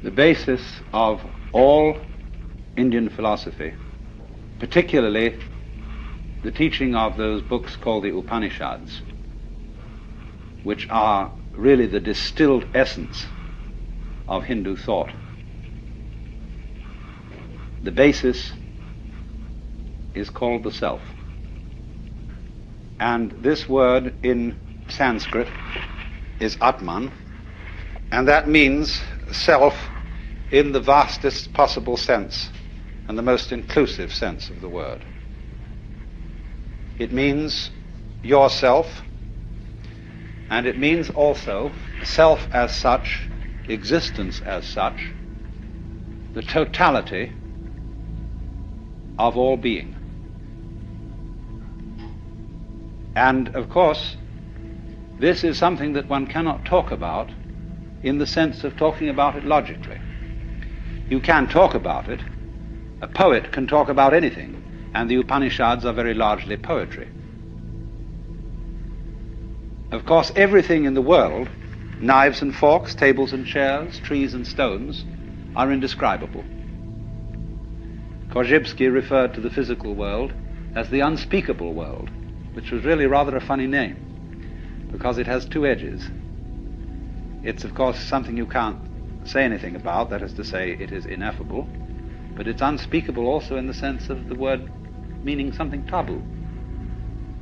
The basis of all Indian philosophy, particularly the teaching of those books called the Upanishads, which are really the distilled essence of Hindu thought. The basis is called the self. And this word in Sanskrit is Atman, and that means self in the vastest possible sense and the most inclusive sense of the word. It means yourself, and it means also self as such, existence as such, the totality of all being. And of course, this is something that one cannot talk about in the sense of talking about it logically. You can talk about it. A poet can talk about anything, and the Upanishads are very largely poetry. Of course, everything in the world, knives and forks, tables and chairs, trees and stones, are indescribable. Korzybski referred to the physical world as the unspeakable world, which was really rather a funny name, because it has two edges. It's, of course, something you can't say anything about, that is to say, it is ineffable, but it's unspeakable also in the sense of the word meaning something taboo.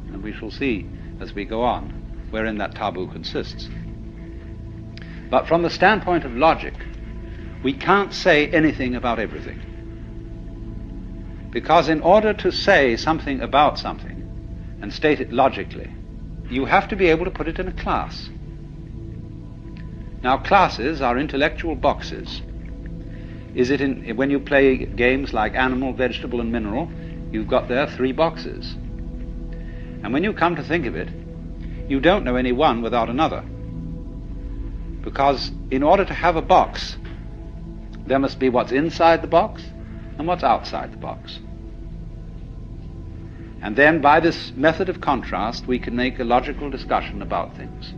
And we shall see as we go on wherein that taboo consists. But from the standpoint of logic, we can't say anything about everything. Because in order to say something about something and state it logically, you have to be able to put it in a class. Now, classes are intellectual boxes. Is it when you play games like animal, vegetable, and mineral, you've got there 3 boxes. And when you come to think of it, you don't know any one without another. Because in order to have a box, there must be what's inside the box and what's outside the box. And then by this method of contrast, we can make a logical discussion about things.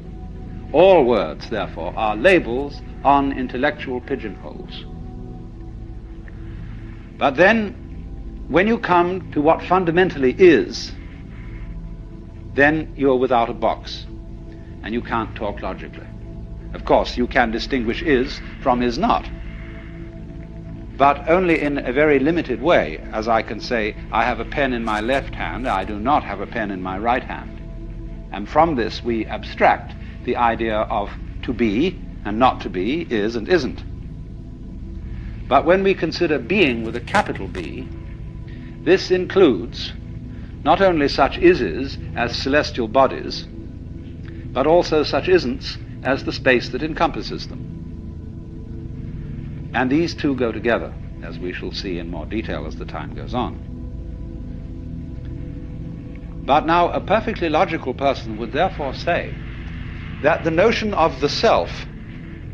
All words, therefore, are labels on intellectual pigeonholes. But then, when you come to what fundamentally is, then you're without a box, and you can't talk logically. Of course, you can distinguish is from is not, but only in a very limited way, as I can say, I have a pen in my left hand, I do not have a pen in my right hand. And from this we abstract the idea of to be and not to be, is and isn't. But when we consider being with a capital B, this includes not only such ises as celestial bodies, but also such isn'ts as the space that encompasses them. And these two go together, as we shall see in more detail as the time goes on. But now a perfectly logical person would therefore say that the notion of the self,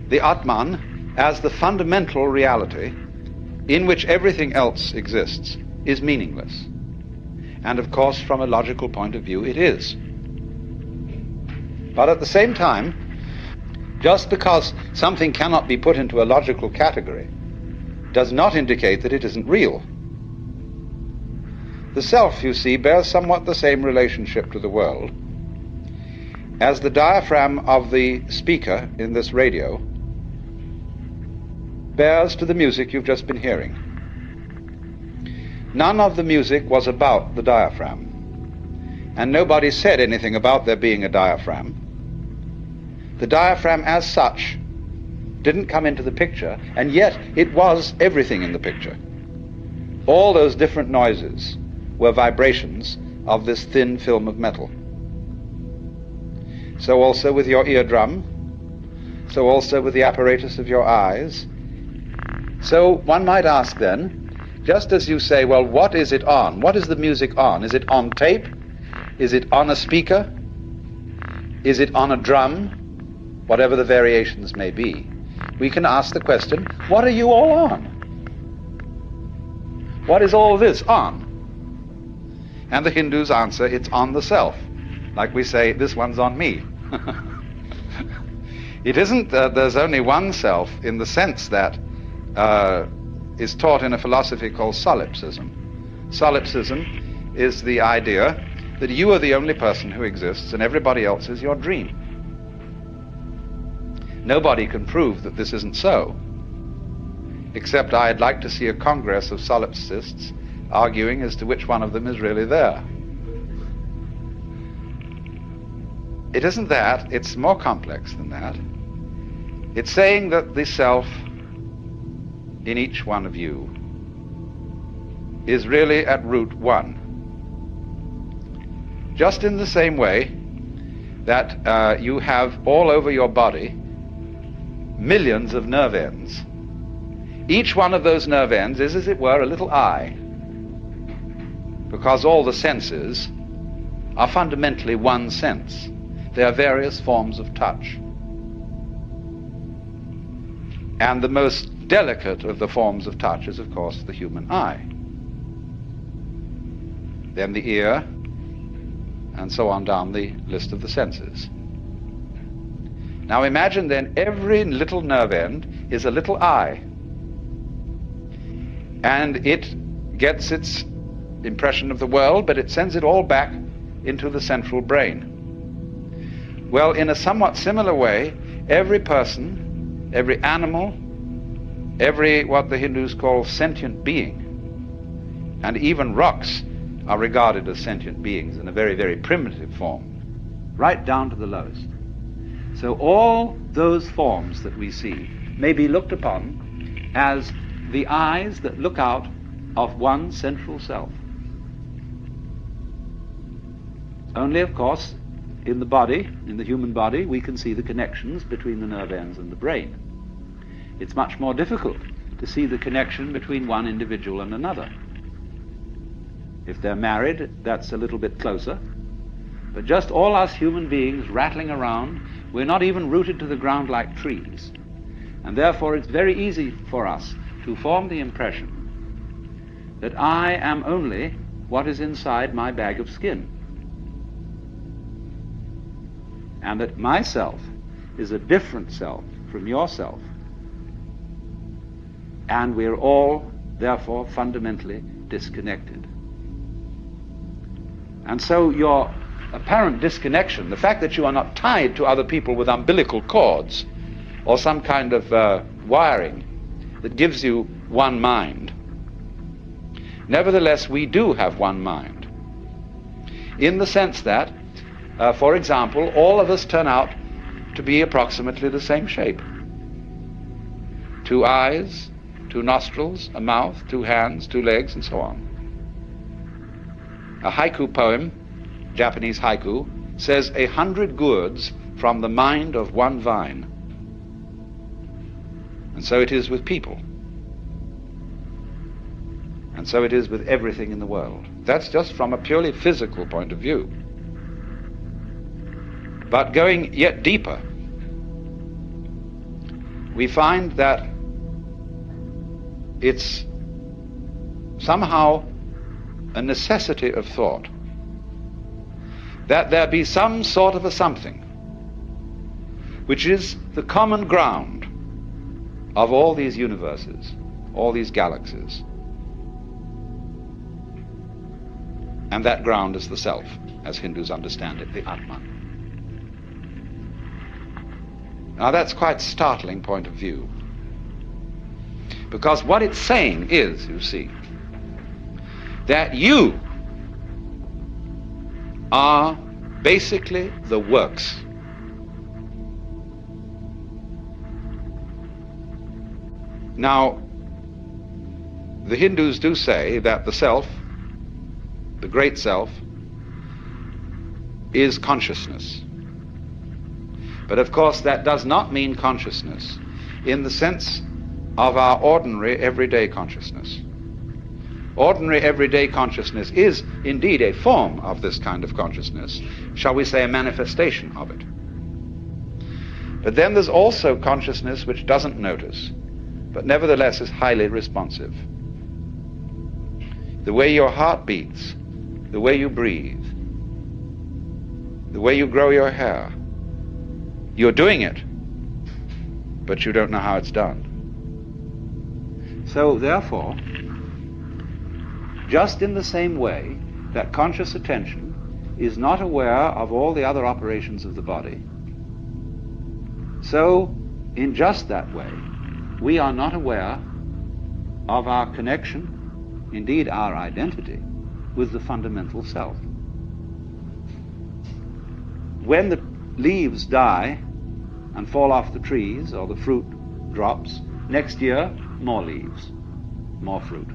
the Atman, as the fundamental reality in which everything else exists, is meaningless. And of course, from a logical point of view, it is. But at the same time, just because something cannot be put into a logical category does not indicate that it isn't real. The self, you see, bears somewhat the same relationship to the world as the diaphragm of the speaker in this radio bears to the music you've just been hearing. None of the music was about the diaphragm, and nobody said anything about there being a diaphragm. The diaphragm as such didn't come into the picture, and yet it was everything in the picture. All those different noises were vibrations of this thin film of metal. So also with your eardrum, so also with the apparatus of your eyes. So one might ask then, just as you say, well, what is it on? What is the music on? Is it on tape? Is it on a speaker? Is it on a drum? Whatever the variations may be. We can ask the question, what are you all on? What is all this on? And the Hindus answer, it's on the self. Like we say, this one's on me. It isn't that there's only one self in the sense that is taught in a philosophy called solipsism. Solipsism is the idea that you are the only person who exists and everybody else is your dream. Nobody can prove that this isn't so, except I'd like to see a congress of solipsists arguing as to which one of them is really there. It isn't that, it's more complex than that. It's saying that the self in each one of you is really at root one. Just in the same way that you have all over your body millions of nerve ends. Each one of those nerve ends is, as it were, a little eye, because all the senses are fundamentally one sense. There are various forms of touch. And the most delicate of the forms of touch is, of course, the human eye. Then the ear, and so on down the list of the senses. Now imagine then every little nerve end is a little eye, and it gets its impression of the world, but it sends it all back into the central brain. Well, in a somewhat similar way, every person, every animal, every what the Hindus call sentient being, and even rocks are regarded as sentient beings in a very, very primitive form, right down to the lowest. So all those forms that we see may be looked upon as the eyes that look out of one central self. Only, of course, in the body, in the human body, we can see the connections between the nerve ends and the brain. It's much more difficult to see the connection between one individual and another. If they're married, that's a little bit closer. But just all us human beings rattling around, we're not even rooted to the ground like trees. And therefore it's very easy for us to form the impression that I am only what is inside my bag of skin. And that myself is a different self from yourself. And we're all, therefore, fundamentally disconnected. And so your apparent disconnection, the fact that you are not tied to other people with umbilical cords or some kind of wiring that gives you one mind, nevertheless we do have one mind, in the sense that, for example, all of us turn out to be approximately the same shape. 2 eyes, 2 nostrils, a mouth, 2 hands, 2 legs, and so on. A haiku poem, Japanese haiku, says 100 gourds from the mind of one vine. And so it is with people. And so it is with everything in the world. That's just from a purely physical point of view. But going yet deeper, we find that it's somehow a necessity of thought that there be some sort of a something which is the common ground of all these universes, all these galaxies. And that ground is the self, as Hindus understand it, the Atman. Now that's quite a startling point of view, because what it's saying is, you see, that you are basically the works. Now, the Hindus do say that the self, the great self, is consciousness. But of course that does not mean consciousness in the sense of our ordinary everyday consciousness. Ordinary everyday consciousness is indeed a form of this kind of consciousness, shall we say a manifestation of it. But then there's also consciousness which doesn't notice, but nevertheless is highly responsive. The way your heart beats, the way you breathe, the way you grow your hair, you're doing it, but you don't know how it's done. So therefore, just in the same way that conscious attention is not aware of all the other operations of the body, so in just that way, we are not aware of our connection, indeed our identity, with the fundamental self. When the leaves die and fall off the trees, or the fruit drops, next year, more leaves, more fruit.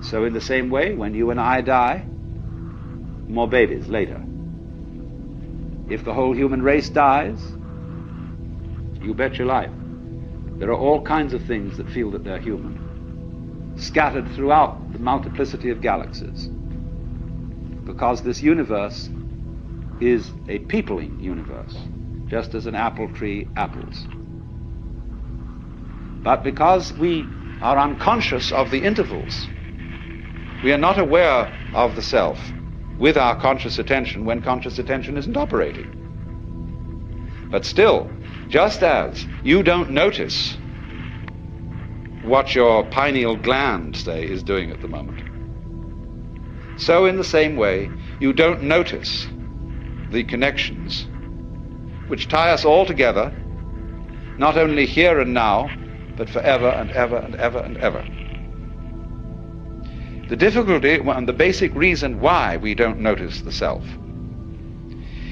So in the same way, when you and I die, more babies later. If the whole human race dies, you bet your life, there are all kinds of things that feel that they're human, scattered throughout the multiplicity of galaxies, because this universe is a peopling universe, just as an apple tree apples. But because we are unconscious of the intervals, we are not aware of the self with our conscious attention when conscious attention isn't operating. But still, just as you don't notice what your pineal gland, say, is doing at the moment, so in the same way, you don't notice the connections which tie us all together, not only here and now, but forever and ever and ever and ever. The difficulty and the basic reason why we don't notice the self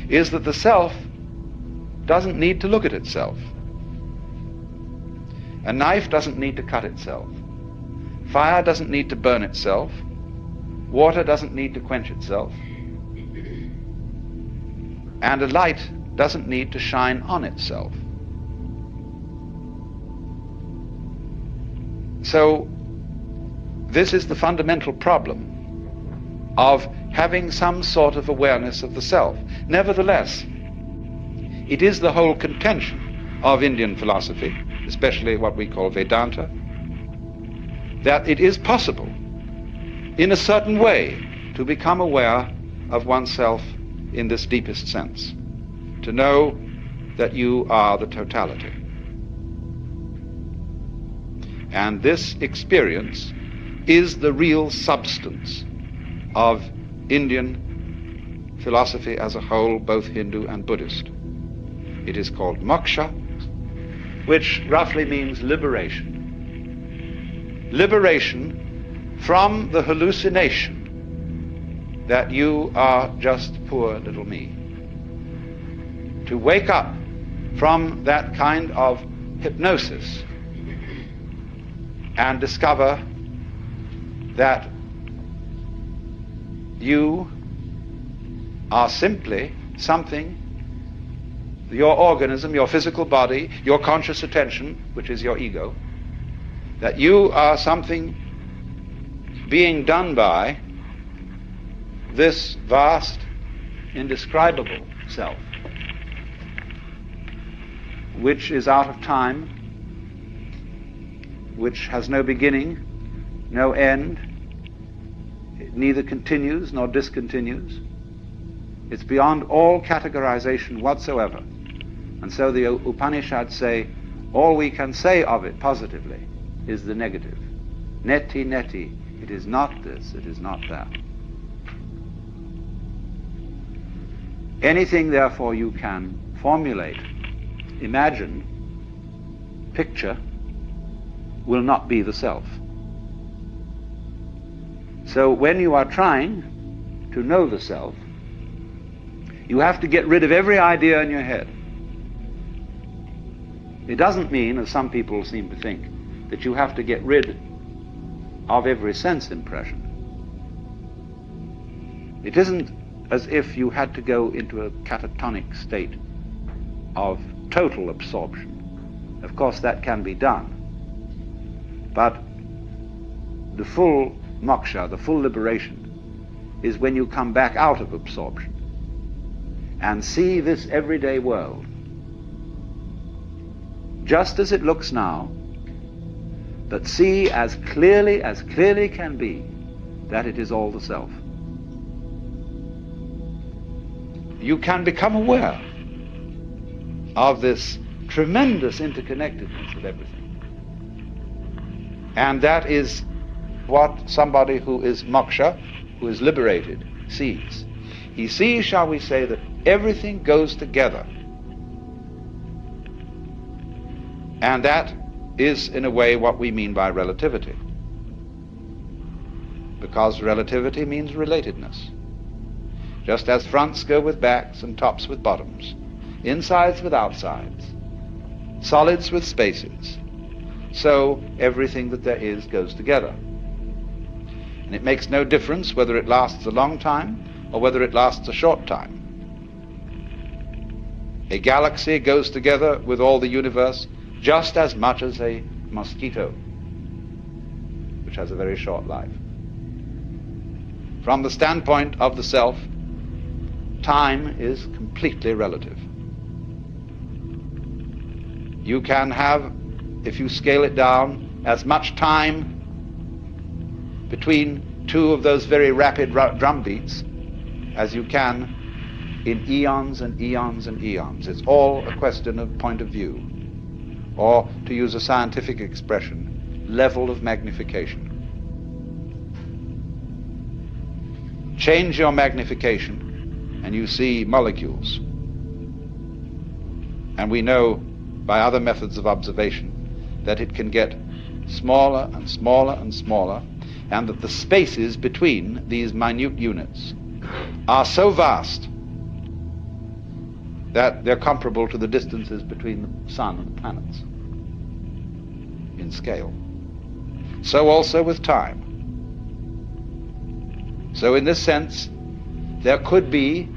is that the self doesn't need to look at itself. A knife doesn't need to cut itself. Fire doesn't need to burn itself. Water doesn't need to quench itself. And a light doesn't need to shine on itself. So this is the fundamental problem of having some sort of awareness of the self. Nevertheless, it is the whole contention of Indian philosophy, especially what we call Vedanta, that it is possible in a certain way to become aware of oneself in this deepest sense, to know that you are the totality. And this experience is the real substance of Indian philosophy as a whole, both Hindu and Buddhist. It is called moksha, which roughly means liberation. Liberation from the hallucination that you are just poor little me. To wake up from that kind of hypnosis and discover that you are simply something, your organism, your physical body, your conscious attention, which is your ego, that you are something being done by this vast, indescribable self, which is out of time, which has no beginning, no end. It neither continues nor discontinues. It's beyond all categorization whatsoever. And so the Upanishads say, all we can say of it positively is the negative. Neti, neti, it is not this, it is not that. Anything, therefore, you can formulate, imagine, picture, will not be the self. So when you are trying to know the self, you have to get rid of every idea in your head. It doesn't mean, as some people seem to think, that you have to get rid of every sense impression. It isn't as if you had to go into a catatonic state of total absorption. Of course, that can be done. But the full moksha, the full liberation, is when you come back out of absorption and see this everyday world just as it looks now, but see as clearly can be that it is all the self. You can become aware of this tremendous interconnectedness of everything. And that is what somebody who is moksha, who is liberated, sees. He sees, shall we say, that everything goes together. And that is, in a way, what we mean by relativity. Because relativity means relatedness. Just as fronts go with backs and tops with bottoms, insides with outsides, solids with spaces, so everything that there is goes together. And it makes no difference whether it lasts a long time or whether it lasts a short time. A galaxy goes together with all the universe just as much as a mosquito, which has a very short life. From the standpoint of the self, time is completely relative. You can have, if you scale it down, as much time between two of those very rapid drum beats as you can in eons and eons and eons. It's all a question of point of view, or, to use a scientific expression, level of magnification. Change your magnification and you see molecules. And we know by other methods of observation that it can get smaller and smaller and smaller, and that the spaces between these minute units are so vast that they're comparable to the distances between the sun and the planets in scale. So also with time. So in this sense, there could be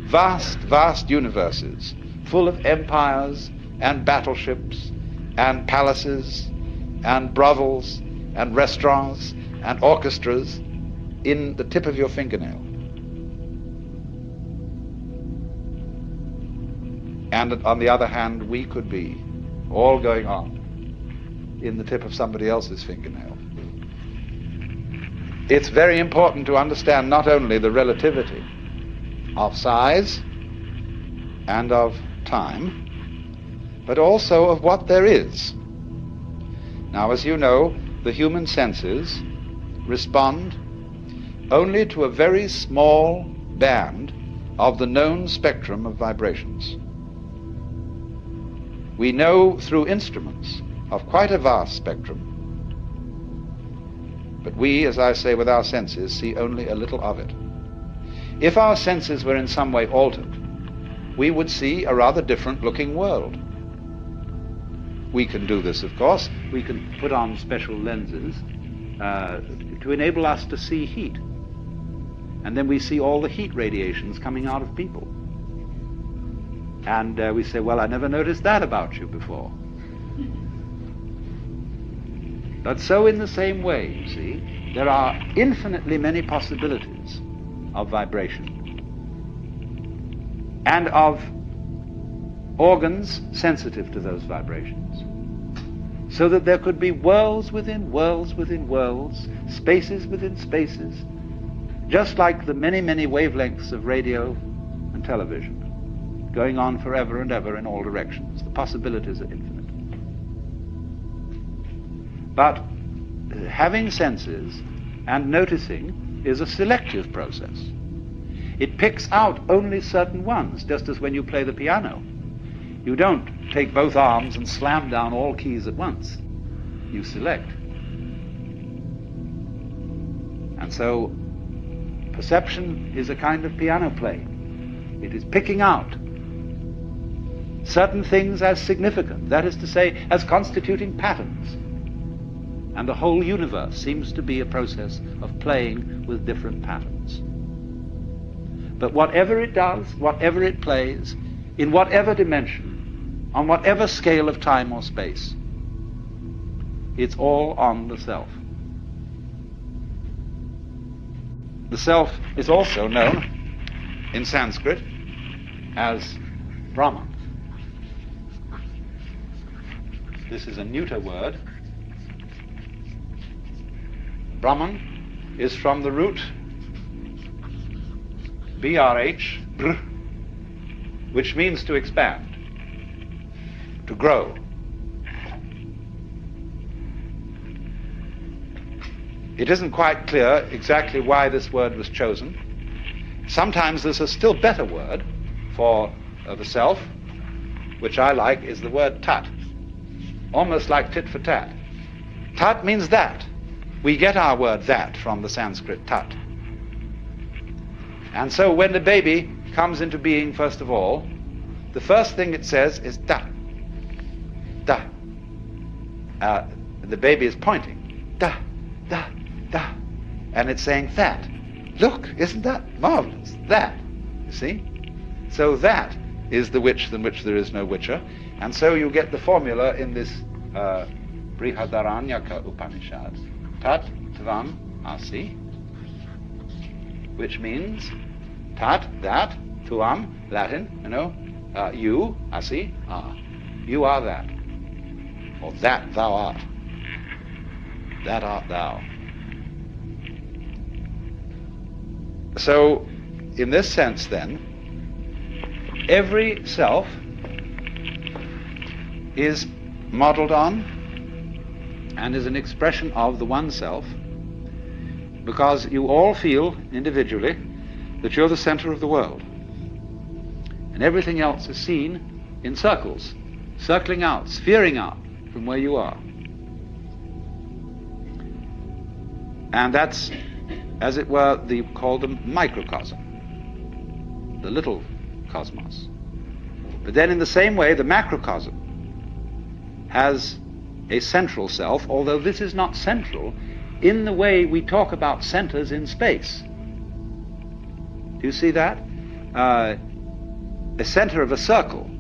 vast, vast universes full of empires and battleships and palaces and brothels and restaurants and orchestras in the tip of your fingernail. And on the other hand, we could be all going on in the tip of somebody else's fingernail. It's very important to understand not only the relativity of size and of time, but also of what there is. Now, as you know, the human senses respond only to a very small band of the known spectrum of vibrations. We know through instruments of quite a vast spectrum, but we, as I say, with our senses, see only a little of it. If our senses were in some way altered, we would see a rather different looking world. We can do this, of course. We can put on special lenses to enable us to see heat. And then we see all the heat radiations coming out of people. And we say, well, I never noticed that about you before. But so in the same way, you see, there are infinitely many possibilities of vibration and of organs sensitive to those vibrations, so that there could be worlds within worlds within worlds, spaces within spaces, just like the many, many wavelengths of radio and television, going on forever and ever in all directions. The possibilities are infinite. But having senses and noticing is a selective process. It picks out only certain ones, just as when you play the piano. You don't take both arms and slam down all keys at once. You select. And so perception is a kind of piano playing. It is picking out certain things as significant, that is to say, as constituting patterns. And the whole universe seems to be a process of playing with different patterns. But whatever it does, whatever it plays, in whatever dimension, on whatever scale of time or space, it's all on the self. The self is also known in Sanskrit as Brahman. This is a neuter word. Brahman is from the root BRH, br, which means to expand, to grow. It isn't quite clear exactly why this word was chosen. Sometimes there's a still better word for the self, which I like, is the word tat, almost like tit for tat. Tat means that. We get our word that from the Sanskrit tat. And so when the baby comes into being, first of all, the first thing it says is da, da. The baby is pointing, da, da, da, and it's saying that. Look, isn't that marvelous? That, you see? So that is the which than which there is no whicher, and so you get the formula in this Brihadaranyaka Upanishad, tat tvam asi, which means tat, that, tuam, Latin, you, asi, are. You are that. Or that thou art. That art thou. So, in this sense then, every self is modeled on and is an expression of the one self, because you all feel individually that you're the center of the world. And everything else is seen in circles, circling out, sphering out from where you are. And that's, as it were, you call them microcosm, the little cosmos. But then in the same way, the macrocosm has a central self, although this is not central in the way we talk about centers in space. Do you see that? The center of a circle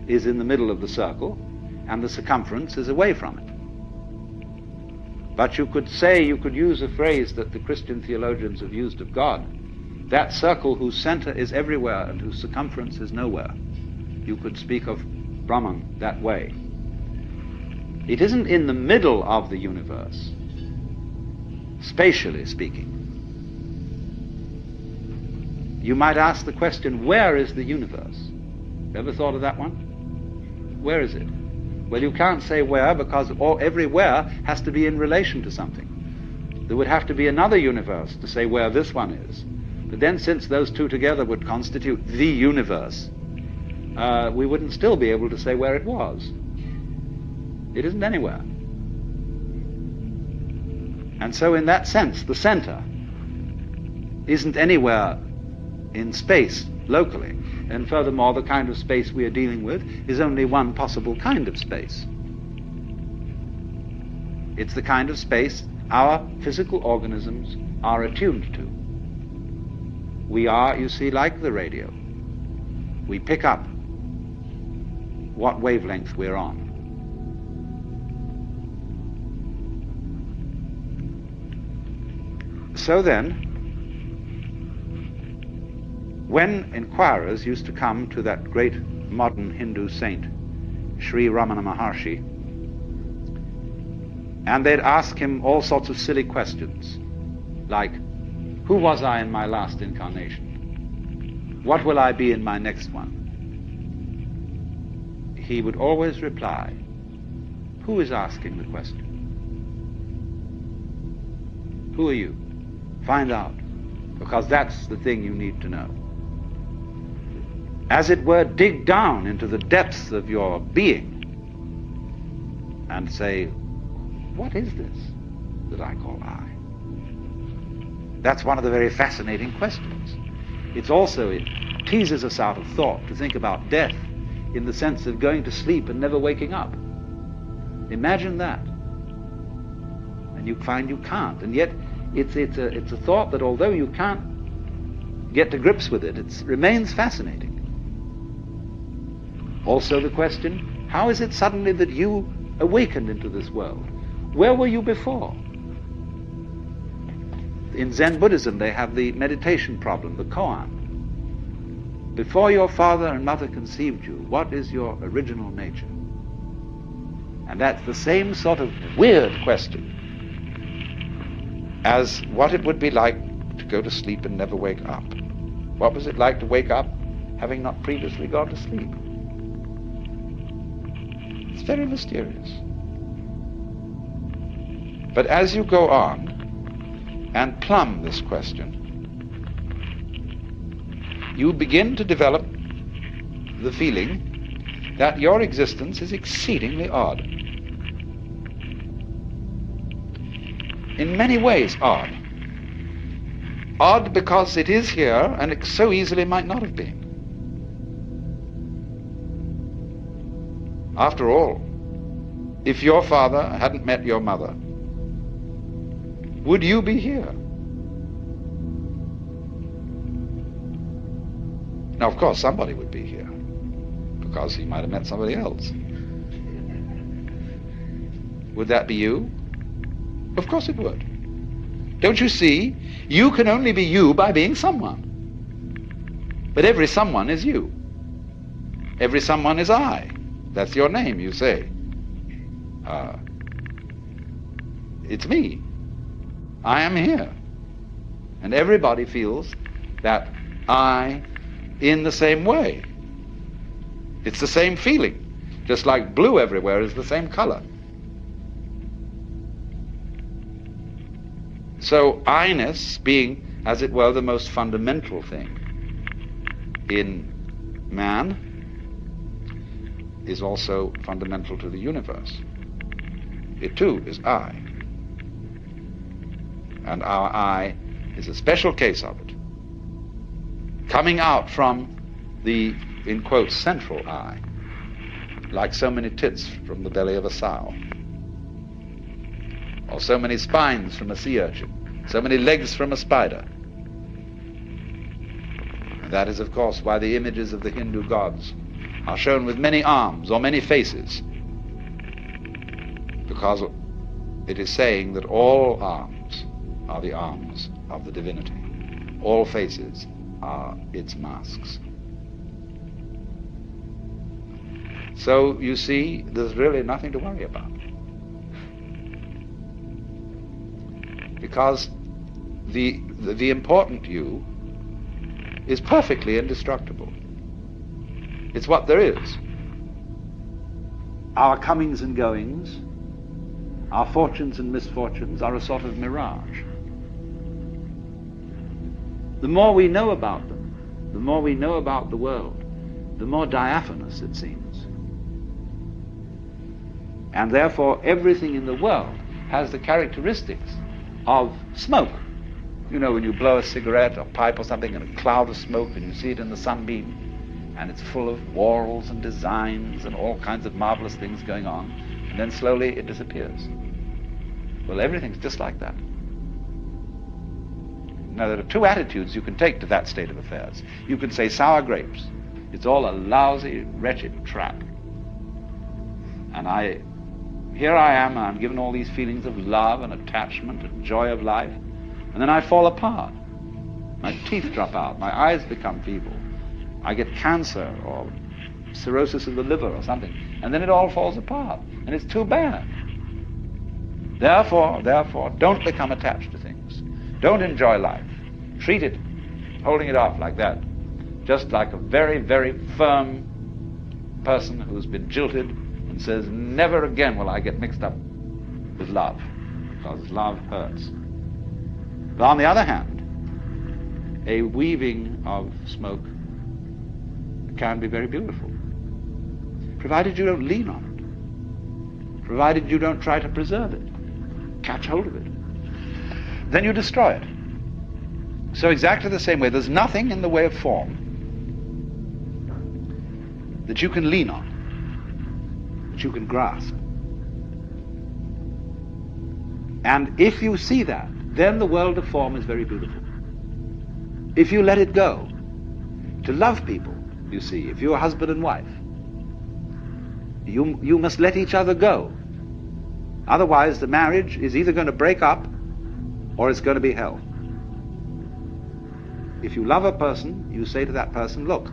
is in the middle of the circle, and the circumference is away from it. But you could use a phrase that the Christian theologians have used of God, that circle whose center is everywhere and whose circumference is nowhere. You could speak of Brahman that way. It isn't in the middle of the universe, spatially speaking. You might ask the question, where is the universe? Ever thought of that one? Where is it? Well, you can't say where, because every where has to be in relation to something. There would have to be another universe to say where this one is. But then, since those two together would constitute the universe, we wouldn't still be able to say where it was. It isn't anywhere. And so in that sense, the center isn't anywhere in space locally. And furthermore, the kind of space we are dealing with is only one possible kind of space. It's the kind of space our physical organisms are attuned to. We are, you see, like the radio. We pick up what wavelength we're on. So then, when inquirers used to come to that great modern Hindu saint, Sri Ramana Maharshi, and they'd ask him all sorts of silly questions, like, who was I in my last incarnation? What will I be in my next one? He would always reply, who is asking the question? Who are you? Find out, because that's the thing you need to know. As it were, dig down into the depths of your being and say, what is this that I call I? That's one of the very fascinating questions. It teases us out of thought to think about death in the sense of going to sleep and never waking up. Imagine that. And you find you can't. And yet it's a thought that although you can't get to grips with it, it remains fascinating. Also the question, how is it suddenly that you awakened into this world? Where were you before? In Zen Buddhism they have the meditation problem, the koan. Before your father and mother conceived you, what is your original nature? And that's the same sort of weird question as what it would be like to go to sleep and never wake up. What was it like to wake up having not previously gone to sleep? It's very mysterious. But as you go on, and plumb this question, you begin to develop the feeling that your existence is exceedingly odd. In many ways odd. Odd because it is here and it so easily might not have been. After all, if your father hadn't met your mother, would you be here? Now, of course, somebody would be here, because he might have met somebody else. Would that be you? Of course it would. Don't you see? You can only be you by being someone. But every someone is you. Every someone is I. That's your name, you say. It's me. I am here. And everybody feels that I in the same way. It's the same feeling. Just like blue everywhere is the same color. So I-ness being, as it were, the most fundamental thing in man is also fundamental to the universe. It too is I. And our I is a special case of it, coming out from the, in quotes, central I, like so many tits from the belly of a sow, or so many spines from a sea urchin, so many legs from a spider. And that is, of course, why the images of the Hindu gods are shown with many arms or many faces, because it is saying that all arms are the arms of the divinity. All faces are its masks. So, you see, there's really nothing to worry about. Because the important you is perfectly indestructible. It's what there is. Our comings and goings, our fortunes and misfortunes are a sort of mirage. The more we know about them, the more we know about the world, the more diaphanous it seems. And therefore everything in the world has the characteristics of smoke. You know, when you blow a cigarette or pipe or something and a cloud of smoke and you see it in the sunbeam and it's full of whorls and designs and all kinds of marvelous things going on, and then slowly it disappears. Well, everything's just like that. Now, there are two attitudes you can take to that state of affairs. You can say sour grapes. It's all a lousy, wretched trap. And here I am, and I'm given all these feelings of love and attachment and joy of life, and then I fall apart. My teeth drop out, my eyes become feeble, I get cancer or cirrhosis of the liver or something, and then it all falls apart, and it's too bad. Therefore, don't become attached to things. Don't enjoy life. Treat it, holding it off like that, just like a very, very firm person who's been jilted and says, never again will I get mixed up with love, because love hurts. But on the other hand, a weaving of smoke can be very beautiful, provided you don't lean on it, provided you don't try to preserve it, catch hold of it. Then you destroy it. So exactly the same way, there's nothing in the way of form that you can lean on, that you can grasp. And if you see that, then the world of form is very beautiful. If you let it go, to love people, you see, if you're husband and wife, you must let each other go. Otherwise, the marriage is either going to break up or it's going to be hell. If you love a person, you say to that person, look,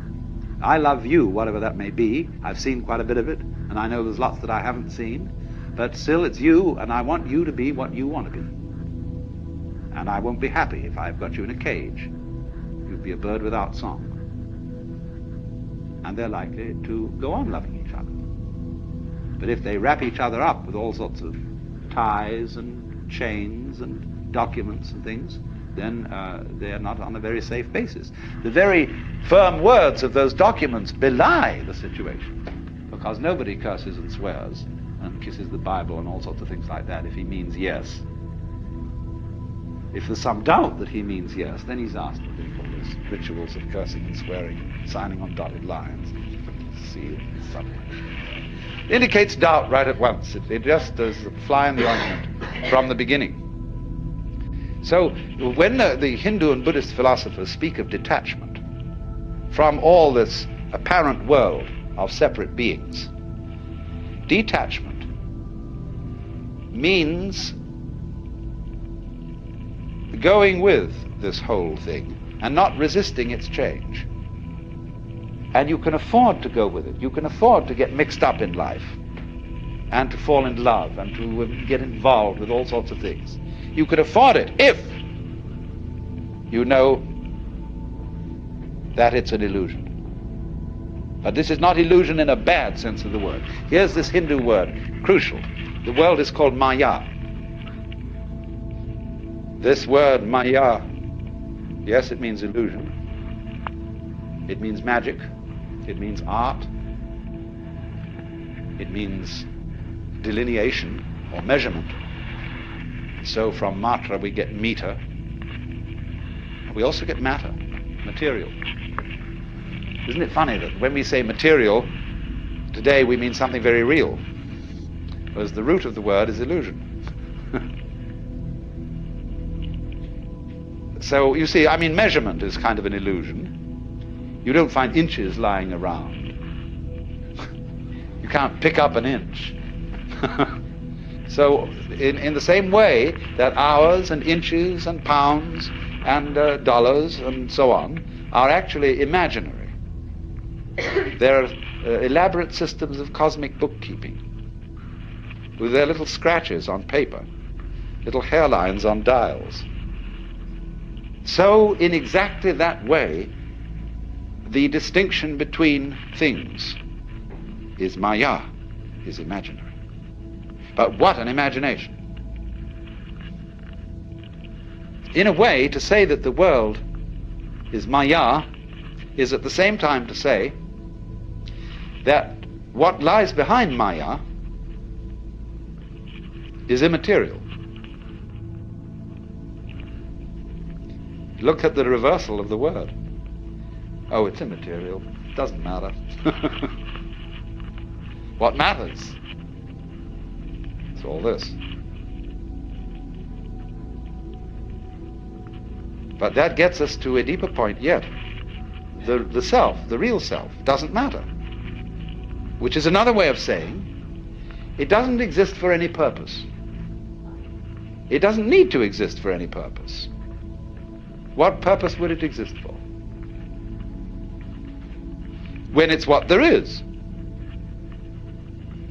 I love you, whatever that may be. I've seen quite a bit of it, and I know there's lots that I haven't seen, but still it's you, and I want you to be what you want to be. And I won't be happy if I've got you in a cage. You'd be a bird without song. And they're likely to go on loving each other. But if they wrap each other up with all sorts of ties and chains and documents and things, then they are not on a very safe basis. The very firm words of those documents belie the situation, because nobody curses and swears and kisses the Bible and all sorts of things like that if he means yes. If there's some doubt that he means yes, then he's asked to do all these rituals of cursing and swearing, signing on dotted lines, seal, something. It indicates doubt right at once. It just does a fly in the ointment from the beginning. So when the Hindu and Buddhist philosophers speak of detachment from all this apparent world of separate beings, detachment means going with this whole thing and not resisting its change. And you can afford to go with it. You can afford to get mixed up in life and to fall in love and to get involved with all sorts of things. You can afford it if you know that it's an illusion. But this is not illusion in a bad sense of the word. Here's this Hindu word, crucial. The world is called Maya. This word Maya, yes, it means illusion. It means magic. It means art. It means delineation or measurement. So from matra we get meter. We also get matter, material. Isn't it funny that when we say material, today we mean something very real, whereas the root of the word is illusion. So you see, I mean, measurement is kind of an illusion. You don't find inches lying around. You can't pick up an inch. So in the same way that hours and inches and pounds and dollars and so on are actually imaginary. They're elaborate systems of cosmic bookkeeping with their little scratches on paper, little hairlines on dials. So in exactly that way, the distinction between things is Maya, is imaginary. But what an imagination! In a way, to say that the world is Maya is at the same time to say that what lies behind Maya is immaterial. Look at the reversal of the word. Oh, it's immaterial. Doesn't matter. What matters? It's all this. But that gets us to a deeper point yet. The self, the real self, doesn't matter. Which is another way of saying it doesn't exist for any purpose. It doesn't need to exist for any purpose. What purpose would it exist for? When it's what there is.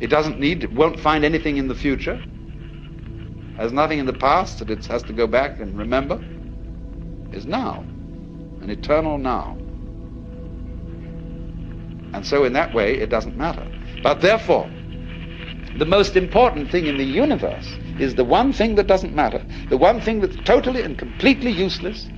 It doesn't need, it won't find anything in the future, has nothing in the past that it has to go back and remember. Is now, an eternal now. And so in that way it doesn't matter. But therefore, the most important thing in the universe is the one thing that doesn't matter, the one thing that's totally and completely useless,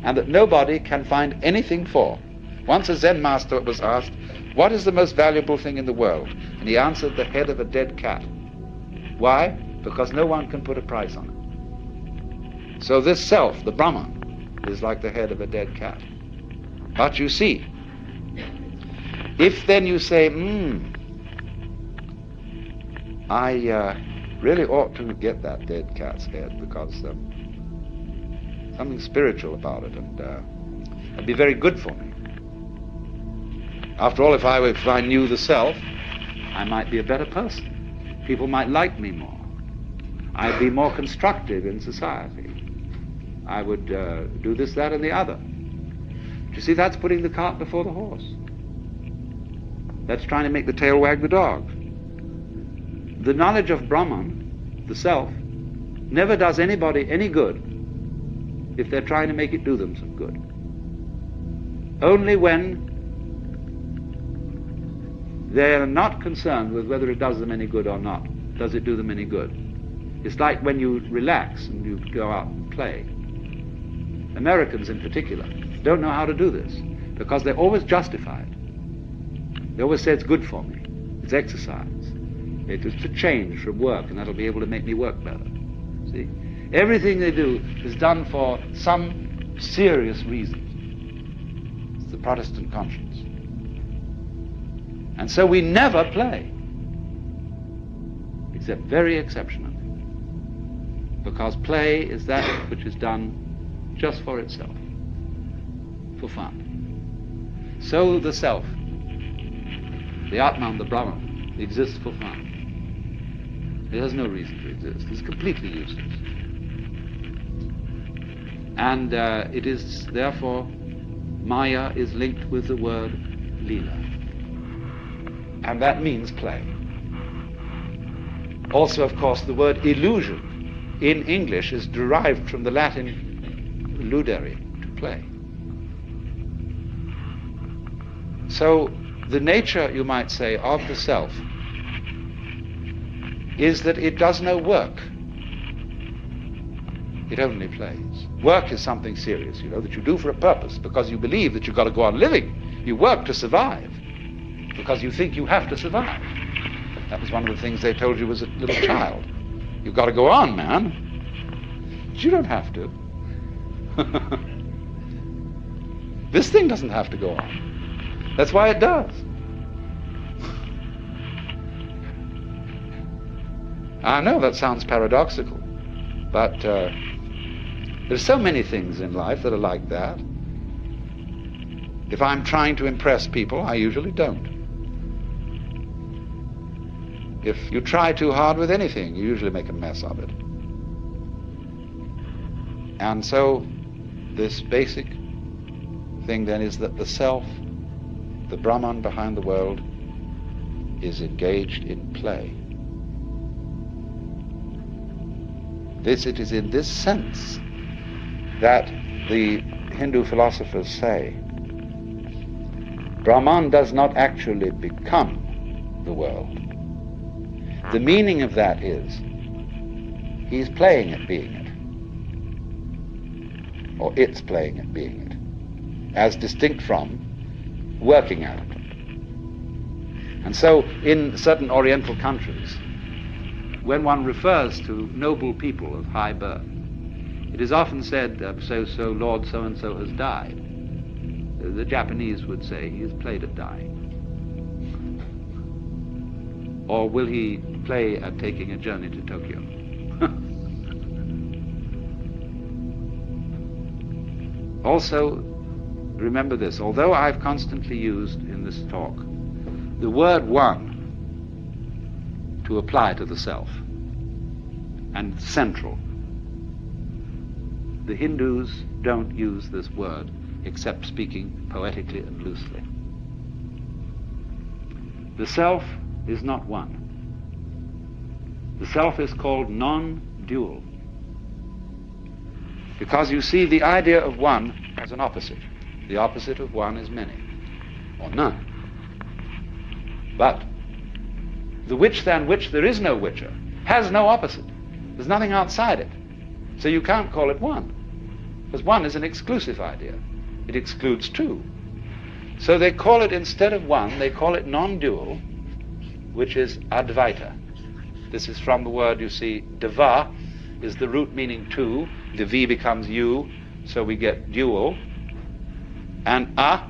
and that nobody can find anything for. Once a Zen master was asked, what is the most valuable thing in the world? And he answered, the head of a dead cat. Why? Because no one can put a price on it. So this self, the Brahman, is like the head of a dead cat. But you see, if then you say, I really ought to get that dead cat's head because something spiritual about it, and it'd be very good for me. After all, if I knew the self, I might be a better person. People might like me more. I'd be more constructive in society. I would do this, that, and the other. Do you see, that's putting the cart before the horse. That's trying to make the tail wag the dog. The knowledge of Brahman, the self, never does anybody any good if they're trying to make it do them some good. Only when they are not concerned with whether it does them any good or not, does it do them any good. It's like when you relax and you go out and play. Americans in particular don't know how to do this because they're always justified. They always say it's good for me, it's exercise, it's a change from work, and that'll be able to make me work better. See? Everything they do is done for some serious reason. It's the Protestant conscience. And so we never play, except very exceptionally, because play is that which is done just for itself, for fun. So the self, the Atman, the Brahman, exists for fun. It has no reason to exist. It's completely useless. And it is, therefore, Maya is linked with the word Lila. And that means play. Also, of course, the word illusion in English is derived from the Latin ludere, to play. So the nature, you might say, of the self is that it does no work. It only plays. Work is something serious, you know, that you do for a purpose, because you believe that you've got to go on living. You work to survive, because you think you have to survive. That was one of the things they told you as a little child. You've got to go on, man. But you don't have to. This thing doesn't have to go on. That's why it does. I know that sounds paradoxical, but there's so many things in life that are like that. If I'm trying to impress people, I usually don't. If you try too hard with anything, you usually make a mess of it. And so this basic thing then is that the self, the Brahman behind the world, is engaged in play. It is in this sense that the Hindu philosophers say Brahman does not actually become the world. The meaning of that is he's playing at being it, or it's playing at being it, as distinct from working at it. And so in certain Oriental countries, when one refers to noble people of high birth, it is often said, so Lord so-and-so has died. The Japanese would say he has played at dying. Or will he play at taking a journey to Tokyo? Also, remember this, although I've constantly used in this talk the word one to apply to the self and central, the Hindus don't use this word except speaking poetically and loosely. The self is not one. The self is called non-dual, because you see the idea of one as an opposite. The opposite of one is many, or none. But the which than which there is no whicher has no opposite. There's nothing outside it. So you can't call it one, because one is an exclusive idea. It excludes two. So they call it, instead of one, they call it non-dual, which is Advaita. This is from the word, you see, Deva is the root meaning two. The V becomes U, so we get dual. And A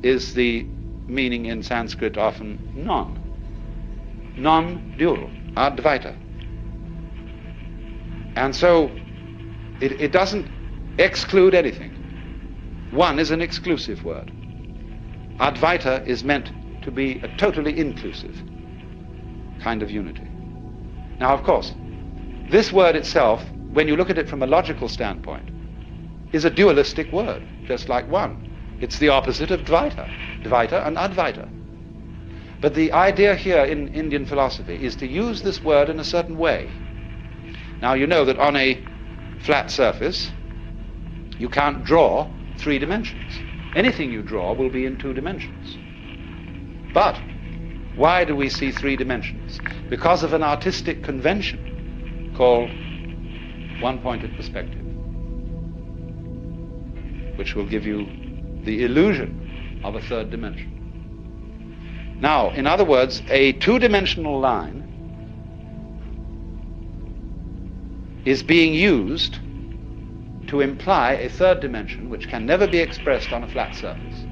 is the meaning in Sanskrit often non. Non-dual, Advaita. And so it doesn't exclude anything. One is an exclusive word. Advaita is meant to be a totally inclusive kind of unity. Now, of course, this word itself, when you look at it from a logical standpoint, is a dualistic word, just like one. It's the opposite of Dvaita, Dvaita and Advaita. But the idea here in Indian philosophy is to use this word in a certain way. Now, you know that on a flat surface, you can't draw 3 dimensions. Anything you draw will be in 2 dimensions. But why do we see 3 dimensions? Because of an artistic convention called one-pointed perspective, which will give you the illusion of a third dimension. Now, in other words, a two-dimensional line is being used to imply a third dimension which can never be expressed on a flat surface.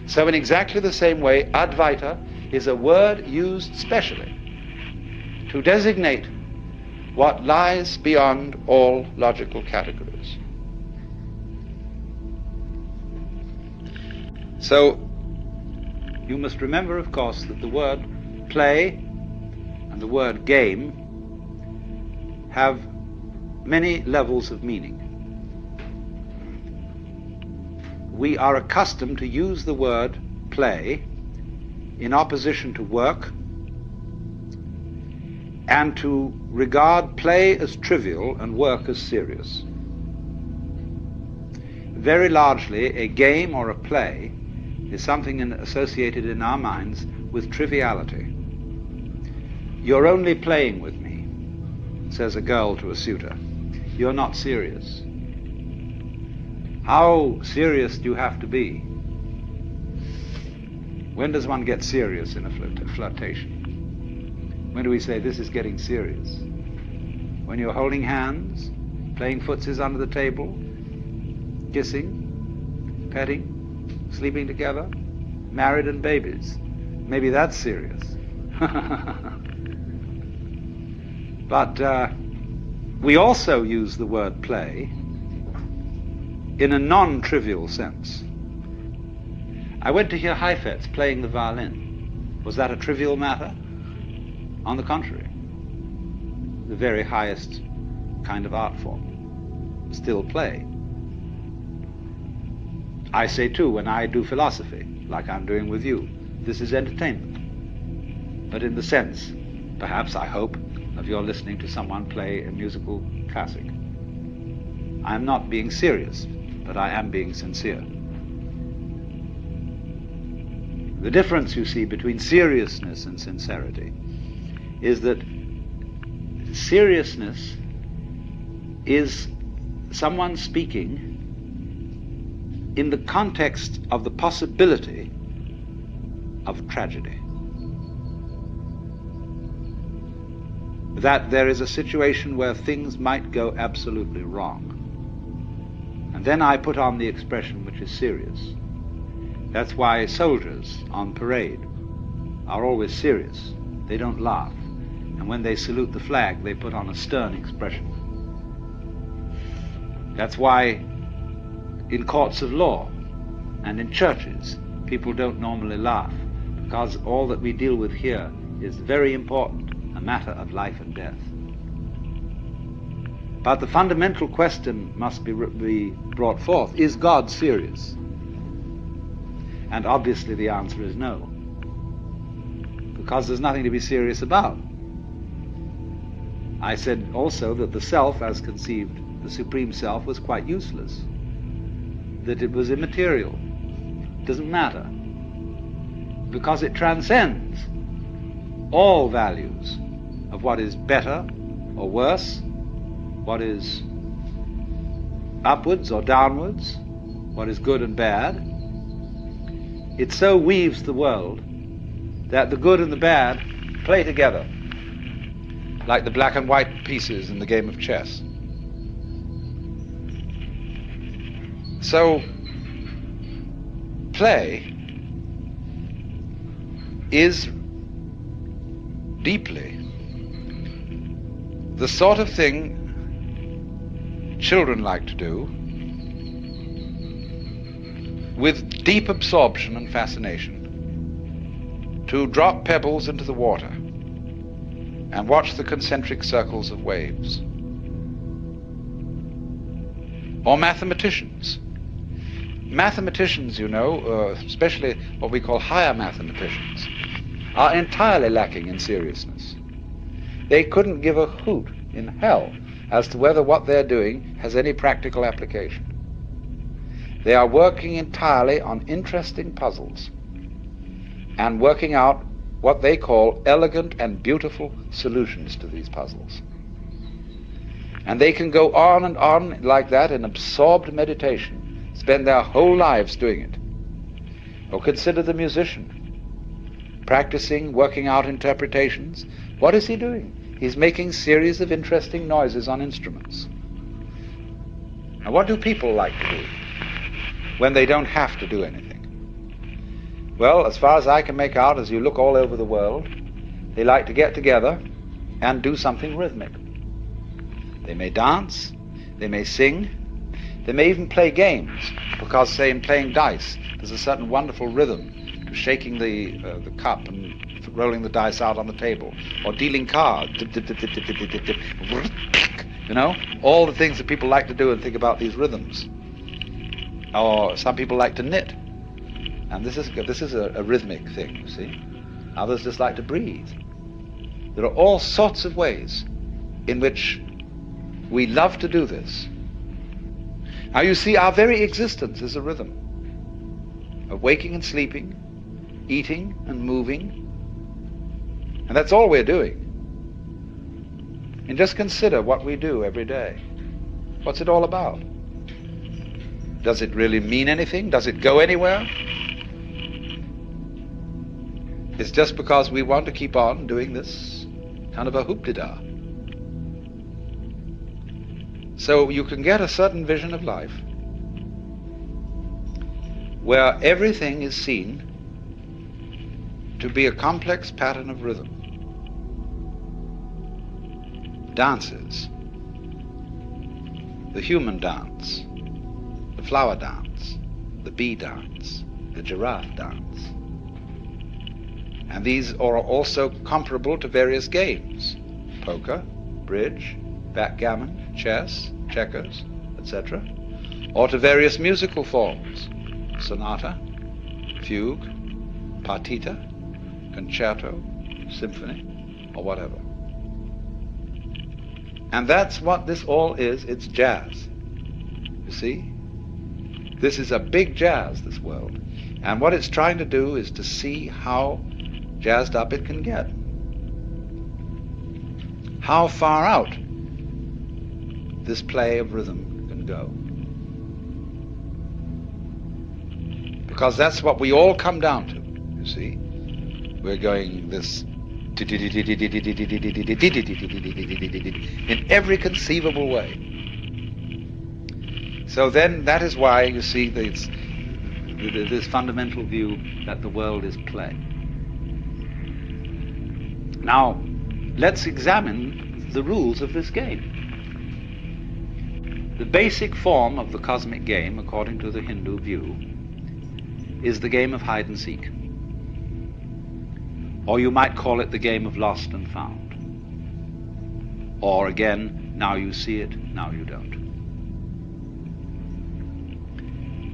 So in exactly the same way, Advaita is a word used specially to designate what lies beyond all logical categories. So you must remember, of course, that the word play and the word game have many levels of meaning. We are accustomed to use the word play in opposition to work and to regard play as trivial and work as serious. Very largely, a game or a play is something associated in our minds with triviality. "You're only playing with me," says a girl to a suitor. "You're not serious." How serious do you have to be? When does one get serious in a flirtation? When do we say this is getting serious? When you're holding hands, playing footsies under the table, kissing, petting, sleeping together, married and babies. Maybe that's serious. But we also use the word play in a non-trivial sense. I went to hear Heifetz playing the violin. Was that a trivial matter? On the contrary, the very highest kind of art form. Still play. I say too, when I do philosophy, like I'm doing with you, this is entertainment. But in the sense, perhaps, I hope, of your listening to someone play a musical classic. I am not being serious, but I am being sincere. The difference, you see, between seriousness and sincerity is that seriousness is someone speaking in the context of the possibility of tragedy. That there is a situation where things might go absolutely wrong. And then I put on the expression which is serious. That's why soldiers on parade are always serious. They don't laugh. And when they salute the flag, they put on a stern expression. That's why in courts of law and in churches, people don't normally laugh, because all that we deal with here is very important, a matter of life and death. But the fundamental question must be brought forth: is God serious? And obviously the answer is no, because there's nothing to be serious about. I said also that the self, as conceived, the Supreme Self, was quite useless, that it was immaterial, it doesn't matter, because it transcends all values of what is better or worse, what is upwards or downwards, what is good and bad. It so weaves the world that the good and the bad play together, like the black and white pieces in the game of chess. So, play is deeply the sort of thing children like to do with deep absorption and fascination, to drop pebbles into the water and watch the concentric circles of waves. Or mathematicians. Mathematicians, you know, especially what we call higher mathematicians, are entirely lacking in seriousness. They couldn't give a hoot in hell as to whether what they're doing has any practical application. They are working entirely on interesting puzzles and working out what they call elegant and beautiful solutions to these puzzles. And they can go on and on like that in absorbed meditation, spend their whole lives doing it. Or consider the musician, practicing, working out interpretations. What is he doing? He's making series of interesting noises on instruments. Now, what do people like to do when they don't have to do anything? Well, as far as I can make out, as you look all over the world, they like to get together and do something rhythmic. They may dance, they may sing, they may even play games, because, say, in playing dice, there's a certain wonderful rhythm to shaking the cup and rolling the dice out on the table, or dealing cards, dip, dip, dip, dip, dip, dip, dip, dip, you know, all the things that people like to do and think about these rhythms. Or some people like to knit, and this is a rhythmic thing, you see. Others just like to breathe. There are all sorts of ways in which we love to do this. Now you see, our very existence is a rhythm of waking and sleeping, eating and moving, and that's all we're doing. And just consider what we do every day. What's it all about? Does it really mean anything? Does it go anywhere? It's just because we want to keep on doing this kind of a hoop-de-da. So you can get a certain vision of life where everything is seen to be a complex pattern of rhythm. Dances, the human dance, the flower dance, the bee dance, the giraffe dance. And these are also comparable to various games: poker, bridge, backgammon, chess, checkers, etc. Or to various musical forms: sonata, fugue, partita, concerto, symphony, or whatever. And that's what this all is. It's jazz. You see? This is a big jazz, this world. And what it's trying to do is to see how jazzed up it can get. How far out this play of rhythm can go. Because that's what we all come down to, you see. We're going this in every conceivable way. So then that is why you see this fundamental view that the world is play. Now, let's examine the rules of this game. The basic form of the cosmic game, according to the Hindu view, is the game of hide and seek. Or you might call it the game of lost and found. Or again, now you see it, now you don't.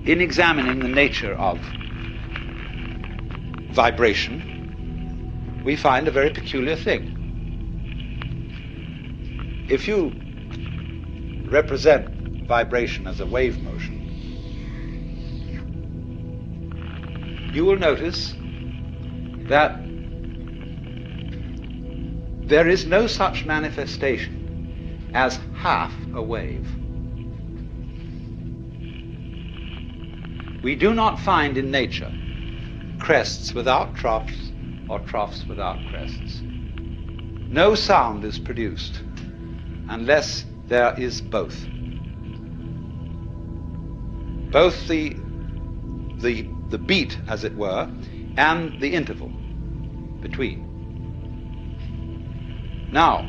In examining the nature of vibration, we find a very peculiar thing. If you represent vibration as a wave motion, you will notice that there is no such manifestation as half a wave. We do not find in nature crests without troughs or troughs without crests. No sound is produced unless there is both. Both the beat, as it were, and the interval between. Now,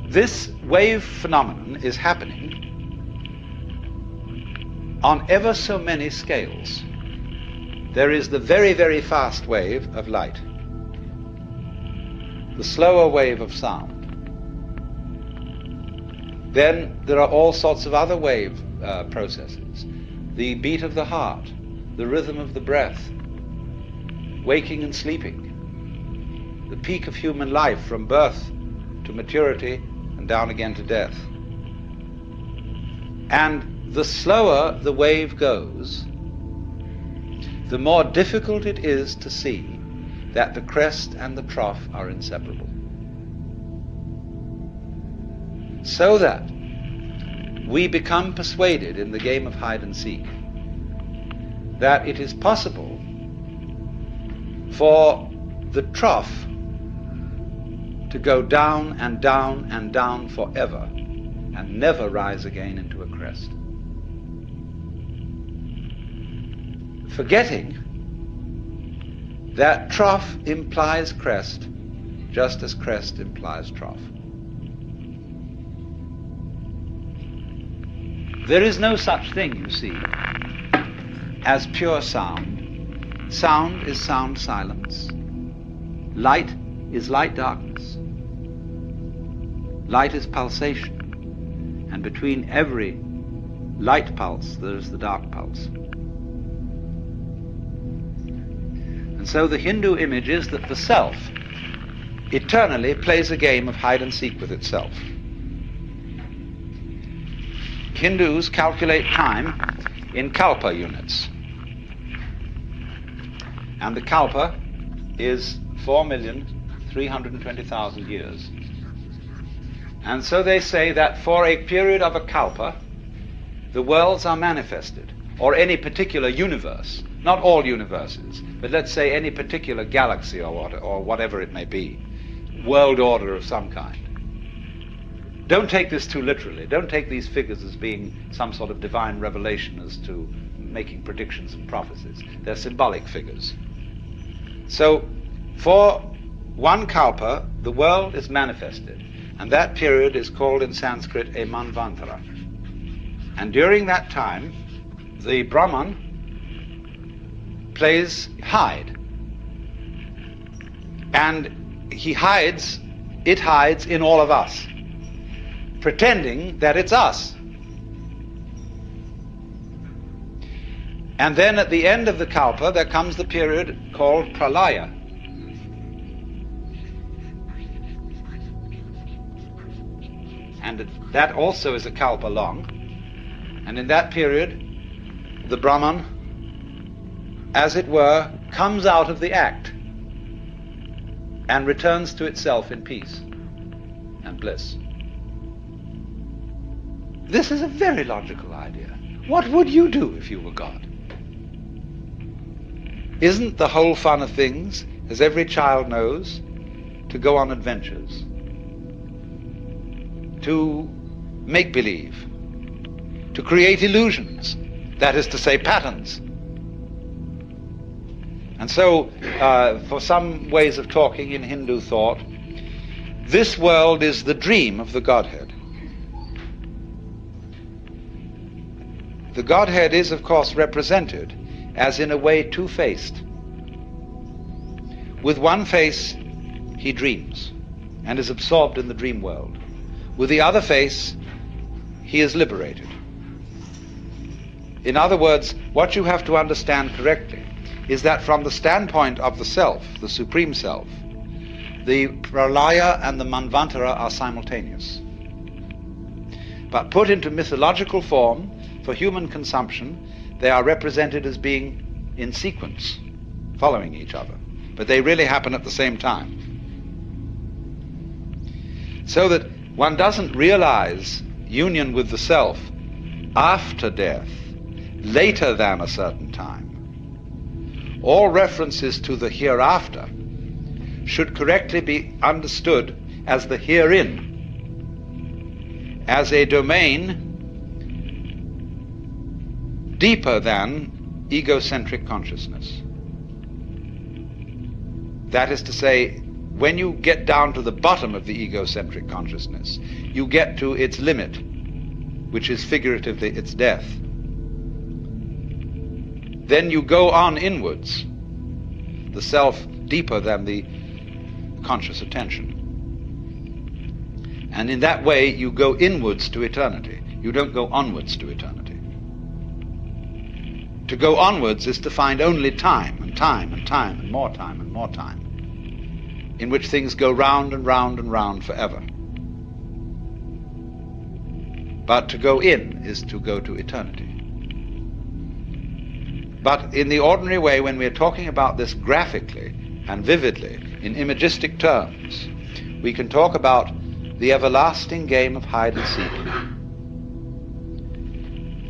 this wave phenomenon is happening on ever so many scales. There is the very, very fast wave of light, the slower wave of sound. Then there are all sorts of other wave processes. The beat of the heart, the rhythm of the breath, waking and sleeping, the peak of human life from birth to maturity and down again to death. And the slower the wave goes, the more difficult it is to see that the crest and the trough are inseparable. so that we become persuaded in the game of hide and seek that it is possible for the trough to go down and down and down forever and never rise again into a crest. Forgetting that trough implies crest just as crest implies trough. There is no such thing, you see, as pure sound. Sound is sound silence. Light is light darkness. Light is pulsation. And between every light pulse, there is the dark pulse. And so the Hindu image is that the self eternally plays a game of hide and seek with itself. Hindus calculate time in kalpa units. And the kalpa is 4,320,000 years. And so they say that for a period of a kalpa, the worlds are manifested, or any particular universe, not all universes, but let's say any particular galaxy or whatever it may be, world order of some kind. Don't take this too literally. Don't take these figures as being some sort of divine revelation as to making predictions and prophecies. They're symbolic figures. So, for one kalpa, the world is manifested, and that period is called in Sanskrit a manvantara. And during that time, the Brahman plays hide. And it hides in all of us, pretending that it's us. And then at the end of the kalpa, there comes the period called pralaya. And that also is a kalpa long. And in that period, the Brahman, as it were, comes out of the act and returns to itself in peace and bliss. This is a very logical idea. What would you do if you were God? Isn't the whole fun of things, as every child knows, to go on adventures, to make believe, to create illusions, that is to say patterns? And so, for some ways of talking in Hindu thought, this world is the dream of the Godhead. The Godhead is, of course, represented as in a way two-faced. With one face, he dreams and is absorbed in the dream world. With the other face, he is liberated. In other words, what you have to understand correctly is that from the standpoint of the self, the supreme self, the pralaya and the manvantara are simultaneous. But put into mythological form, for human consumption, they are represented as being in sequence, following each other. But they really happen at the same time. So that one doesn't realize union with the self after death, later than a certain time. All references to the hereafter should correctly be understood as the herein, as a domain deeper than egocentric consciousness. That is to say, when you get down to the bottom of the egocentric consciousness, you get to its limit, which is figuratively its death. Then you go on inwards, the self deeper than the conscious attention. And in that way, you go inwards to eternity. You don't go onwards to eternity. To go onwards is to find only time and time and time and more time and more time, in which things go round and round and round forever. But to go in is to go to eternity. But in the ordinary way, when we're talking about this graphically and vividly, in imagistic terms, we can talk about the everlasting game of hide and seek,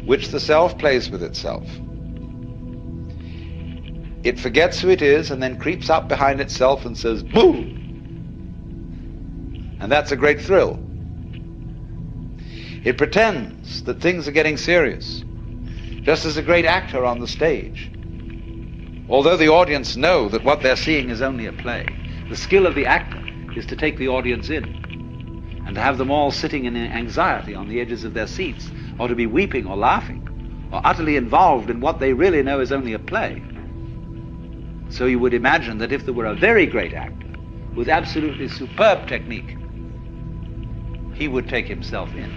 which the self plays with itself. It forgets who it is and then creeps up behind itself and says, "Boo!" And that's a great thrill. It pretends that things are getting serious, just as a great actor on the stage. Although the audience know that what they're seeing is only a play, the skill of the actor is to take the audience in and to have them all sitting in anxiety on the edges of their seats, or to be weeping or laughing or utterly involved in what they really know is only a play. So you would imagine that if there were a very great actor with absolutely superb technique, he would take himself in.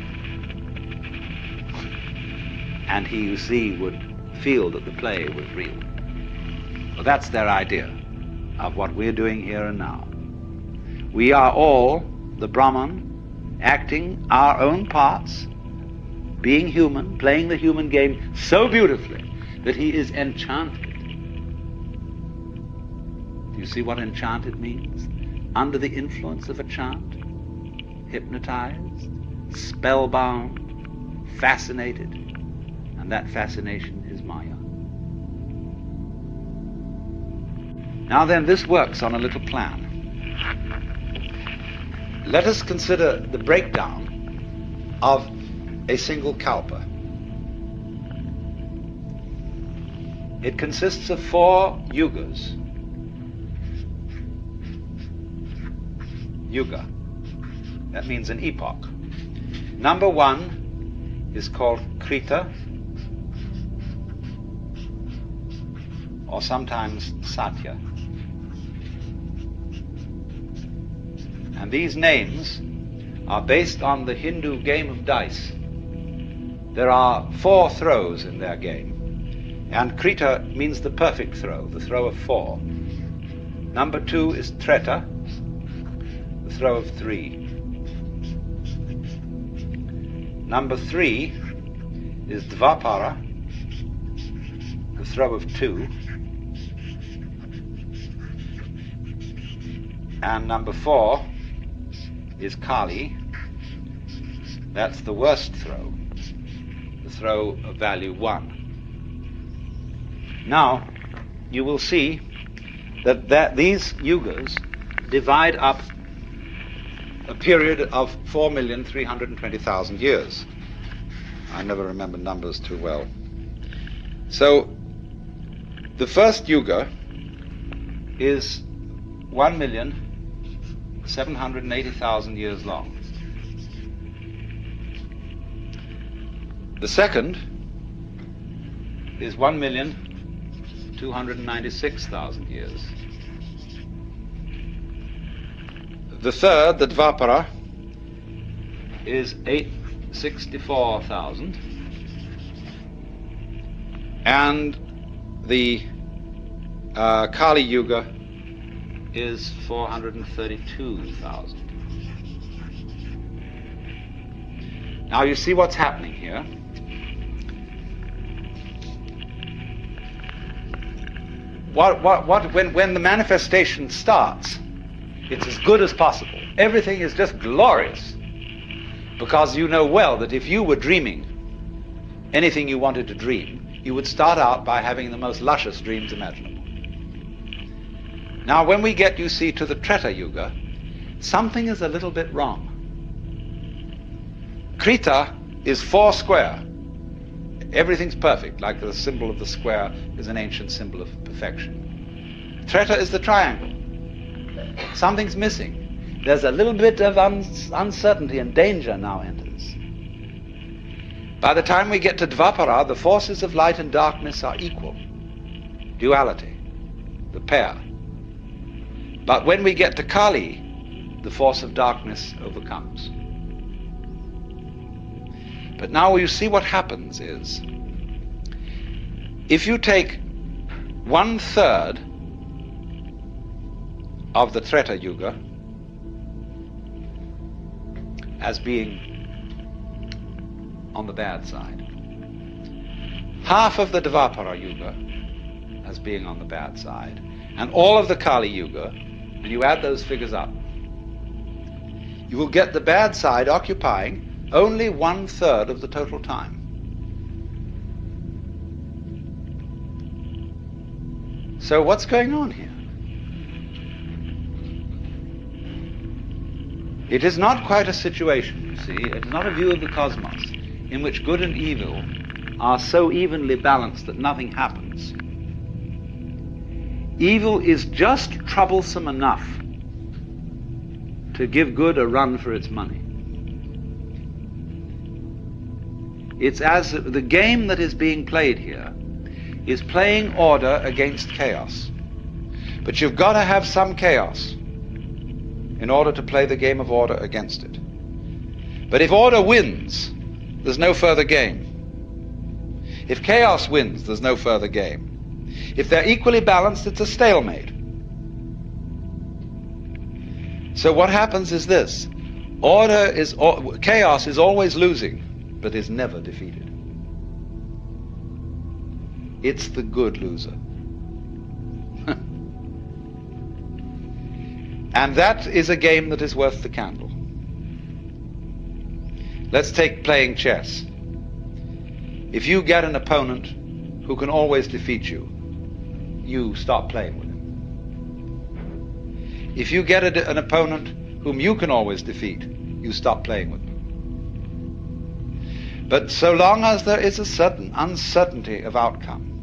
And he, you see, would feel that the play was real. Well, that's their idea of what we're doing here and now. We are all the Brahman, acting our own parts, being human, playing the human game so beautifully that he is enchanted. Do you see what enchanted means? Under the influence of a chant, hypnotized, spellbound, fascinated, and that fascination is Maya. Now then, this works on a little plan. Let us consider the breakdown of a single kalpa. It consists of 4 yugas. Yuga, that means an epoch. Number 1 is called Krita, or sometimes Satya. And these names are based on the Hindu game of dice. There are 4 throws in their game, and Krita means the perfect throw, the throw of 4. Number 2 is Treta, the throw of 3. Number 3 is Dvapara, the throw of 2. And number 4 is Kali, that's the worst throw, the throw of value 1. Now, you will see that these yugas divide up a period of 4,320,000 years. I never remember numbers too well. So, the first yuga is 1,780,000 years long. The second is 1,296,000 years. The third, the Dvapara, is 864,000. And the Kali Yuga is 432,000. Now you see what's happening here. When the manifestation starts, it's as good as possible. Everything is just glorious, because you know well that if you were dreaming anything you wanted to dream, you would start out by having the most luscious dreams imaginable. Now when we get, you see, to the Treta Yuga, something is a little bit wrong. Krita is 4 square. Everything's perfect, like the symbol of the square is an ancient symbol of perfection. Treta is the triangle. Something's missing. There's a little bit of uncertainty, and danger now enters. By the time we get to Dvapara, the forces of light and darkness are equal. Duality, the pair. But when we get to Kali, the force of darkness overcomes. But now you see what happens is, if you take 1/3 of the Treta Yuga as being on the bad side, half of the Dvapara Yuga as being on the bad side, and all of the Kali Yuga, and you add those figures up, you will get the bad side occupying only 1/3 of the total time. So what's going on here? It is not quite a situation, you see. It is not a view of the cosmos in which good and evil are so evenly balanced that nothing happens. Evil is just troublesome enough to give good a run for its money. It's as the game that is being played here is playing order against chaos. But you've got to have some chaos in order to play the game of order against it. But if order wins, there's no further game. If chaos wins, there's no further game. If they're equally balanced, it's a stalemate. So what happens is this: chaos is always losing, but is never defeated. It's the good loser. And that is a game that is worth the candle. Let's take playing chess. If you get an opponent who can always defeat you, you stop playing with him. If you get an opponent whom you can always defeat, you stop playing with him. But so long as there is a certain uncertainty of outcome,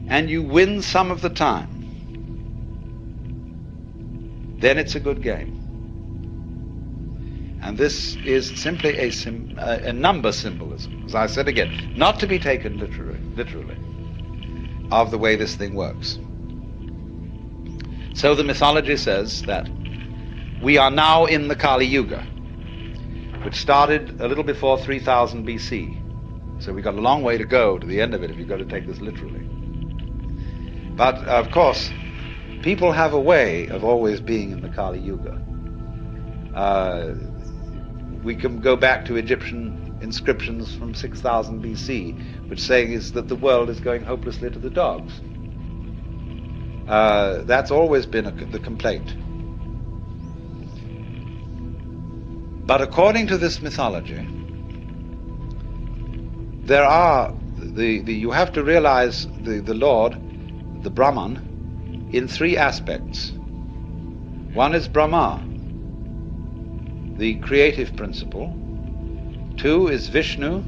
and you win some of the time, then it's a good game. And this is simply a number symbolism, as I said again, not to be taken literally, of the way this thing works. So the mythology says that we are now in the Kali Yuga, which started a little before 3000 BC. So we've got a long way to go to the end of it if you've got to take this literally. But of course, people have a way of always being in the Kali Yuga. We can go back to Egyptian inscriptions from 6000 BC, which saying is that the world is going hopelessly to the dogs. That's always been the complaint. But according to this mythology, there are you have to realize the Lord, the Brahman, in three aspects. One is Brahma, the creative principle. Two is Vishnu,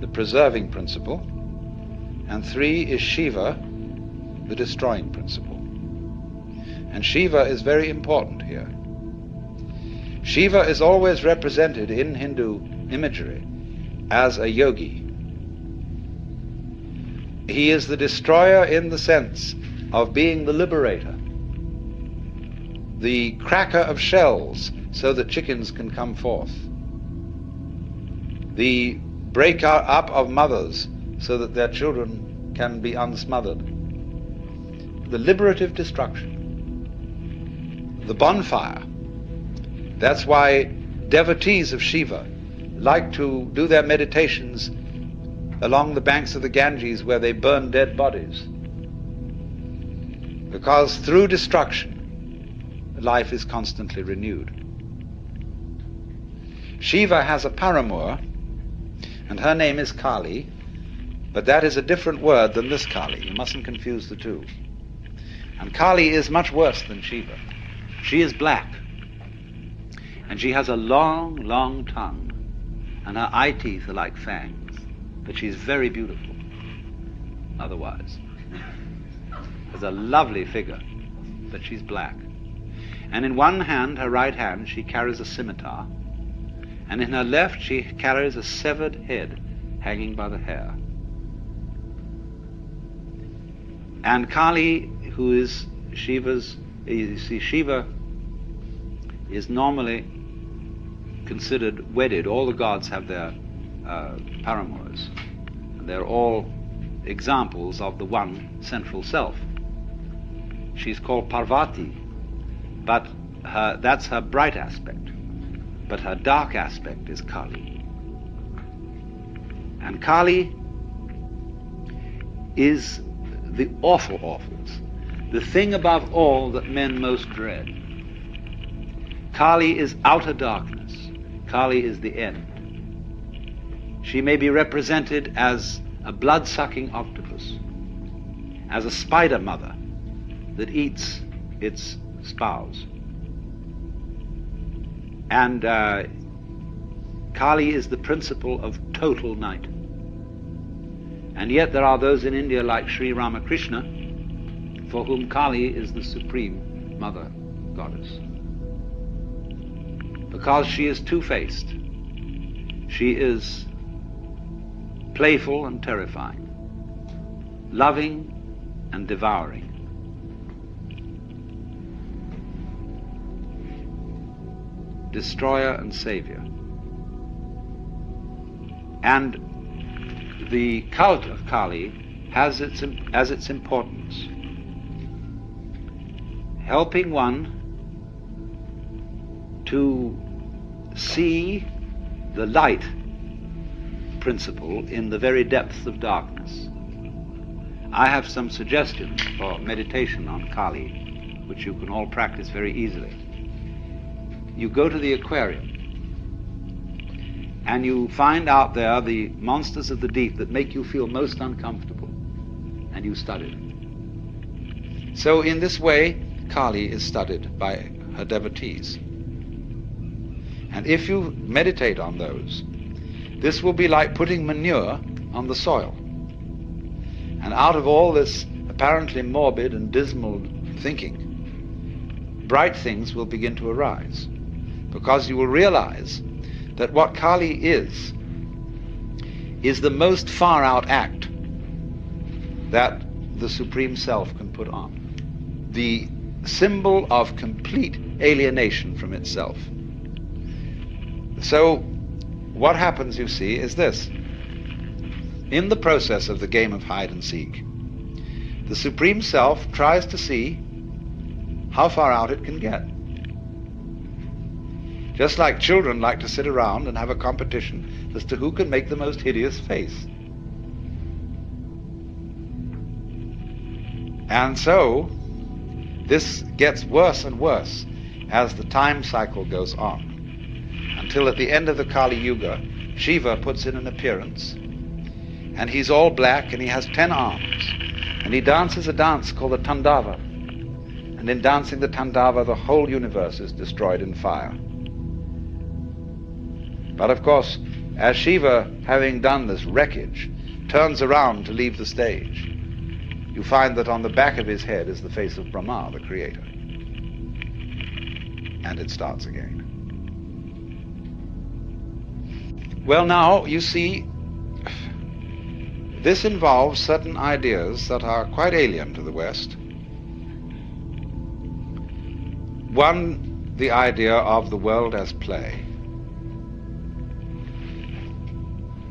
the preserving principle. And three is Shiva, the destroying principle. And Shiva is very important here. Shiva is always represented in Hindu imagery as a yogi. He is the destroyer in the sense of being the liberator, the cracker of shells so that chickens can come forth, the breaker up of mothers so that their children can be unsmothered, the liberative destruction, the bonfire. That's why devotees of Shiva like to do their meditations along the banks of the Ganges where they burn dead bodies. Because through destruction, life is constantly renewed. Shiva has a paramour, and her name is Kali, but that is a different word than this Kali. You mustn't confuse the two. And Kali is much worse than Shiva. She is black, and she has a long, long tongue, and her eye teeth are like fangs, but she's very beautiful otherwise. Has a lovely figure, but she's black. And in one hand, her right hand, she carries a scimitar, and in her left she carries a severed head hanging by the hair. And Kali, who is Shiva's, you see, Shiva is normally considered wedded. All the gods have their paramours, and they're all examples of the one central self. She's called Parvati, but that's her bright aspect. But her dark aspect is Kali. And Kali is the awfuls, the thing above all that men most dread. Kali is outer darkness. Kali is the end. She may be represented as a blood-sucking octopus, as a spider mother that eats its spouse. And Kali is the principle of total night. And yet there are those in India like Sri Ramakrishna for whom Kali is the supreme mother goddess. Because she is two-faced. She is playful and terrifying, loving and devouring. Destroyer and savior. And the cult of Kali has as its importance helping one to see the light principle in the very depths of darkness. I have some suggestions for meditation on Kali, which you can all practice very easily. You go to the aquarium and you find out there the monsters of the deep that make you feel most uncomfortable, and you study them. So in this way, Kali is studied by her devotees. And if you meditate on those, this will be like putting manure on the soil. And out of all this apparently morbid and dismal thinking, bright things will begin to arise, because you will realize that what Kali is the most far-out act that the Supreme Self can put on. The symbol of complete alienation from itself. So what happens, you see, is this. In the process of the game of hide and seek, the Supreme Self tries to see how far out it can get. Just like children like to sit around and have a competition as to who can make the most hideous face. And so, this gets worse and worse as the time cycle goes on, until at the end of the Kali Yuga, Shiva puts in an appearance, and he's all black and he has 10 arms, and he dances a dance called the Tandava. And in dancing the Tandava, the whole universe is destroyed in fire. But of course, as Shiva, having done this wreckage, turns around to leave the stage, you find that on the back of his head is the face of Brahma, the creator. And it starts again. Well, now, you see, this involves certain ideas that are quite alien to the West. One, the idea of the world as play.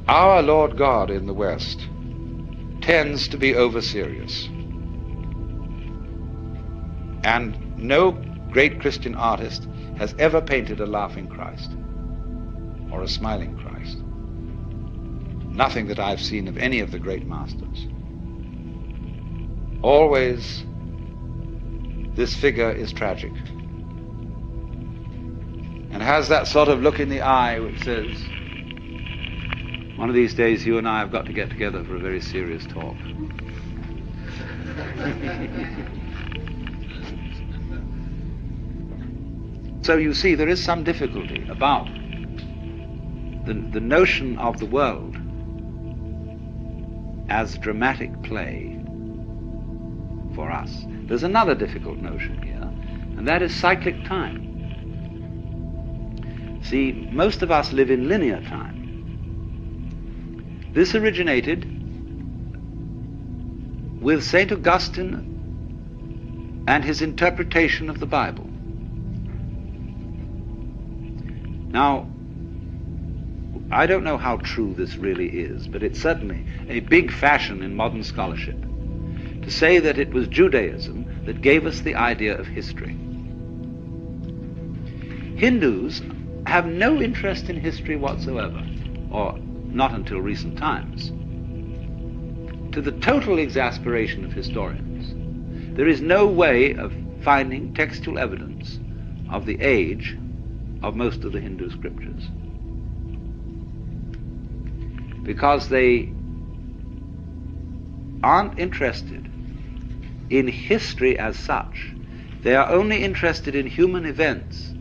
Our Lord God in the West tends to be over-serious. And no great Christian artist has ever painted a laughing Christ or a smiling Christ. Nothing that I've seen of any of the great masters. Always this figure is tragic and has that sort of look in the eye which says, one of these days you and I have got to get together for a very serious talk. So you see, there is some difficulty about the notion of the world as dramatic play for us. There's another difficult notion here, and that is cyclic time. See, most of us live in linear time. This originated with St. Augustine and his interpretation of the Bible. Now, I don't know how true this really is, but it's certainly a big fashion in modern scholarship to say that it was Judaism that gave us the idea of history. Hindus have no interest in history whatsoever, or not until recent times, to the total exasperation of historians. There is no way of finding textual evidence of the age of most of the Hindu scriptures, because they aren't interested in history as such. They are only interested in human events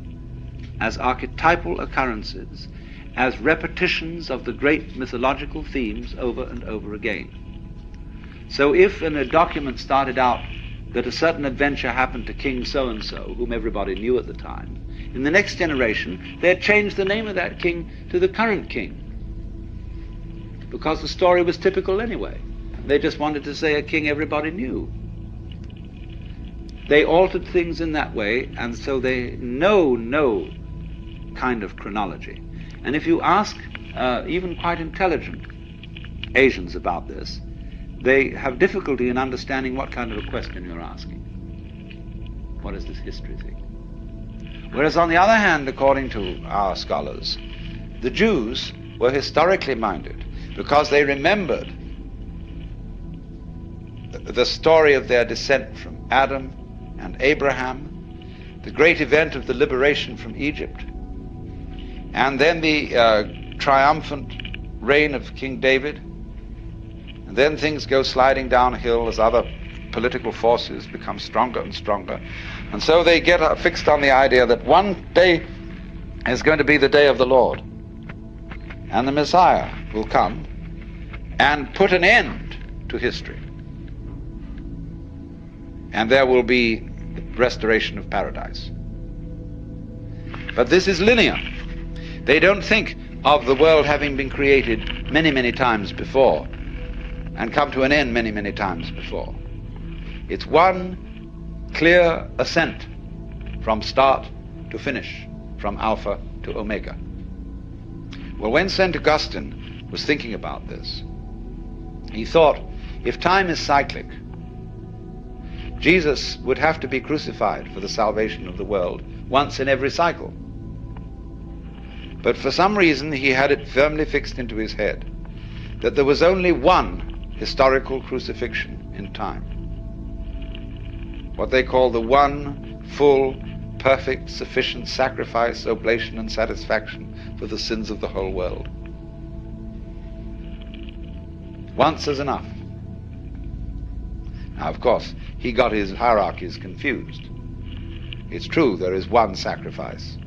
as archetypal occurrences, as repetitions of the great mythological themes over and over again. So if in a document started out that a certain adventure happened to King so-and-so, whom everybody knew at the time, in the next generation they'd change the name of that king to the current king, because the story was typical anyway. They just wanted to say a king everybody knew. They altered things in that way, and so they know no kind of chronology. And if you ask even quite intelligent Asians about this, they have difficulty in understanding what kind of a question you're asking. What is this history thing? Whereas on the other hand, according to our scholars, the Jews were historically minded because they remembered the story of their descent from Adam and Abraham, the great event of the liberation from Egypt, and then the triumphant reign of King David. And then things go sliding downhill as other political forces become stronger and stronger. And so they get fixed on the idea that one day is going to be the day of the Lord, and the Messiah will come and put an end to history. And there will be the restoration of paradise. But this is linear. They don't think of the world having been created many, many times before and come to an end many, many times before. It's one clear ascent from start to finish, from Alpha to Omega. Well, when St. Augustine was thinking about this, he thought, if time is cyclic, Jesus would have to be crucified for the salvation of the world once in every cycle. But for some reason he had it firmly fixed into his head that there was only one historical crucifixion in time. What they call the one full, perfect, sufficient sacrifice, oblation, and satisfaction for the sins of the whole world. Once is enough. Now, of course, he got his hierarchies confused. It's true, there is one sacrifice,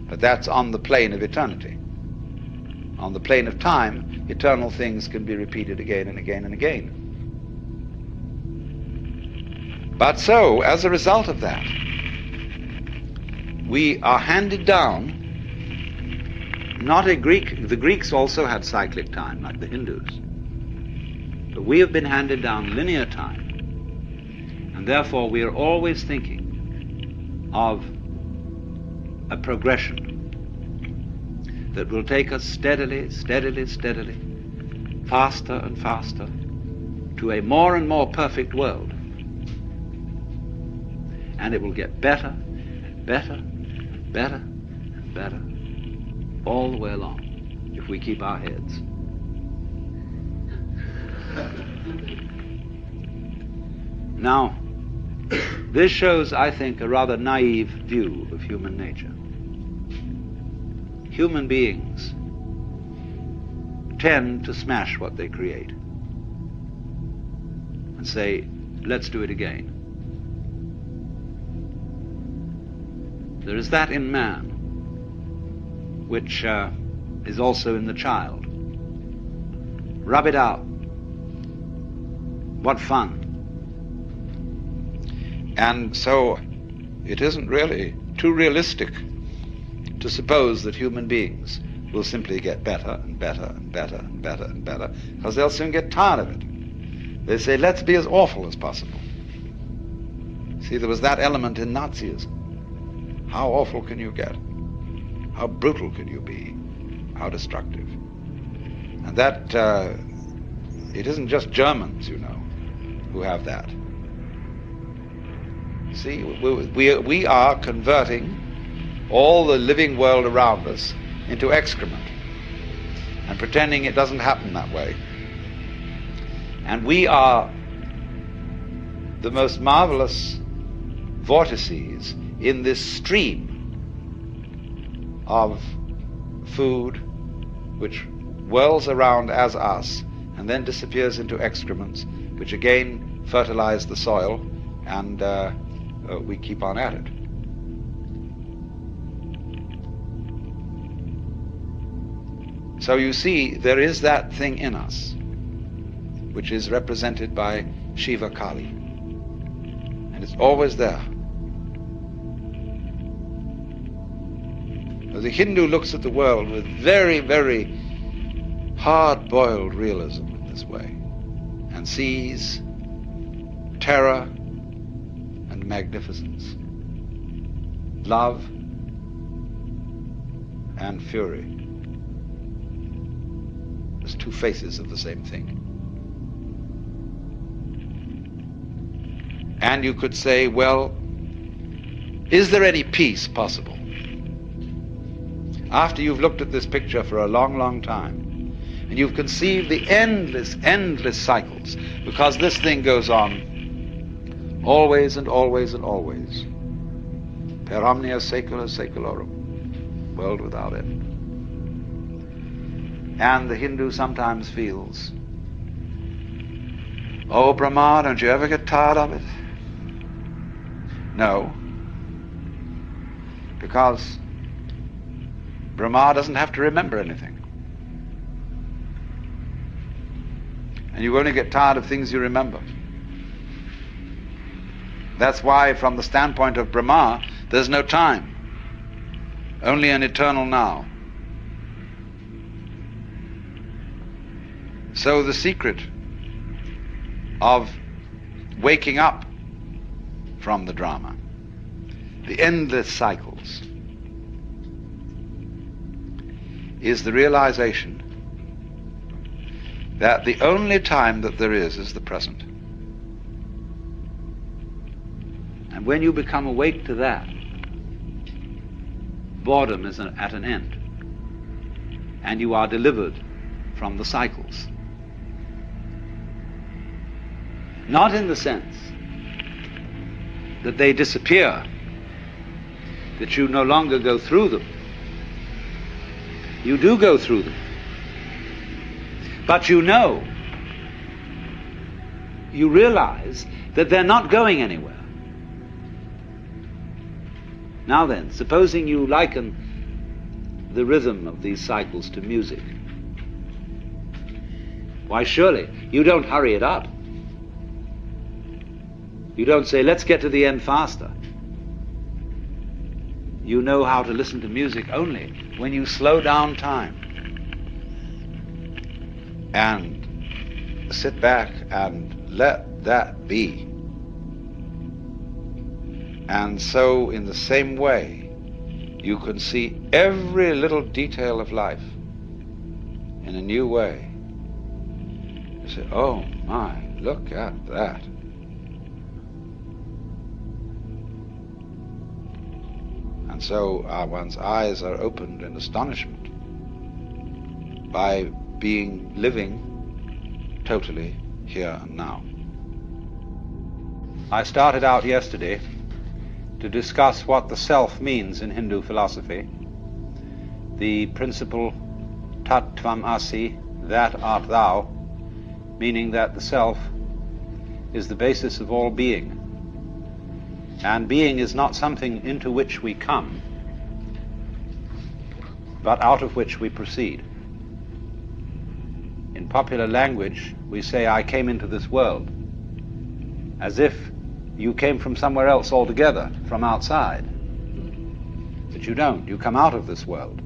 but that's on the plane of eternity. On the plane of time, eternal things can be repeated again and again and again. But so, as a result of that, we are handed down not a Greek, the Greeks also had cyclic time like the Hindus, but we have been handed down linear time. And therefore we are always thinking of a progression that will take us steadily, steadily, steadily, faster and faster, to a more and more perfect world. And it will get better and better and better and better all the way along, if we keep our heads. Now, this shows, I think, a rather naive view of human nature. Human beings tend to smash what they create and say, let's do it again. There is that in man which is also in the child. Rub it out. What fun. And so it isn't really too realistic to suppose that human beings will simply get better and better and better and better and better, because they'll soon get tired of it. They say, let's be as awful as possible. See, there was that element in Nazism. How awful can you get? How brutal can you be? How destructive? And that, it isn't just Germans, you know, who have that. See, we are converting all the living world around us into excrement and pretending it doesn't happen that way. And we are the most marvelous vortices in this stream of food which whirls around as us and then disappears into excrements, which again fertilize the soil, and we keep on at it. So you see, there is that thing in us which is represented by Shiva Kali, and it's always there. The Hindu looks at the world with very, very hard-boiled realism in this way, and sees terror and magnificence, love and fury as two faces of the same thing. And you could say, well, is there any peace possible? After you've looked at this picture for a long, long time, and you've conceived the endless, endless cycles, because this thing goes on always and always and always, per omnia saecula saeculorum, world without end. And the Hindu sometimes feels, oh, Brahma, don't you ever get tired of it? No, because Brahma doesn't have to remember anything. And you only get tired of things you remember. That's why, from the standpoint of Brahma, there's no time, only an eternal now. So the secret of waking up from the drama, the endless cycles, is the realization that the only time that there is the present. And when you become awake to that, boredom is at an end, and you are delivered from the cycles. Not in the sense that they disappear, that you no longer go through them. You do go through them. But you realize that they're not going anywhere. Now then, supposing you liken the rhythm of these cycles to music, why surely you don't hurry it up. You don't say, let's get to the end faster. You know how to listen to music only when you slow down time and sit back and let that be. And so, in the same way, you can see every little detail of life in a new way. You say, oh my, look at that. And so one's eyes are opened in astonishment by living totally here and now. I started out yesterday to discuss what the self means in Hindu philosophy, the principle tat tvam asi, that art thou, meaning that the self is the basis of all being. And being is not something into which we come, but out of which we proceed. In popular language, we say, I came into this world, as if you came from somewhere else altogether, from outside. But you don't. You come out of this world,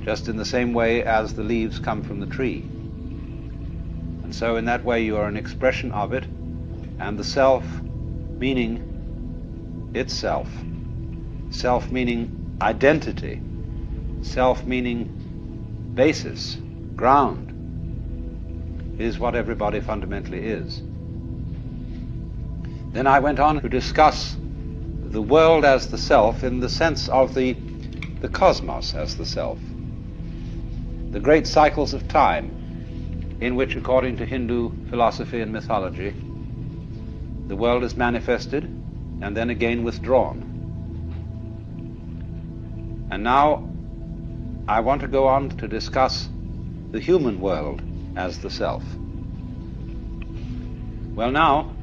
just in the same way as the leaves come from the tree. And so in that way you are an expression of it, and the self meaning itself, self meaning identity, self meaning basis, ground, is what everybody fundamentally is. Then I went on to discuss the world as the self in the sense of the cosmos as the self, the great cycles of time in which, according to Hindu philosophy and mythology, the world is manifested and then again withdrawn. And now I want to go on to discuss the human world as the self. Well, now,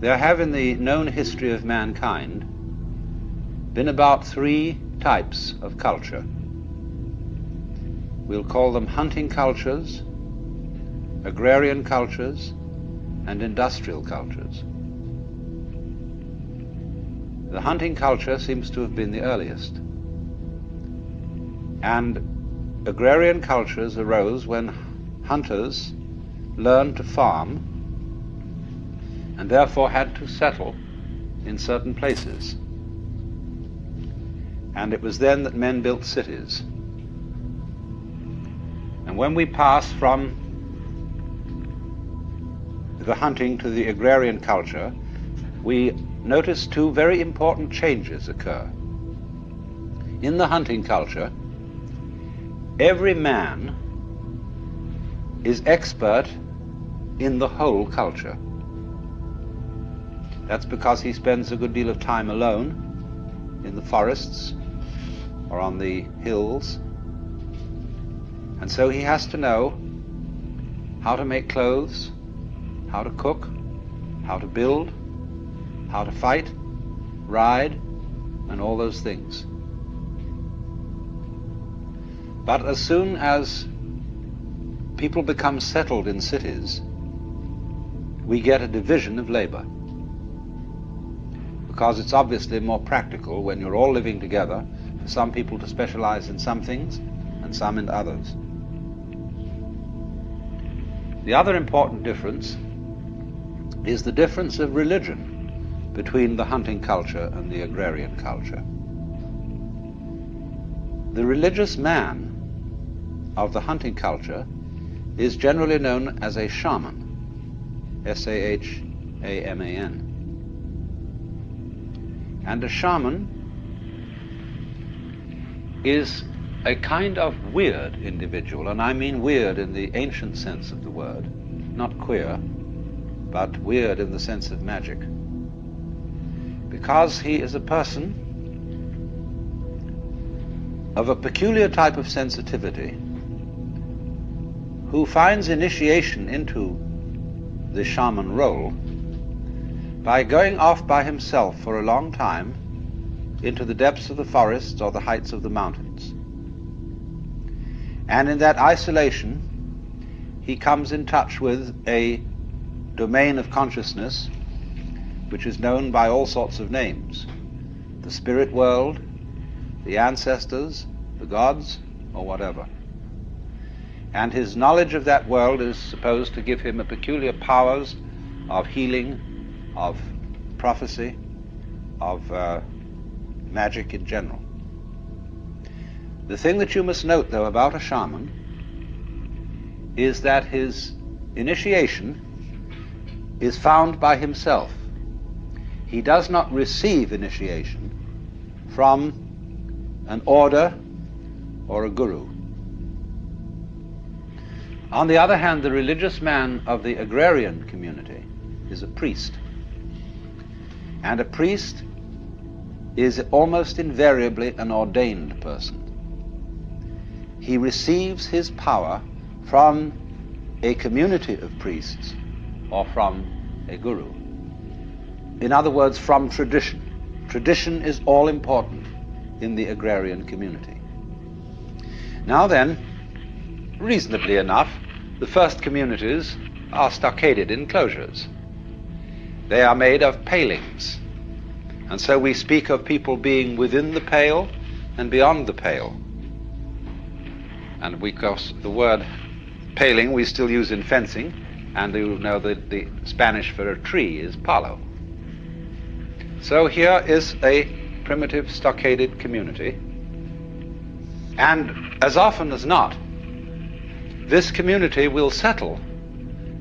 there have in the known history of mankind been about 3 types of culture. We'll call them hunting cultures, agrarian cultures, and industrial cultures. The hunting culture seems to have been the earliest. And agrarian cultures arose when hunters learned to farm and therefore had to settle in certain places. And it was then that men built cities. And when we pass from the hunting to the agrarian culture, we notice 2 very important changes occur. In the hunting culture, every man is expert in the whole culture. That's because he spends a good deal of time alone in the forests or on the hills. And so he has to know how to make clothes, how to cook, how to build, how to fight, ride, and all those things. But as soon as people become settled in cities, we get a division of labor. Because it's obviously more practical when you're all living together for some people to specialize in some things and some in others. The other important difference is the difference of religion between the hunting culture and the agrarian culture. The religious man of the hunting culture is generally known as a shaman, S-A-H-A-M-A-N. And a shaman is a kind of weird individual, and I mean weird in the ancient sense of the word, not queer, but weird in the sense of magic, because he is a person of a peculiar type of sensitivity who finds initiation into the shaman role by going off by himself for a long time into the depths of the forests or the heights of the mountains. And in that isolation, he comes in touch with a domain of consciousness which is known by all sorts of names: the spirit world, the ancestors, the gods, or whatever. And his knowledge of that world is supposed to give him a peculiar powers of healing, of prophecy, of magic in general. The thing that you must note, though, about a shaman is that his initiation is found by himself. He does not receive initiation from an order or a guru. On the other hand, the religious man of the agrarian community is a priest. And a priest is almost invariably an ordained person. He receives his power from a community of priests or from a guru. In other words, from tradition. Tradition is all important in the agrarian community. Now then, reasonably enough, the first communities are stockaded enclosures. They are made of palings, and so we speak of people being within the pale and beyond the pale. And because the word paling we still use in fencing, and you know that the Spanish for a tree is palo. So here is a primitive stockaded community, and as often as not, this community will settle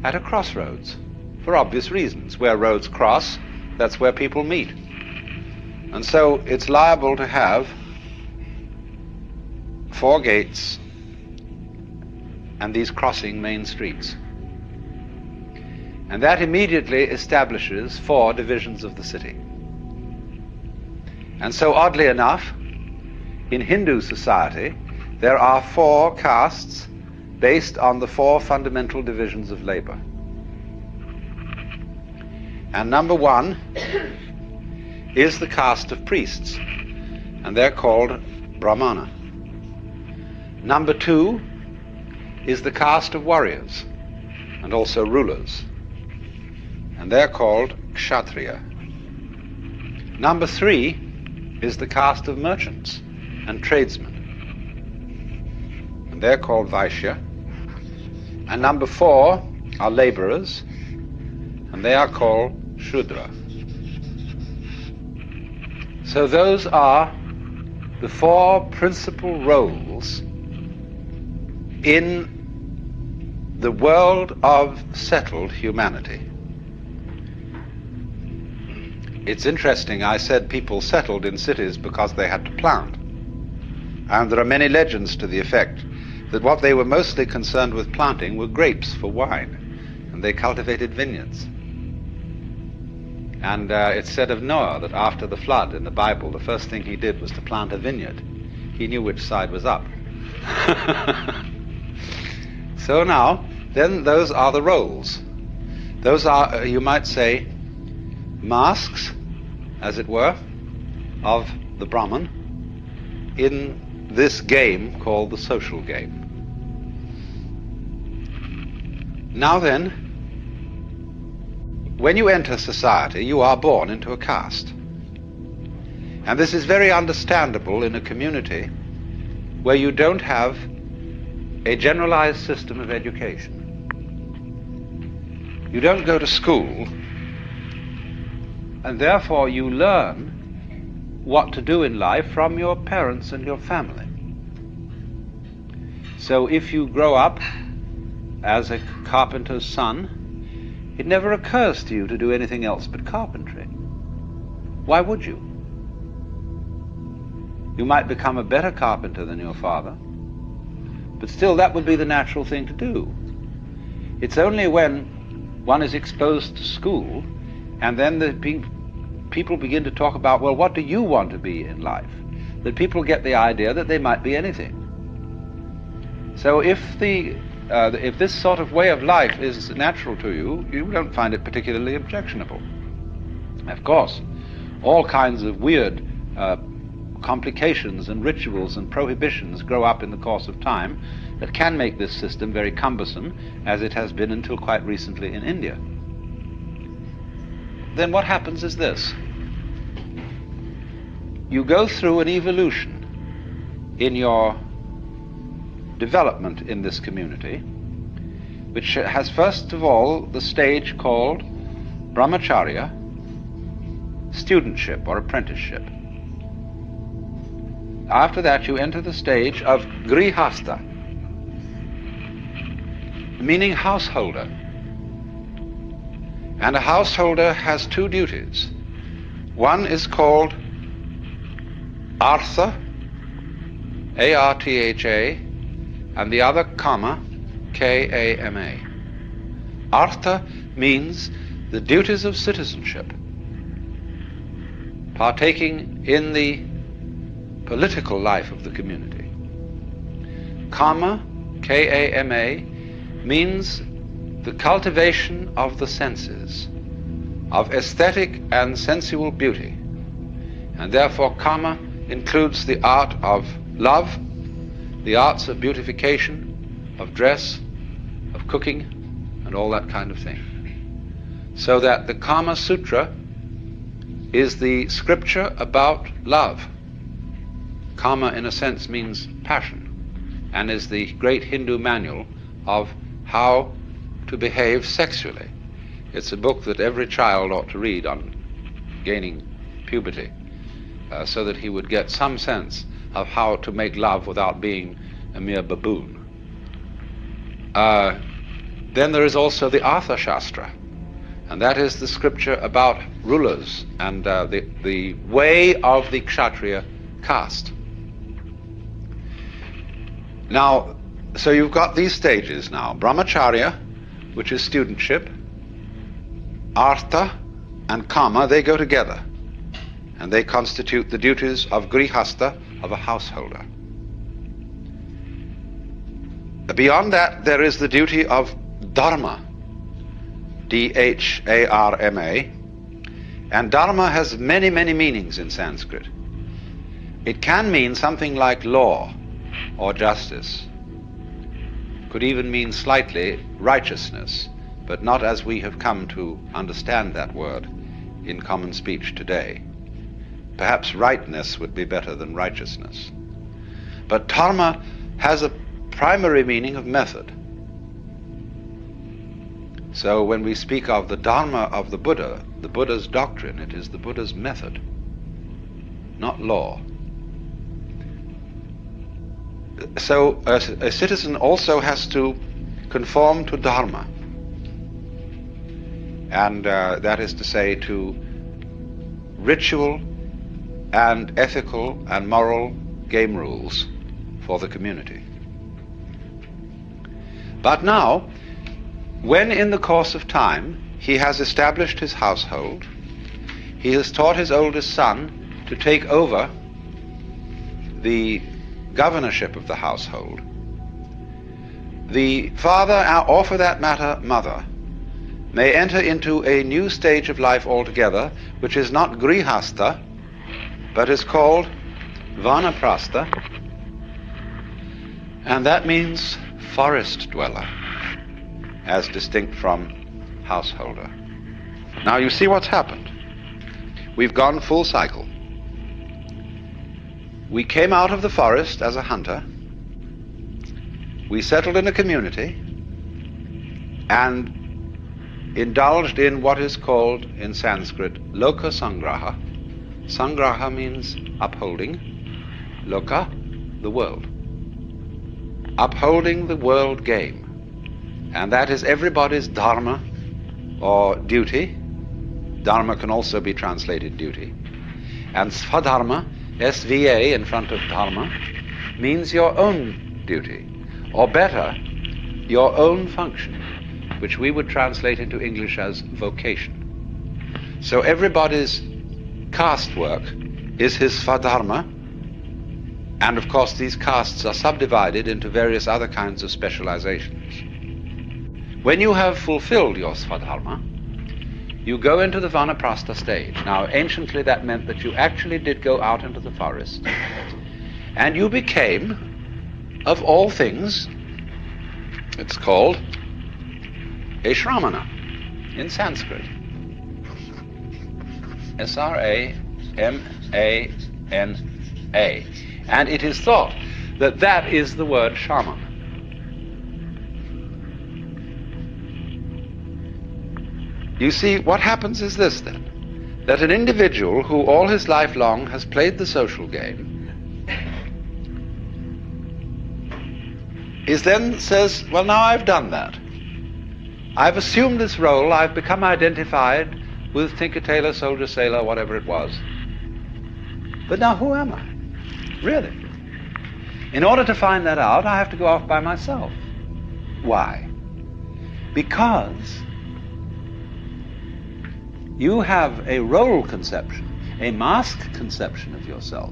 at a crossroads for obvious reasons. Where roads cross, that's where people meet. And so it's liable to have 4 gates and these crossing main streets. And that immediately establishes 4 divisions of the city. And so oddly enough, in Hindu society, there are 4 castes based on the 4 fundamental divisions of labor. And number 1 is the caste of priests, and they're called Brahmana. Number 2 is the caste of warriors, and also rulers, and they're called Kshatriya. Number 3 is the caste of merchants and tradesmen, and they're called Vaishya. And number 4 are laborers, and they are called Shudra. So those are the 4 principal roles in the world of settled humanity. It's interesting, I said people settled in cities because they had to plant. And there are many legends to the effect that what they were mostly concerned with planting were grapes for wine, and they cultivated vineyards. And it's said of Noah that after the flood in the Bible, the first thing he did was to plant a vineyard. He knew which side was up. So now, then those are the roles. Those are, you might say, masks, as it were, of the Brahman in this game called the social game. Now then, when you enter society, you are born into a caste. And this is very understandable in a community where you don't have a generalized system of education. You don't go to school, and therefore you learn what to do in life from your parents and your family. So if you grow up as a carpenter's son, it never occurs to you to do anything else but carpentry. Why would you? You might become a better carpenter than your father, but still that would be the natural thing to do. It's only when one is exposed to school and then people begin to talk about, well, what do you want to be in life, that people get the idea that they might be anything. So if this sort of way of life is natural to you, you don't find it particularly objectionable. Of course, all kinds of weird complications and rituals and prohibitions grow up in the course of time that can make this system very cumbersome, as it has been until quite recently in India. Then what happens is this. You go through an evolution in your development in this community, which has first of all the stage called brahmacharya, studentship or apprenticeship. After that you enter the stage of grihastha, meaning householder. And a householder has 2 duties. One is called artha, A-R-T-H-A, and the other kama, K-A-M-A. Artha means the duties of citizenship, partaking in the political life of the community. Kama, K-A-M-A, means the cultivation of the senses, of aesthetic and sensual beauty. And therefore kama includes the art of love, the arts of beautification, of dress, of cooking, and all that kind of thing. So that the Kama Sutra is the scripture about love. Kama, in a sense, means passion, and is the great Hindu manual of how to behave sexually. It's a book that every child ought to read on gaining puberty, so that he would get some sense of how to make love without being a mere baboon. Then there is also the Artha Shastra, and that is the scripture about rulers and the way of the Kshatriya caste. Now, so you've got these stages now. Brahmacharya, which is studentship, Artha and Kama, they go together, and they constitute the duties of grihastha, of a householder. Beyond that, there is the duty of dharma, D-H-A-R-M-A, and dharma has many, many meanings in Sanskrit. It can mean something like law or justice. Could even mean slightly righteousness, but not as we have come to understand that word in common speech today. Perhaps rightness would be better than righteousness. But dharma has a primary meaning of method. So when we speak of the dharma of the Buddha's doctrine, it is the Buddha's method, not law. So a citizen also has to conform to dharma, and that is to say, to ritual and ethical and moral game rules for the community. But now, when in the course of time he has established his household, he has taught his oldest son to take over the governorship of the household, the father, or for that matter mother, may enter into a new stage of life altogether, which is not grihastha, but is called vanaprastha, and that means forest dweller, as distinct from householder. Now you see what's happened. We've gone full cycle. We came out of the forest as a hunter. We settled in a community and indulged in what is called in Sanskrit loka sangraha. Sangraha means upholding. Loka, the world. Upholding the world game. And that is everybody's dharma or duty. Dharma can also be translated duty. And svadharma, SVA in front of dharma, means your own duty, or better, your own function, which we would translate into English as vocation. So everybody's caste work is his svadharma, and of course these castes are subdivided into various other kinds of specializations. When you have fulfilled your svadharma, you go into the vanaprastha stage. Now, anciently that meant that you actually did go out into the forest, and you became, of all things, it's called a shramana in Sanskrit. S-R-A-M-A-N-A. And it is thought that that is the word shaman. You see, what happens is this then, that an individual who all his life long has played the social game is then says, well, now I've done that. I've assumed this role, I've become identified with Tinker Tailor, Soldier Sailor, whatever it was. But now who am I? Really? In order to find that out, I have to go off by myself. Why? Because you have a role conception, a mask conception of yourself,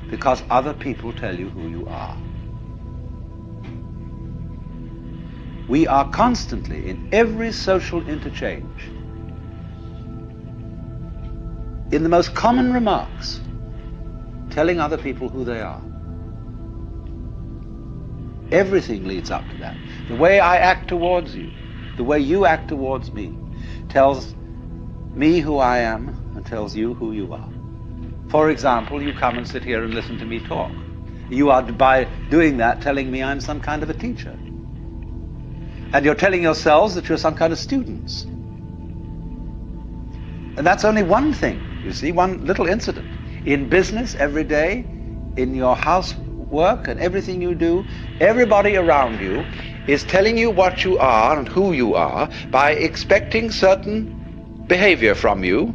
because other people tell you who you are. We are constantly, in every social interchange, in the most common remarks, telling other people who they are. Everything leads up to that. The way I act towards you, the way you act towards me, tells me who I am and tells you who you are. For example, you come and sit here and listen to me talk. You are, by doing that, telling me I'm some kind of a teacher. And you're telling yourselves that you're some kind of students. And that's only one thing, you see, one little incident. In business, every day, in your housework and everything you do, everybody around you is telling you what you are and who you are by expecting certain behavior from you,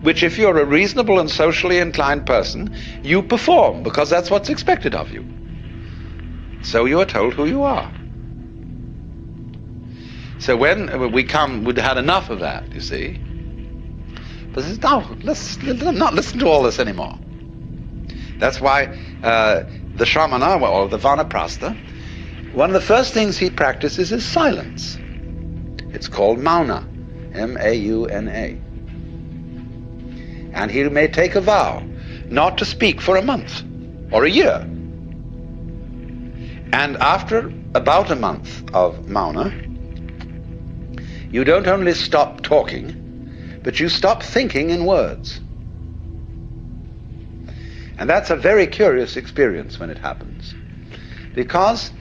which if you're a reasonable and socially inclined person, you perform, because that's what's expected of you. So you are told who you are. So when we'd had enough of that, you see. But no, let's not listen to all this anymore. That's why the Shramana, or the Vanaprastha, one of the first things he practices is silence. It's called Mauna, M-A-U-N-A. And he may take a vow not to speak for a month or a year. And after about a month of Mauna, you don't only stop talking, but you stop thinking in words. And that's a very curious experience when it happens, because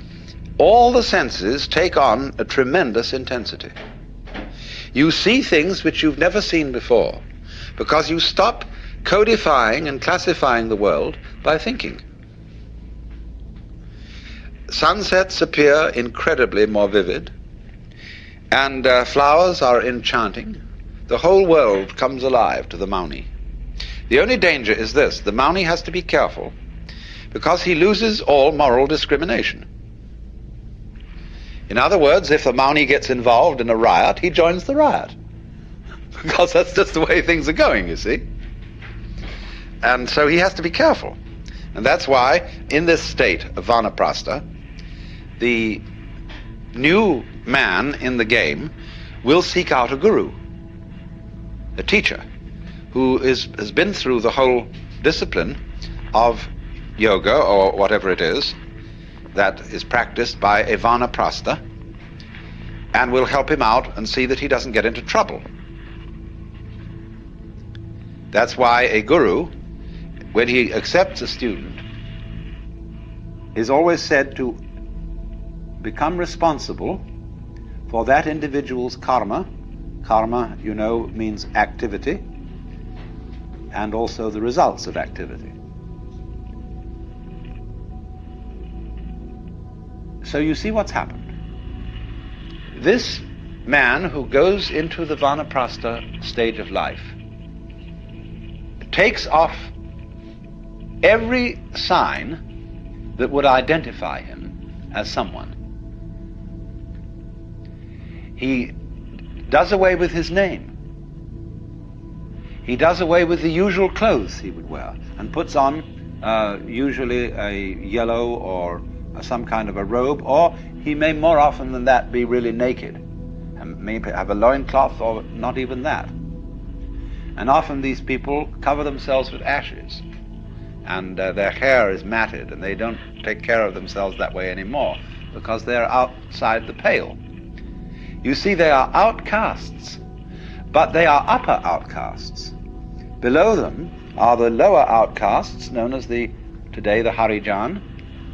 all the senses take on a tremendous intensity. You see things which you've never seen before, because you stop codifying and classifying the world by thinking. Sunsets appear incredibly more vivid, and flowers are enchanting. The whole world comes alive to the Mauni. The only danger is this: the Mauni has to be careful, because he loses all moral discrimination. In other words, if the Mauni gets involved in a riot, he joins the riot, because that's just the way things are going, you see. And so he has to be careful. And that's why, in this state of Vanaprastha, the new man in the game will seek out a guru, a teacher, who has been through the whole discipline of yoga, or whatever it is, that is practiced by a Vanaprastha, and will help him out and see that he doesn't get into trouble. That's why a guru, when he accepts a student, is always said to become responsible for that individual's karma. Karma, you know, means activity, and also the results of activity. So you see what's happened. This man who goes into the Vanaprastha stage of life takes off every sign that would identify him as someone. He does away with his name. He does away with the usual clothes he would wear and puts on usually a yellow or some kind of a robe, or he may more often than that be really naked and maybe have a loincloth, or not even that. And often these people cover themselves with ashes, and their hair is matted, and they don't take care of themselves that way anymore because they're outside the pale. You see, they are outcasts, but they are upper outcasts. Below them are the lower outcasts, known as today the Harijan,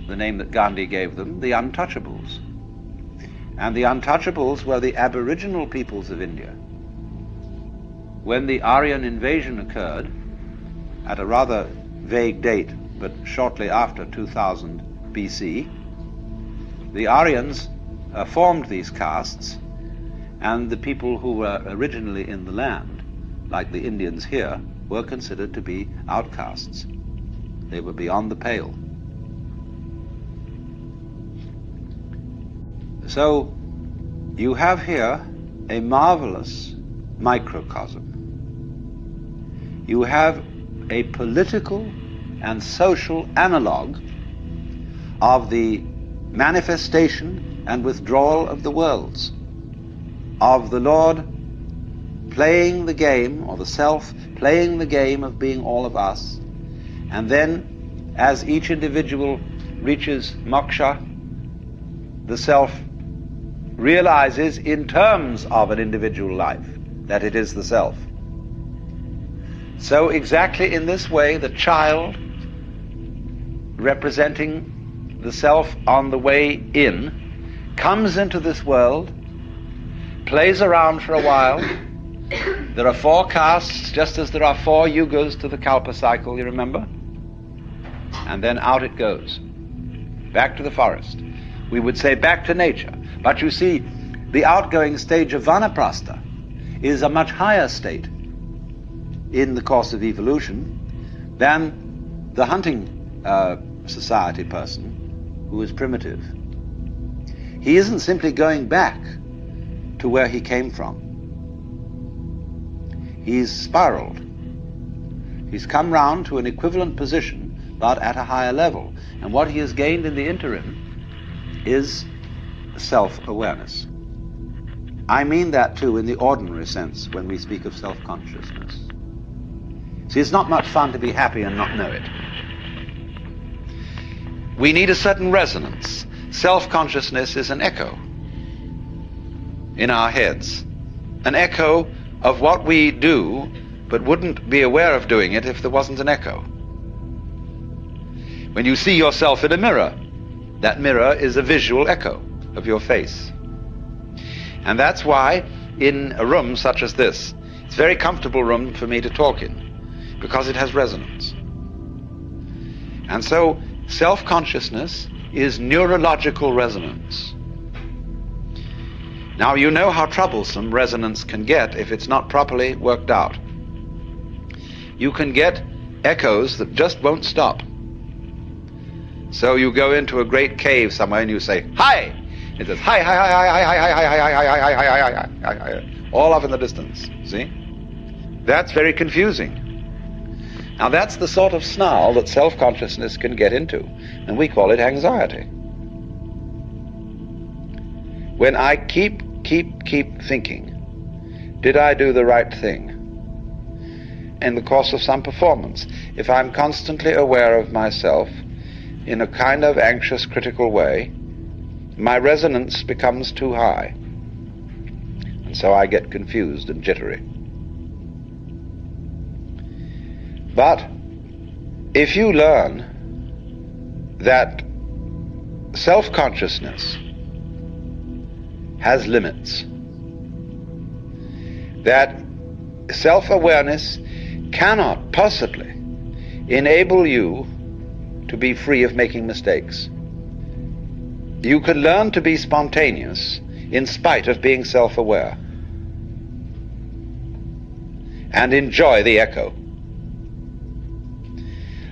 the name that Gandhi gave them, the untouchables. And the untouchables were the aboriginal peoples of India. When the Aryan invasion occurred, at a rather vague date, but shortly after 2000 BC, the Aryans formed these castes, and the people who were originally in the land, like the Indians here, were considered to be outcasts. They were beyond the pale. So you have here a marvelous microcosm. You have a political and social analog of the manifestation and withdrawal of the worlds, of the Lord playing the game, or the self playing the game of being all of us, and then as each individual reaches moksha, the self realizes in terms of an individual life that it is the self. So exactly in this way, the child, representing the self on the way in, comes into this world, plays around for a while. There are 4 castes, just as there are 4 yugas to the Kalpa cycle, you remember? And then out it goes, back to the forest. We would say back to nature. But you see, the outgoing stage of Vanaprastha is a much higher state in the course of evolution than the hunting society person who is primitive. He isn't simply going back to where he came from. He's spiraled. He's come round to an equivalent position but at a higher level. And what he has gained in the interim is self-awareness. I mean that too in the ordinary sense when we speak of self-consciousness. See, it's not much fun to be happy and not know it. We need a certain resonance. Self-consciousness is an echo in our heads, an echo of what we do, but wouldn't be aware of doing it if there wasn't an echo. When you see yourself in a mirror, that mirror is a visual echo of your face. And that's why in a room such as this, it's a very comfortable room for me to talk in, because it has resonance. And so self-consciousness is neurological resonance. Now, you know how troublesome resonance can get if it's not properly worked out. You can get echoes that just won't stop. So you go into a great cave somewhere and you say, "Hi!" It says, "Hi, hi, hi, hi, hi, hi, hi, hi, hi, hi, hi, hi, hi, hi, hi," all off in the distance. See? That's very confusing. Now, that's the sort of snarl that self-consciousness can get into, and we call it anxiety. When I keep thinking, did I do the right thing? In the course of some performance, if I'm constantly aware of myself in a kind of anxious, critical way, my resonance becomes too high. And so I get confused and jittery. But if you learn that self-consciousness has limits, that self-awareness cannot possibly enable you to be free of making mistakes. You can learn to be spontaneous in spite of being self-aware and enjoy the echo.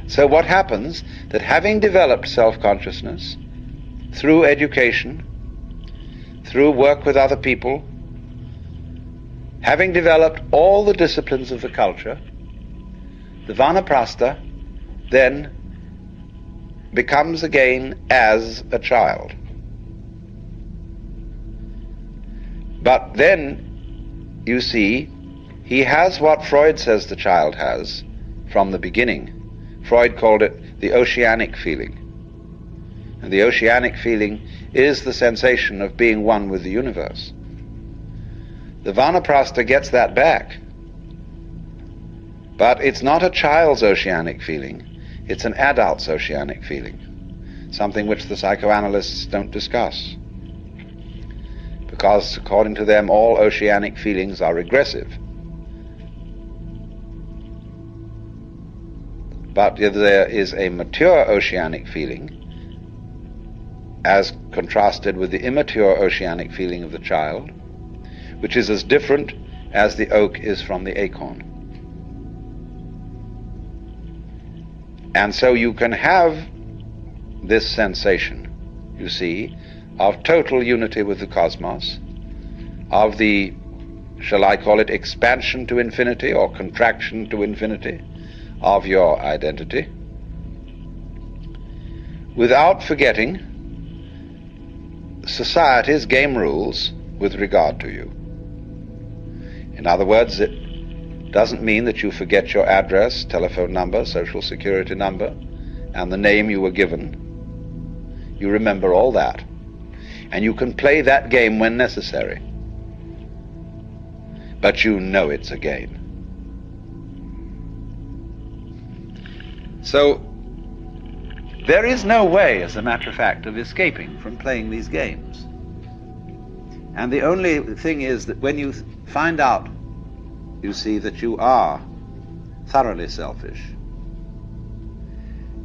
So what happens, that having developed self-consciousness through education, through work with other people, having developed all the disciplines of the culture, the vanaprastha then becomes again as a child. But then, you see, he has what Freud says the child has from the beginning. Freud called it the oceanic feeling. And the oceanic feeling is the sensation of being one with the universe. The vanaprastha gets that back. But it's not a child's oceanic feeling, it's an adult's oceanic feeling, something which the psychoanalysts don't discuss. Because according to them, all oceanic feelings are regressive. But there is a mature oceanic feeling, as contrasted with the immature oceanic feeling of the child, which is as different as the oak is from the acorn. And so you can have this sensation, you see, of total unity with the cosmos, of the, shall I call it, expansion to infinity or contraction to infinity of your identity, without forgetting society's game rules with regard to you. In other words, it doesn't mean that you forget your address, telephone number, social security number, and the name you were given. You remember all that. And you can play that game when necessary. But you know it's a game. So, there is no way, as a matter of fact, of escaping from playing these games. And the only thing is that when you find out, you see, that you are thoroughly selfish,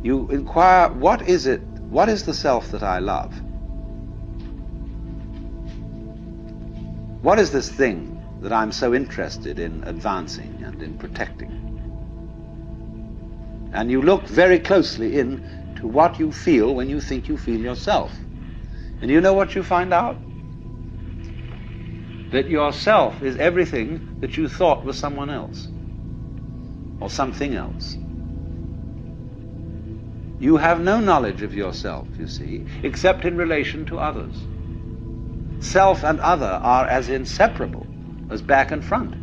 you inquire, what is the self that I love? What is this thing that I'm so interested in advancing and in protecting? And you look very closely into what you feel when you think you feel yourself. And you know what you find out? That yourself is everything that you thought was someone else or something else. You have no knowledge of yourself, you see, except in relation to others. Self and other are as inseparable as back and front.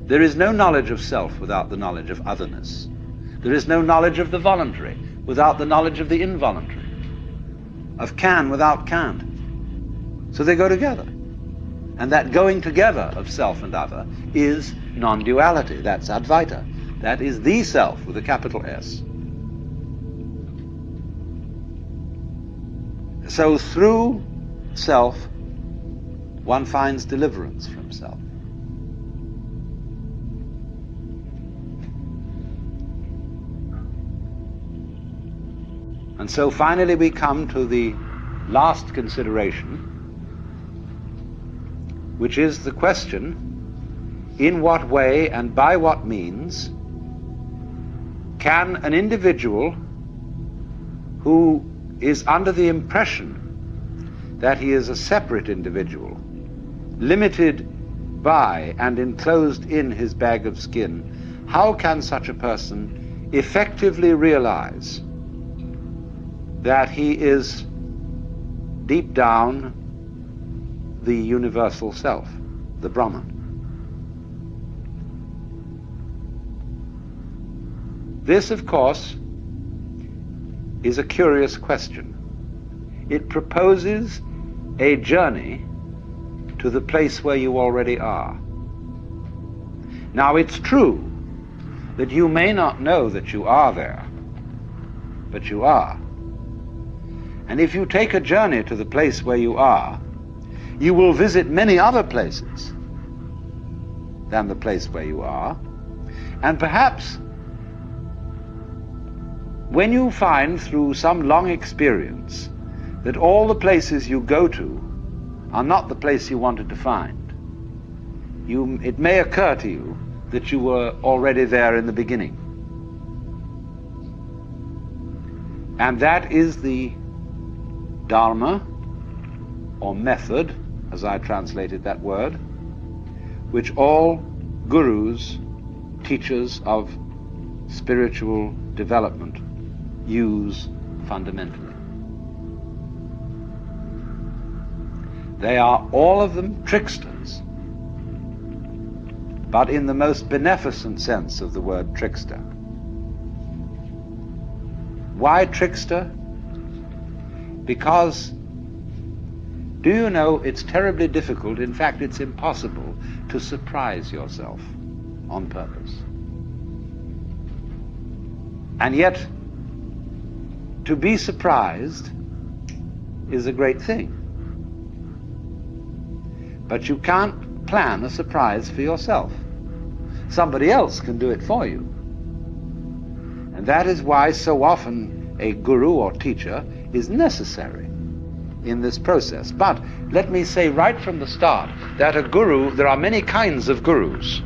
There is no knowledge of self without the knowledge of otherness. There is no knowledge of the voluntary without the knowledge of the involuntary, of can without can't. So they go together. And that going together of self and other is non-duality. That's Advaita. That is the self with a capital S. So through self, one finds deliverance from self. And so finally we come to the last consideration, which is the question, in what way and by what means can an individual who is under the impression that he is a separate individual, limited by and enclosed in his bag of skin, how can such a person effectively realize that he is deep down the universal self, the Brahman? This, of course, is a curious question. It proposes a journey to the place where you already are. Now, it's true that you may not know that you are there, but you are. And if you take a journey to the place where you are, you will visit many other places than the place where you are. And perhaps when you find through some long experience that all the places you go to are not the place you wanted to find, it may occur to you that you were already there in the beginning. And that is the Dharma, or method, as I translated that word, which all gurus, teachers of spiritual development, use fundamentally. They are all of them tricksters, but in the most beneficent sense of the word trickster. Why trickster? Because, do you know, it's terribly difficult, in fact it's impossible, to surprise yourself on purpose. And yet, to be surprised is a great thing. But you can't plan a surprise for yourself. Somebody else can do it for you. And that is why so often a guru or teacher is necessary in this process. But let me say right from the start that a guru, there are many kinds of gurus.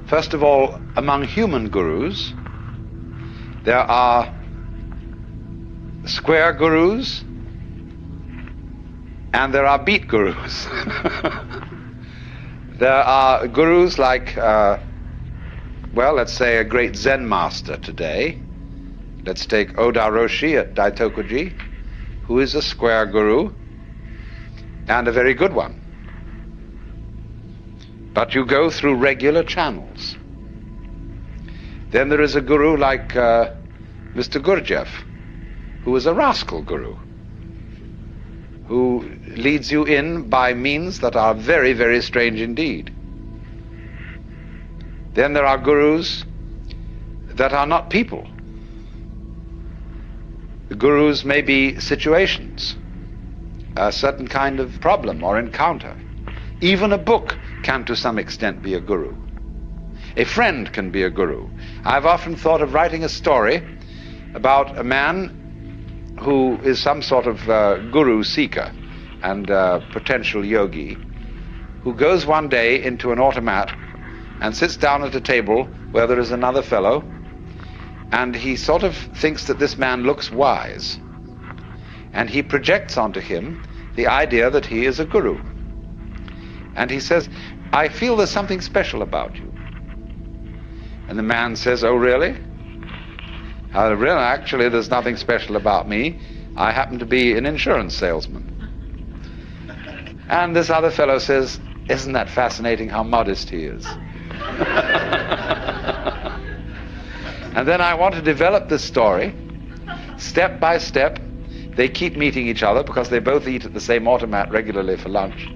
First of all, among human gurus, there are square gurus and there are beat gurus. There are gurus like, let's say a great Zen master today. Let's take Oda Roshi at Daitokuji, who is a square guru and a very good one. But you go through regular channels. Then there is a guru like Mr. Gurdjieff, who is a rascal guru, who leads you in by means that are very, very strange indeed. Then there are gurus that are not people. The gurus may be situations, a certain kind of problem or encounter. Even a book can to some extent be a guru. A friend can be a guru. I've often thought of writing a story about a man who is some sort of guru seeker and potential yogi, who goes one day into an automat and sits down at a table where there is another fellow, and he sort of thinks that this man looks wise, and he projects onto him the idea that he is a guru. And he says, I feel there's something special about you. And the man says, "Oh, really? Really, actually, there's nothing special about me. I happen to be an insurance salesman." And this other fellow says, "Isn't that fascinating how modest he is?" And then I want to develop this story step by step. They keep meeting each other because they both eat at the same automat regularly for lunch.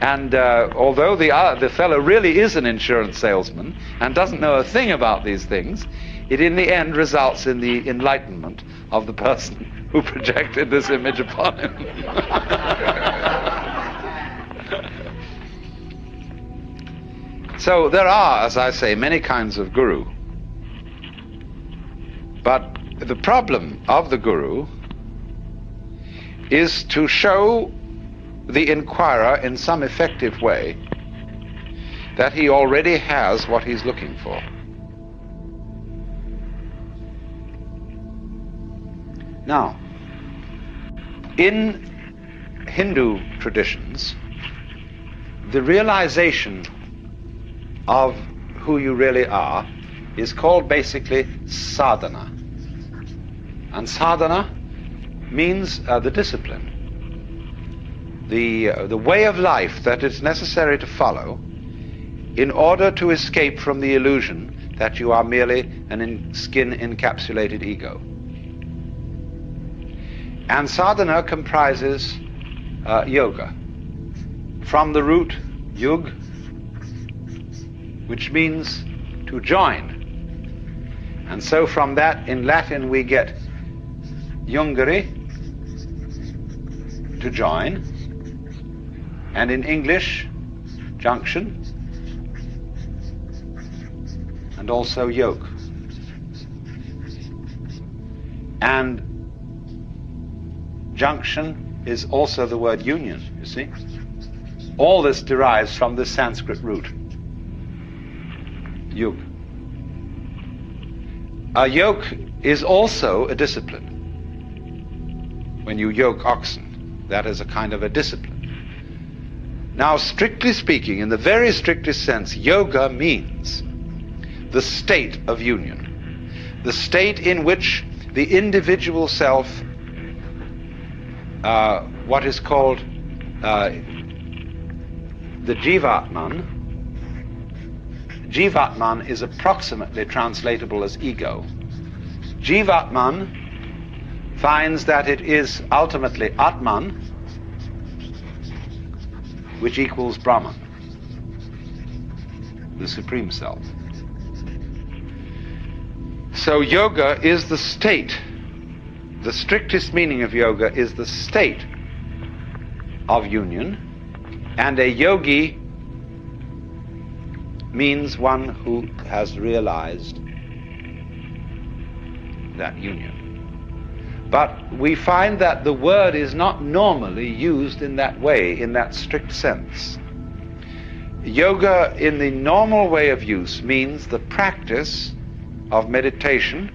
And although the fellow really is an insurance salesman and doesn't know a thing about these things, it in the end results in the enlightenment of the person who projected this image upon him. So there are, as I say, many kinds of guru. But the problem of the guru is to show the inquirer in some effective way that he already has what he's looking for. Now, in Hindu traditions, the realization of who you really are is called basically sadhana. And sadhana means the discipline, the way of life that is necessary to follow in order to escape from the illusion that you are merely an skin-encapsulated ego. And sadhana comprises yoga, from the root yug, which means to join. And so from that, in Latin, we get jungere, to join, and in English, junction, and also yoke. And junction is also the word union, you see. All this derives from the Sanskrit root, yug. A yoke is also a discipline. When you yoke oxen, that is a kind of a discipline. Now, strictly speaking, in the very strictest sense, yoga means the state of union, the state in which the individual self, what is called the Jivatman. Jivatman is approximately translatable as ego. Jivatman finds that it is ultimately Atman, which equals Brahman, the Supreme Self. So yoga is the state. The strictest meaning of yoga is the state of union, and a yogi means one who has realized that union. But we find that the word is not normally used in that way, in that strict sense. Yoga in the normal way of use means the practice of meditation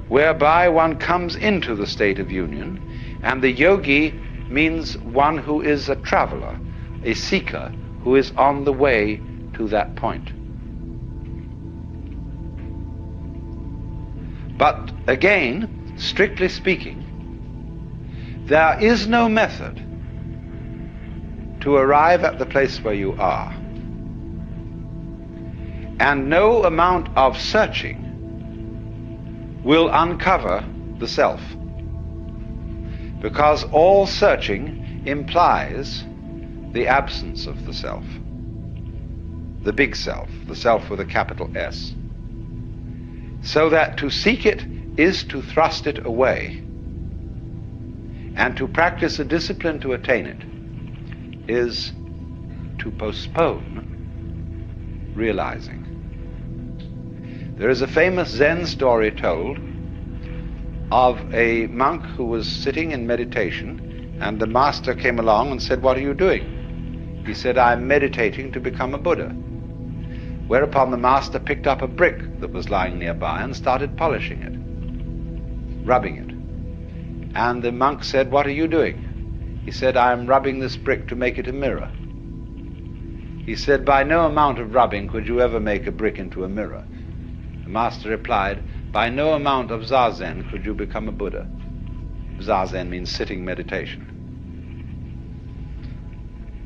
whereby one comes into the state of union, and the yogi means one who is a traveler, a seeker, who is on the way to that point. But again, strictly speaking, there is no method to arrive at the place where you are. And no amount of searching will uncover the self. Because all searching implies the absence of the self. The big self, the self with a capital S. So that to seek it is to thrust it away, and to practice a discipline to attain it is to postpone realizing. There is a famous Zen story told of a monk who was sitting in meditation, and the master came along and said, "What are you doing?" He said, "I'm meditating to become a Buddha." Whereupon the master picked up a brick that was lying nearby and started polishing it, rubbing it. And the monk said, "What are you doing?" He said, "I'm rubbing this brick to make it a mirror." He said, by no amount of rubbing could you ever make a brick into a mirror. The master replied, by no amount of zazen could you become a Buddha. Zazen means sitting meditation.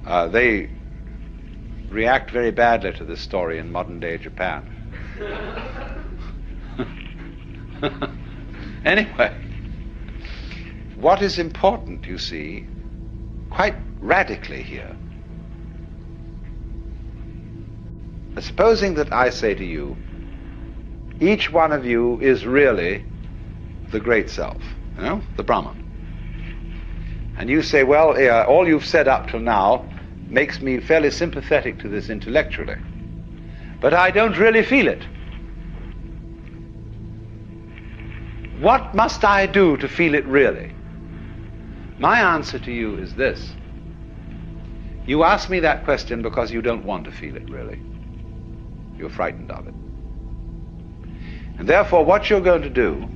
They react very badly to this story in modern-day Japan. Anyway, what is important, you see, quite radically here, supposing that I say to you, each one of you is really the great self, the Brahman. And you say, well, all you've said up till now makes me fairly sympathetic to this intellectually, but I don't really feel it. What must I do to feel it really? My answer to you is this. You ask me that question because you don't want to feel it really. You're frightened of it. And therefore what you're going to do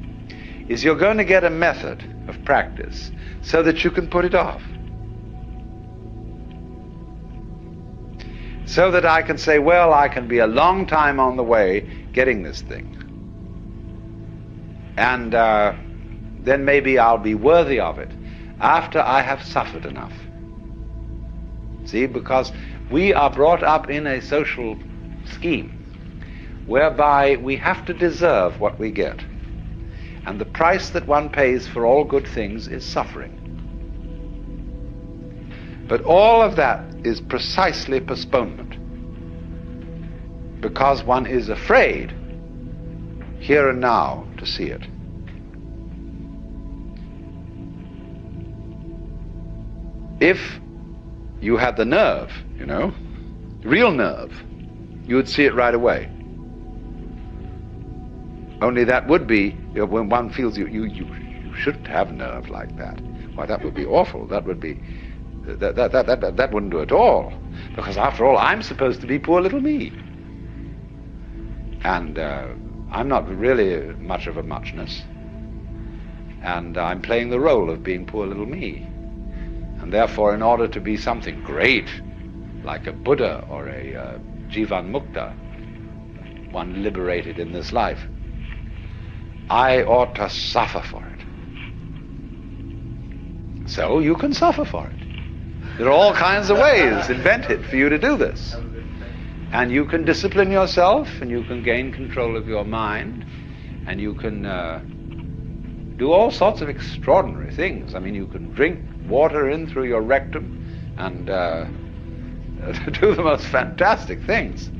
is you're going to get a method of practice so that you can put it off. So that I can say, well, I can be a long time on the way getting this thing. And then maybe I'll be worthy of it after I have suffered enough. See, because we are brought up in a social scheme whereby we have to deserve what we get. And the price that one pays for all good things is suffering. But all of that is precisely postponement, because one is afraid here and now to see it. If you had the nerve, real nerve, you would see it right away. Only that would be, when one feels you shouldn't have nerve like that. Why, that would be awful. That would be, that wouldn't do at all. Because after all, I'm supposed to be poor little me. And I'm not really much of a muchness. And I'm playing the role of being poor little me. And therefore, in order to be something great, like a Buddha or a Jivan Mukta, one liberated in this life, I ought to suffer for it. So you can suffer for it. There are all kinds of ways invented for you to do this. And you can discipline yourself, and you can gain control of your mind, and you can do all sorts of extraordinary things. I mean, you can drink water in through your rectum and do the most fantastic things.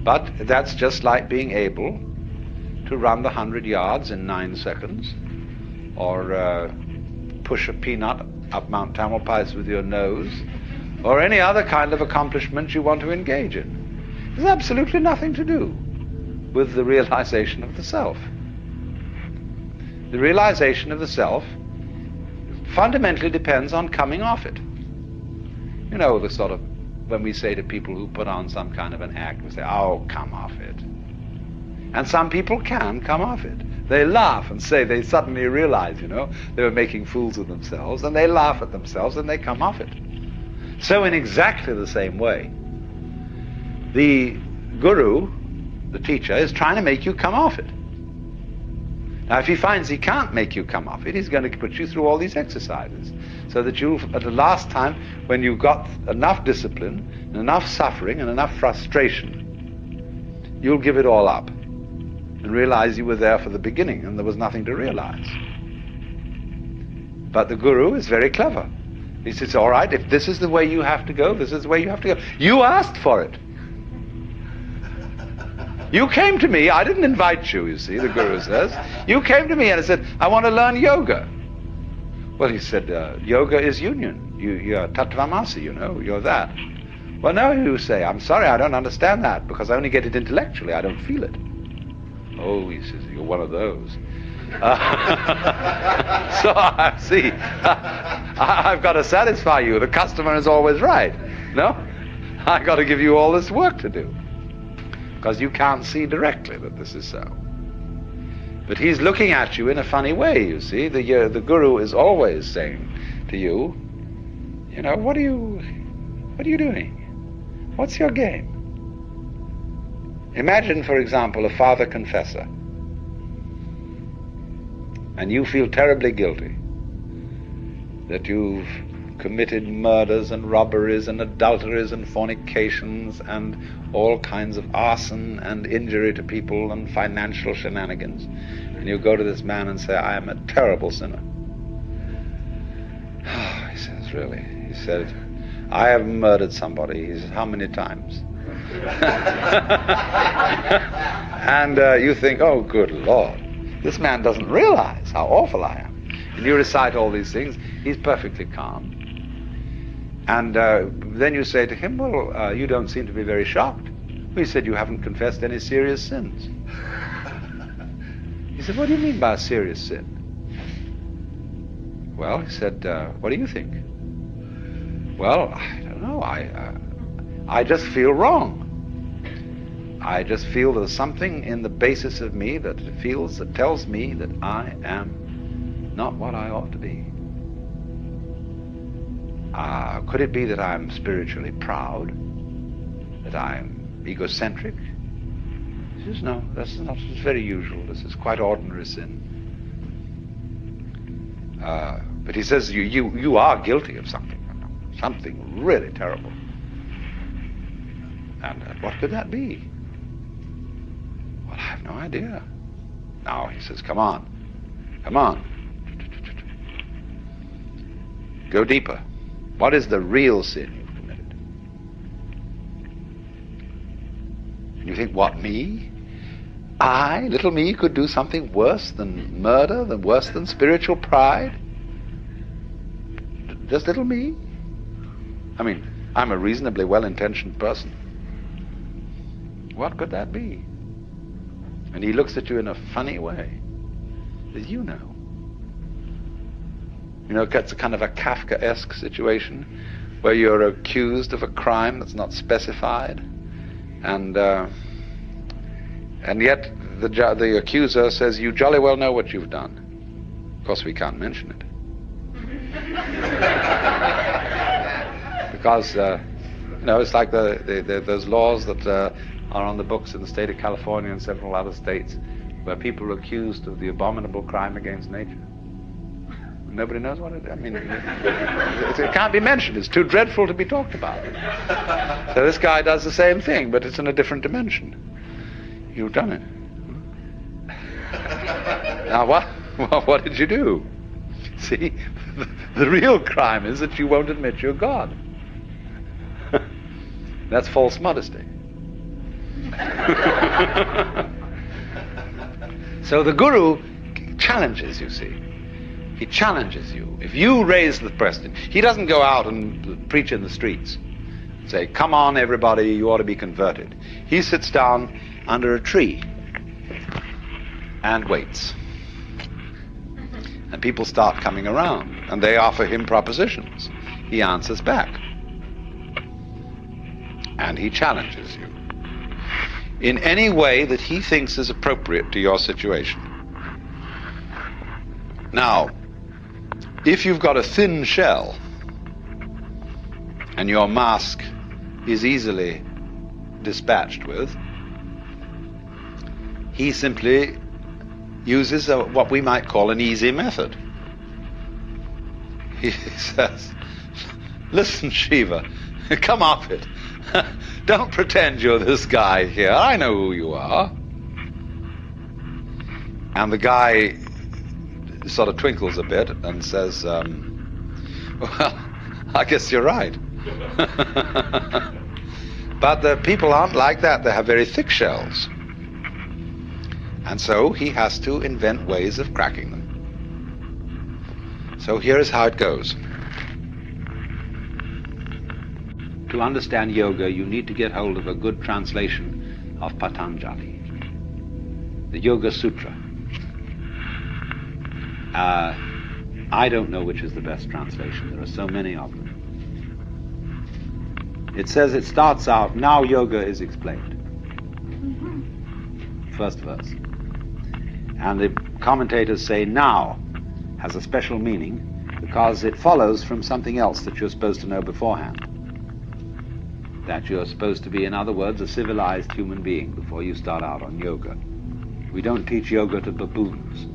But that's just like being able to run the 100 yards in 9 seconds, or push a peanut up Mount Tamalpais with your nose, or any other kind of accomplishment you want to engage in. There's absolutely nothing to do with the realization of the self. The realization of the self fundamentally depends on coming off it. The sort of, when we say to people who put on some kind of an act, we say, oh, come off it. And some people can come off it. They laugh and say they suddenly realize, they were making fools of themselves, and they laugh at themselves and they come off it. So in exactly the same way, the guru, the teacher, is trying to make you come off it. Now, if he finds he can't make you come off it, he's going to put you through all these exercises, so that you, at the last time, when you've got enough discipline, and enough suffering, and enough frustration, you'll give it all up and realize you were there for the beginning and there was nothing to realize. But the guru is very clever. He says, all right, if this is the way you have to go, this is the way you have to go. You asked for it. You came to me. I didn't invite you, you see, the guru says. You came to me and said, I want to learn yoga. Well, he said, yoga is union. You're tattvamasi, you're that. Well, no, you say, I'm sorry, I don't understand that, because I only get it intellectually. I don't feel it. Oh, he says, you're one of those. So I see, I've got to satisfy you. The customer is always right. No? I've got to give you all this work to do, because you can't see directly that this is so. But he's looking at you in a funny way, you see. The guru is always saying to you, what are you doing? What's your game? Imagine, for example, a father confessor, and you feel terribly guilty that you've committed murders and robberies and adulteries and fornications and all kinds of arson and injury to people and financial shenanigans. And you go to this man and say, I am a terrible sinner. He says, really? He said, I have murdered somebody. He says, how many times? And you think, oh, good Lord, this man doesn't realize how awful I am. And you recite all these things. He's perfectly calm. And then you say to him, well, you don't seem to be very shocked. He said, you haven't confessed any serious sins. He said, what do you mean by a serious sin? Well, he said, what do you think? Well, I don't know. I just feel wrong. I just feel there's something in the basis of me that tells me that I am not what I ought to be. Could it be that I'm spiritually proud? That I'm egocentric? He says, no, that's not. It's very usual. This is quite ordinary sin. But he says, you are guilty of something really terrible. And what could that be? Well, I have no idea. Now he says, come on. Go deeper. What is the real sin you've committed? And you think, what, me? I, little me, could do something worse than murder, worse than spiritual pride? Just little me? I mean, I'm a reasonably well-intentioned person. What could that be? And he looks at you in a funny way. Says, you know. You know, it's a kind of a Kafkaesque situation where you're accused of a crime that's not specified, and yet the accuser says, you jolly well know what you've done. Of course, we can't mention it. Because, it's like those laws that are on the books in the state of California and several other states where people are accused of the abominable crime against nature. Nobody knows what it is. I mean, it can't be mentioned. It's too dreadful to be talked about. So this guy does the same thing, but it's in a different dimension. You've done it. Now what did you do? See, the real crime is that you won't admit you're God. That's false modesty. So the guru challenges, you see. He challenges you. If you raise the question, he doesn't go out and preach in the streets. Say, come on everybody, you ought to be converted. He sits down under a tree and waits. And people start coming around and they offer him propositions. He answers back. And he challenges you in any way that he thinks is appropriate to your situation. Now, if you've got a thin shell and your mask is easily dispatched with, he simply uses what we might call an easy method. He says, listen, Shiva, come off it. Don't pretend you're this guy here. I know who you are. And the guy sort of twinkles a bit and says, well, I guess you're right. But the people aren't like that. They have very thick shells. And so he has to invent ways of cracking them. So here is how it goes. To understand yoga, you need to get hold of a good translation of Patanjali, the Yoga Sutra. I don't know which is the best translation. There are so many of them. It says, it starts out, now yoga is explained. First verse. And the commentators say now has a special meaning because it follows from something else that you're supposed to know beforehand. that you're supposed to be, in other words, a civilized human being before you start out on yoga. We don't teach yoga to baboons.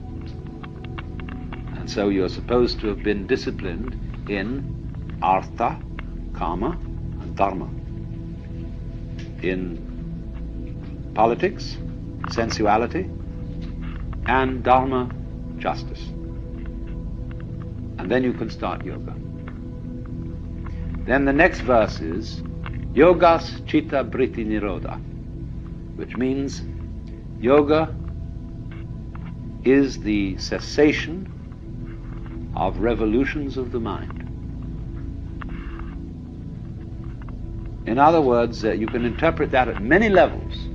And so you're supposed to have been disciplined in artha, karma, and dharma. In politics, sensuality, and dharma, justice. And then you can start yoga. Then the next verse is Yogas Chitta Vritti Nirodha, which means yoga is the cessation of revolutions of the mind. In other words, you can interpret that at many levels.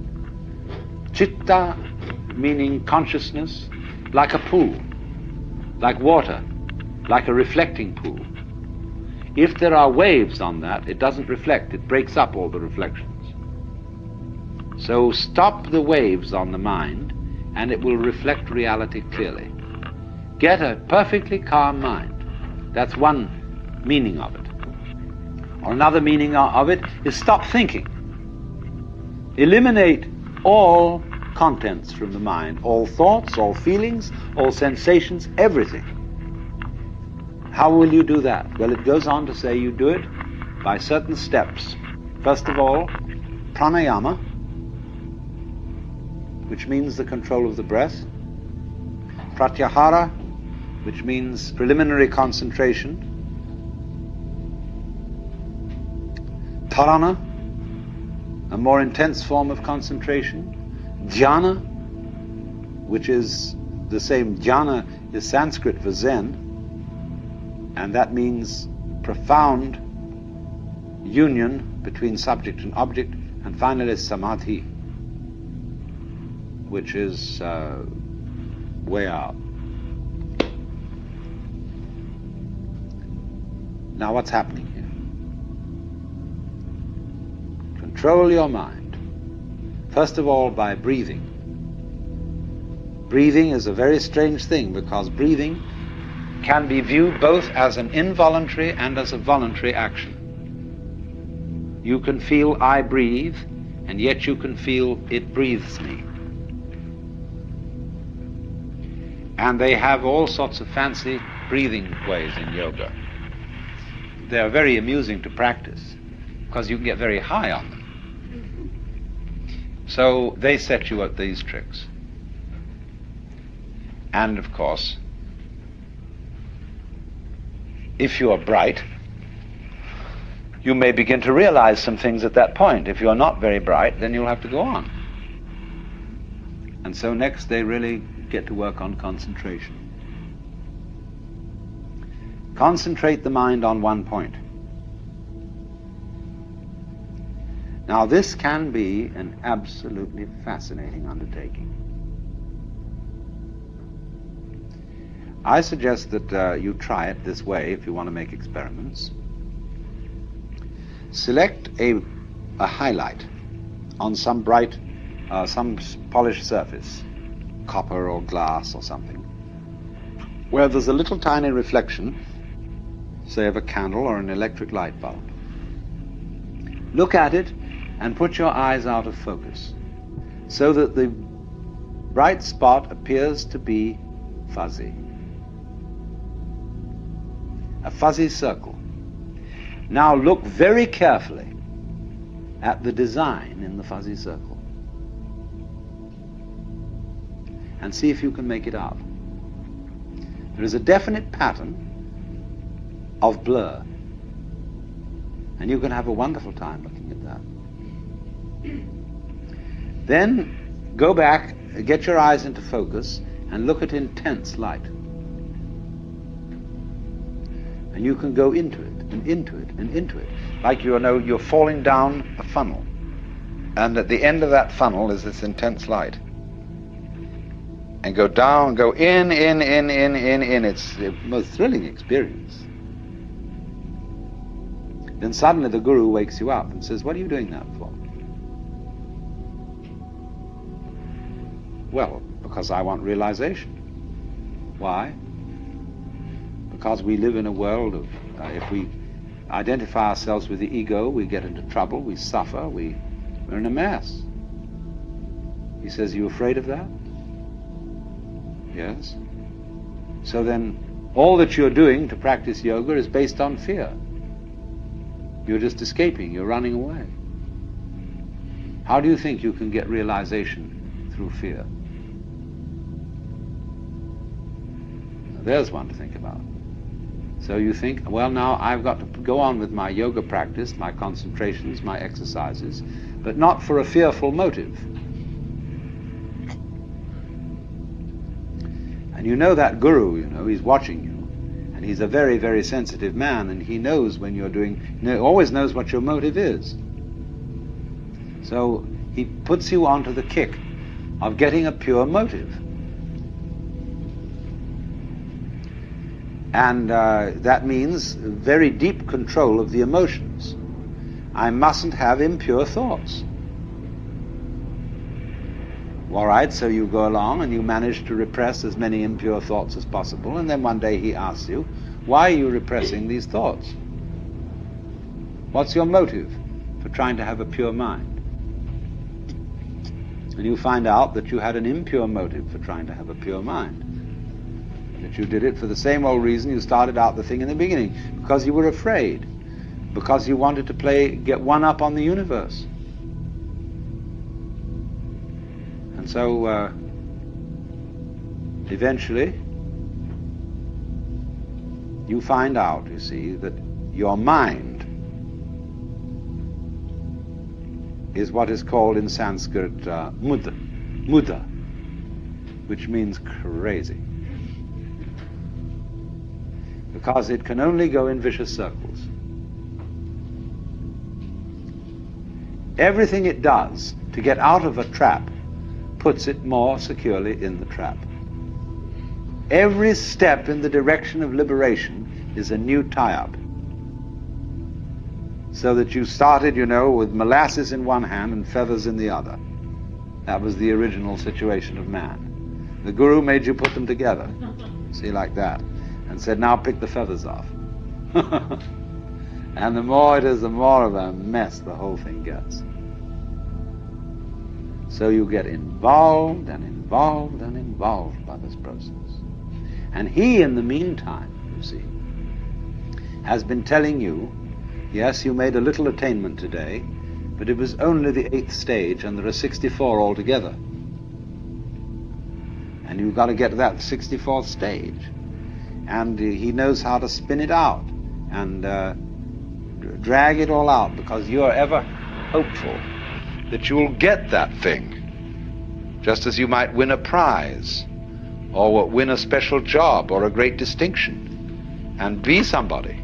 Chitta meaning consciousness, like a pool, like water, like a reflecting pool. If there are waves on that, it doesn't reflect, it breaks up all the reflections. So stop the waves on the mind and it will reflect reality clearly. Get a perfectly calm mind. That's one meaning of it. Or another meaning of it is stop thinking. Eliminate all contents from the mind, all thoughts, all feelings, all sensations, everything. How will you do that? Well, it goes on to say you do it by certain steps. First of all, pranayama, which means the control of the breath. Pratyahara, which means preliminary concentration. Dharana, a more intense form of concentration. Dhyana, which is the same, dhyana is Sanskrit for Zen, and that means profound union between subject and object, and finally samadhi, which is way out. Now what's happening here? Control your mind. First of all, by breathing. Breathing is a very strange thing, because breathing can be viewed both as an involuntary and as a voluntary action. You can feel I breathe, and yet you can feel it breathes me. And they have all sorts of fancy breathing ways in yoga. They're very amusing to practice, because you can get very high on them. So they set you at these tricks. And of course, if you are bright, you may begin to realize some things at that point. If you're not very bright, then you'll have to go on. And so next they really get to work on concentration. Concentrate the mind on one point. Now this can be an absolutely fascinating undertaking. I suggest that you try it this way if you want to make experiments. Select a highlight on some bright, some polished surface, copper or glass or something, where there's a little tiny reflection, say of a candle or an electric light bulb. Look at it and put your eyes out of focus, so that the bright spot appears to be fuzzy. A fuzzy circle. Now look very carefully at the design in the fuzzy circle and see if you can make it out. There is a definite pattern of blur, and you can have a wonderful time looking at that. Then go back, get your eyes into focus, and look at intense light. And you can go into it, and into it, and into it. Like you're falling down a funnel. And at the end of that funnel is this intense light. And go down, go in. It's the most thrilling experience. Then suddenly the guru wakes you up and says, "What are you doing that for?" Well, because I want realization. Why? Because we live in a world of, if we identify ourselves with the ego, we get into trouble, we suffer, we're in a mess. He says, you afraid of that? Yes. So then, all that you're doing to practice yoga is based on fear. You're just escaping, you're running away. How do you think you can get realization through fear? There's one to think about. So you think, well, now I've got to go on with my yoga practice, my concentrations, my exercises, but not for a fearful motive. And you know that guru, you know, he's watching you. And he's a very, very sensitive man, and he knows when you're doing, always knows what your motive is. So he puts you onto the kick of getting a pure motive. And that means very deep control of the emotions. I mustn't have impure thoughts. All right, so you go along and you manage to repress as many impure thoughts as possible, and then one day he asks you, why are you repressing these thoughts? What's your motive for trying to have a pure mind? And you find out that you had an impure motive for trying to have a pure mind. That you did it for the same old reason you started out the thing in the beginning, because you were afraid, because you wanted to get one up on the universe. And so eventually you find out, you see, that your mind is what is called in Sanskrit muddha, which means crazy. Because it can only go in vicious circles. Everything it does to get out of a trap puts it more securely in the trap. Every step in the direction of liberation is a new tie-up. So that you started, you know, with molasses in one hand and feathers in the other. That was the original situation of man. The guru made you put them together, see, like that, and said, now pick the feathers off. And the more it is, the more of a mess the whole thing gets. So you get involved and involved and involved by this process. And he, in the meantime, you see, has been telling you, yes, you made a little attainment today, but it was only the 8th stage, and there are 64 altogether. And you've got to get to that 64th stage. And he knows how to spin it out and drag it all out, because you are ever hopeful that you will get that thing, just as you might win a prize or win a special job or a great distinction and be somebody.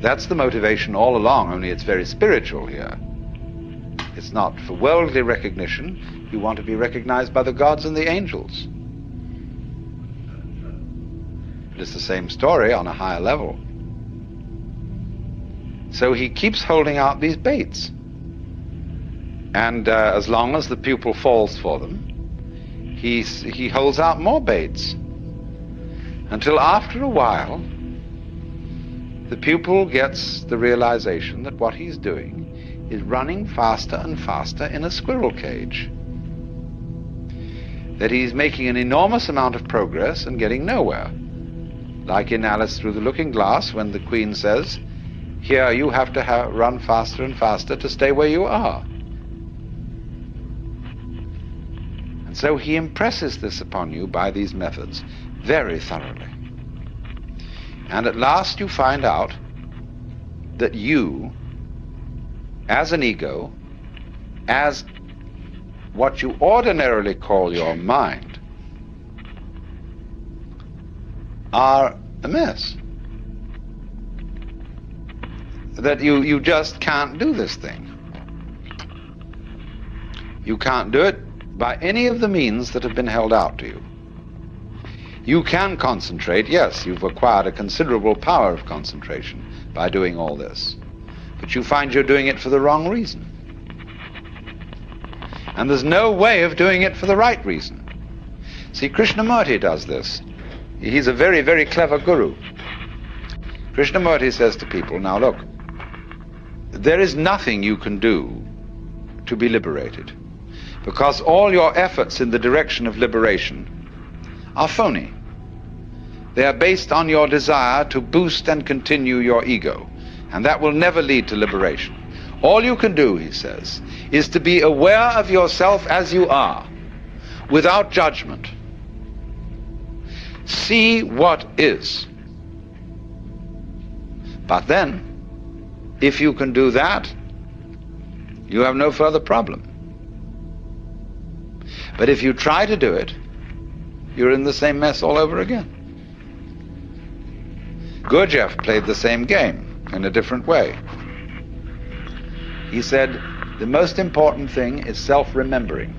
That's the motivation all along, only it's very spiritual here. It's not for worldly recognition. You want to be recognized by the gods and the angels. It's the same story on a higher level. So he keeps holding out these baits. And as long as the pupil falls for them, he holds out more baits. Until after a while, the pupil gets the realization that what he's doing is running faster and faster in a squirrel cage. That he's making an enormous amount of progress and getting nowhere. Like in Alice Through the Looking Glass, when the Queen says, here you have to run faster and faster to stay where you are. And so he impresses this upon you by these methods very thoroughly. And at last you find out that you, as an ego, as what you ordinarily call your mind, are a mess. That you just can't do this thing. You can't do it by any of the means that have been held out to you. You can concentrate, yes, you've acquired a considerable power of concentration by doing all this, but you find you're doing it for the wrong reason. And there's no way of doing it for the right reason. See, Krishnamurti does this. He's a very, very clever guru. Krishnamurti says to people, now look, there is nothing you can do to be liberated, because all your efforts in the direction of liberation are phony. They are based on your desire to boost and continue your ego, and that will never lead to liberation. All you can do, he says, is to be aware of yourself as you are, without judgment. See what is. But then, if you can do that, you have no further problem. But if you try to do it, you're in the same mess all over again. Gurdjieff played the same game in a different way. He said, the most important thing is self-remembering.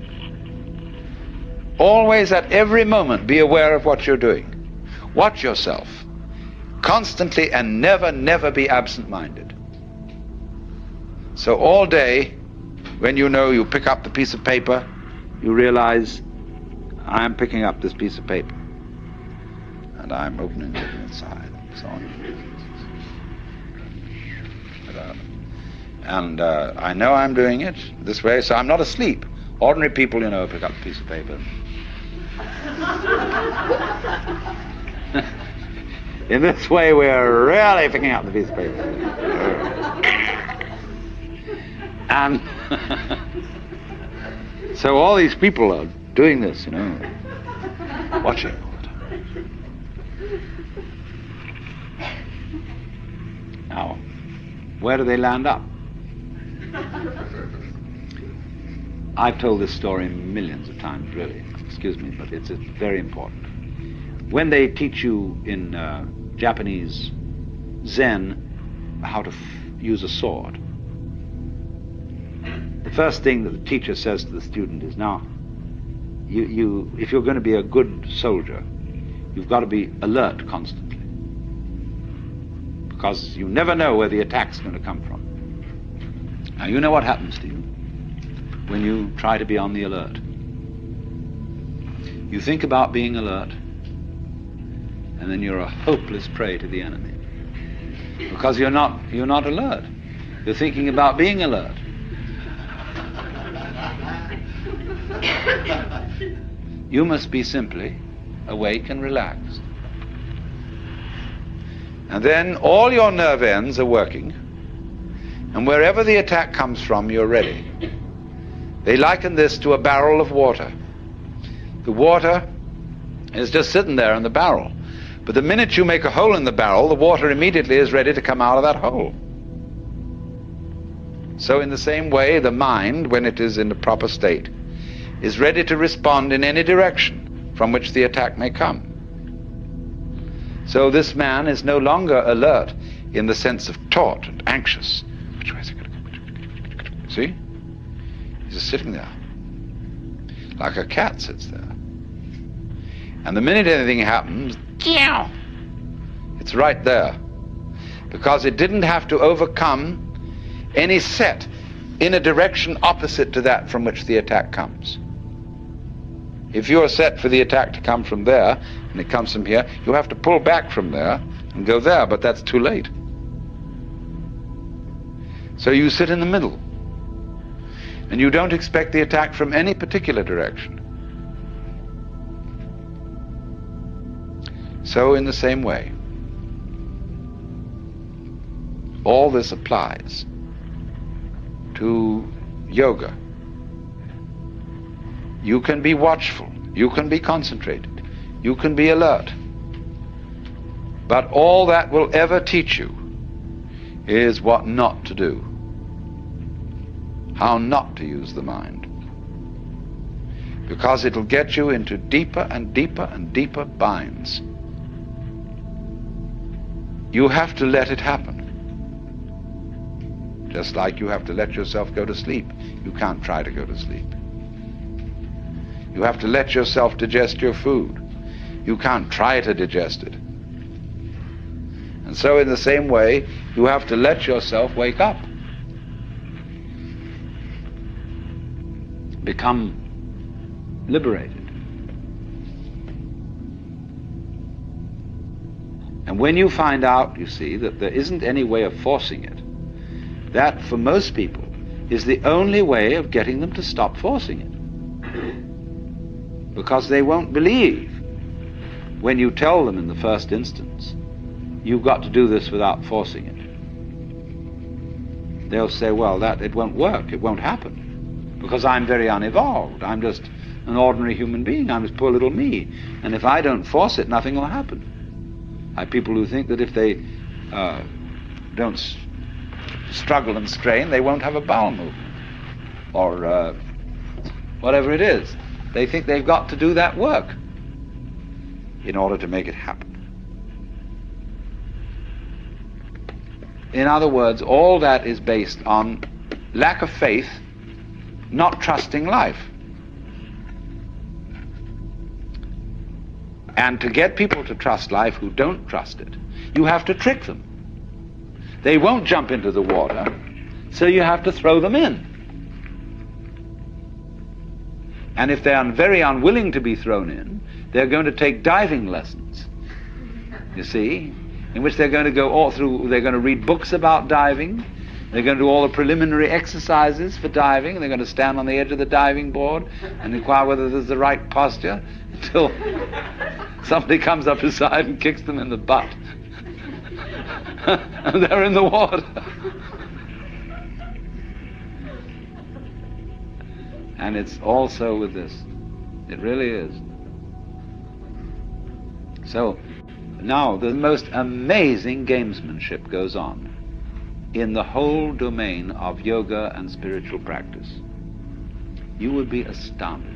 Always at every moment be aware of what you're doing. Watch yourself. Constantly and never, never be absent-minded. So all day, when you know you pick up the piece of paper, you realize, I am picking up this piece of paper. And I'm opening it inside, and so on. And I know I'm doing it this way, so I'm not asleep. Ordinary people, you know, pick up a piece of paper. In this way, we're really picking up the piece of paper. And so all these people are doing this, you know, watching all the time. Now, where do they land up? I've told this story millions of times, really. Excuse me, but it's very important. When they teach you in Japanese Zen how to use a sword, the first thing that the teacher says to the student is, now, if you're going to be a good soldier, you've got to be alert constantly, because you never know where the attack's going to come from. Now, you know what happens to you when you try to be on the alert. You think about being alert, and then you're a hopeless prey to the enemy, because you're not alert. You're thinking about being alert. You must be simply awake and relaxed. And then all your nerve ends are working, and wherever the attack comes from, you're ready. They liken this to a barrel of water. The water is just sitting there in the barrel. But the minute you make a hole in the barrel, the water immediately is ready to come out of that hole. So in the same way, the mind, when it is in the proper state, is ready to respond in any direction from which the attack may come. So this man is no longer alert in the sense of taut and anxious. Which way is it going to go? See? He's just sitting there, like a cat sits there. And the minute anything happens, it's right there. Because it didn't have to overcome any set in a direction opposite to that from which the attack comes. If you're set for the attack to come from there, and it comes from here, you have to pull back from there and go there, but that's too late. So you sit in the middle, and you don't expect the attack from any particular direction. So in the same way, all this applies to yoga. You can be watchful, you can be concentrated, you can be alert. But all that will ever teach you is what not to do, how not to use the mind. Because it'll get you into deeper and deeper and deeper binds. You have to let it happen. Just like you have to let yourself go to sleep. You can't try to go to sleep. You have to let yourself digest your food. You can't try to digest it. And so in the same way, you have to let yourself wake up. Become liberated. And And when you find out, you see, that there isn't any way of forcing it, that for most people is the only way of getting them to stop forcing it. Because they won't believe when you tell them in the first instance, you've got to do this without forcing it. They'll say, well, it won't work, it won't happen, because I'm very unevolved. I'm just an ordinary human being. I'm just poor little me. And if I don't force it, nothing will happen. I have people who think that if they don't struggle and strain, they won't have a bowel movement, or whatever it is. They think they've got to do that work in order to make it happen. In other words, all that is based on lack of faith, not trusting life. And to get people to trust life who don't trust it, you have to trick them. They won't jump into the water, so you have to throw them in. And if they are very unwilling to be thrown in, they're going to take diving lessons, you see, in which they're going to go all through, they're going to read books about diving, they're going to do all the preliminary exercises for diving, they're going to stand on the edge of the diving board and inquire whether there's the right posture until somebody comes up beside and kicks them in the butt. And they're in the water. And it's also with this. It really is. So now the most amazing gamesmanship goes on in the whole domain of yoga and spiritual practice. You would be astounded.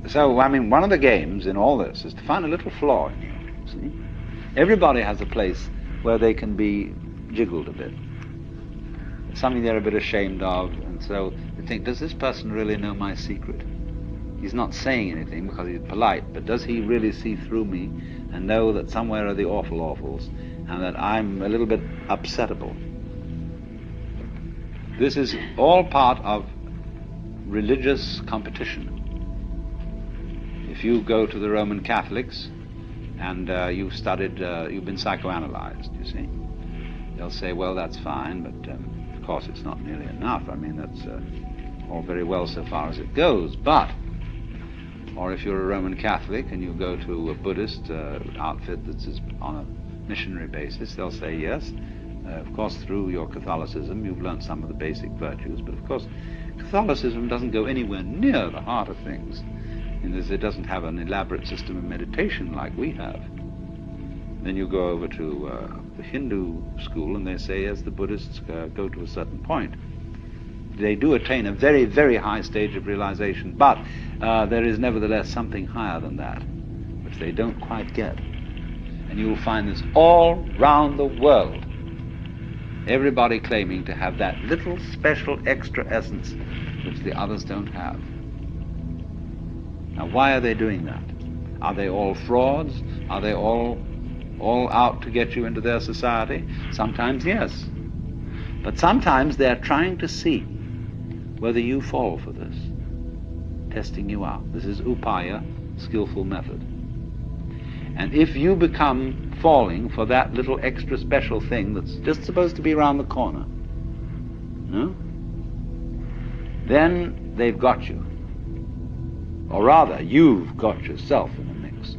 So, I mean, one of the games in all this is to find a little flaw in you, see? Everybody has a place where they can be jiggled a bit. Something they're a bit ashamed of, and so they think, does this person really know my secret? He's not saying anything because he's polite, but does he really see through me and know that somewhere are the awful awfuls and that I'm a little bit upsettable? This is all part of religious competition. If you go to the Roman Catholics and you've been psychoanalyzed, you see, they'll say, well, that's fine, but of course it's not nearly enough. I mean, that's all very well so far as it goes, but, or if you're a Roman Catholic and you go to a Buddhist outfit that's on a missionary basis, they'll say, yes, of course through your Catholicism you've learned some of the basic virtues, but of course Catholicism doesn't go anywhere near the heart of things, in that it doesn't have an elaborate system of meditation like we have. Then you go over to the Hindu school and they say, yes, the Buddhists go to a certain point. They do attain a very, very high stage of realization, but there is nevertheless something higher than that, which they don't quite get. And you'll find this all round the world. Everybody claiming to have that little special extra essence which the others don't have. Now, why are they doing that? Are they all frauds? Are they all out to get you into their society? Sometimes, yes. But sometimes they're trying to see whether you fall for this, testing you out. This is upaya, skillful method. And if you become falling for that little extra special thing that's just supposed to be around the corner, no? Then they've got you. Or rather, you've got yourself in the mix.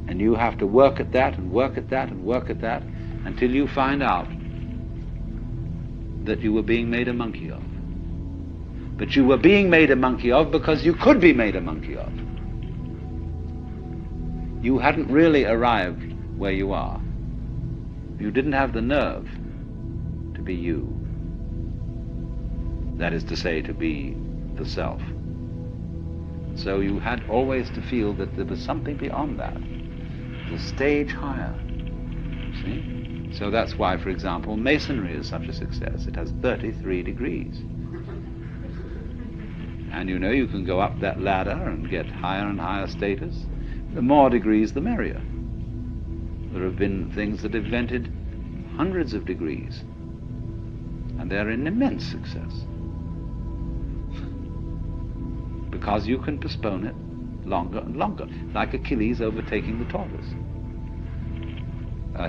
And you have to work at that and work at that and work at that until you find out that you were being made a monkey of. But you were being made a monkey of because you could be made a monkey of. You hadn't really arrived where you are. You didn't have the nerve to be you. That is to say, to be the self. So you had always to feel that there was something beyond that, the stage higher. See? So that's why, for example, Masonry is such a success. It has 33 degrees. And you know, you can go up that ladder and get higher and higher status. The more degrees, the merrier. There have been things that have invented hundreds of degrees, and they're an immense success. Because you can postpone it, longer and longer, like Achilles overtaking the tortoise.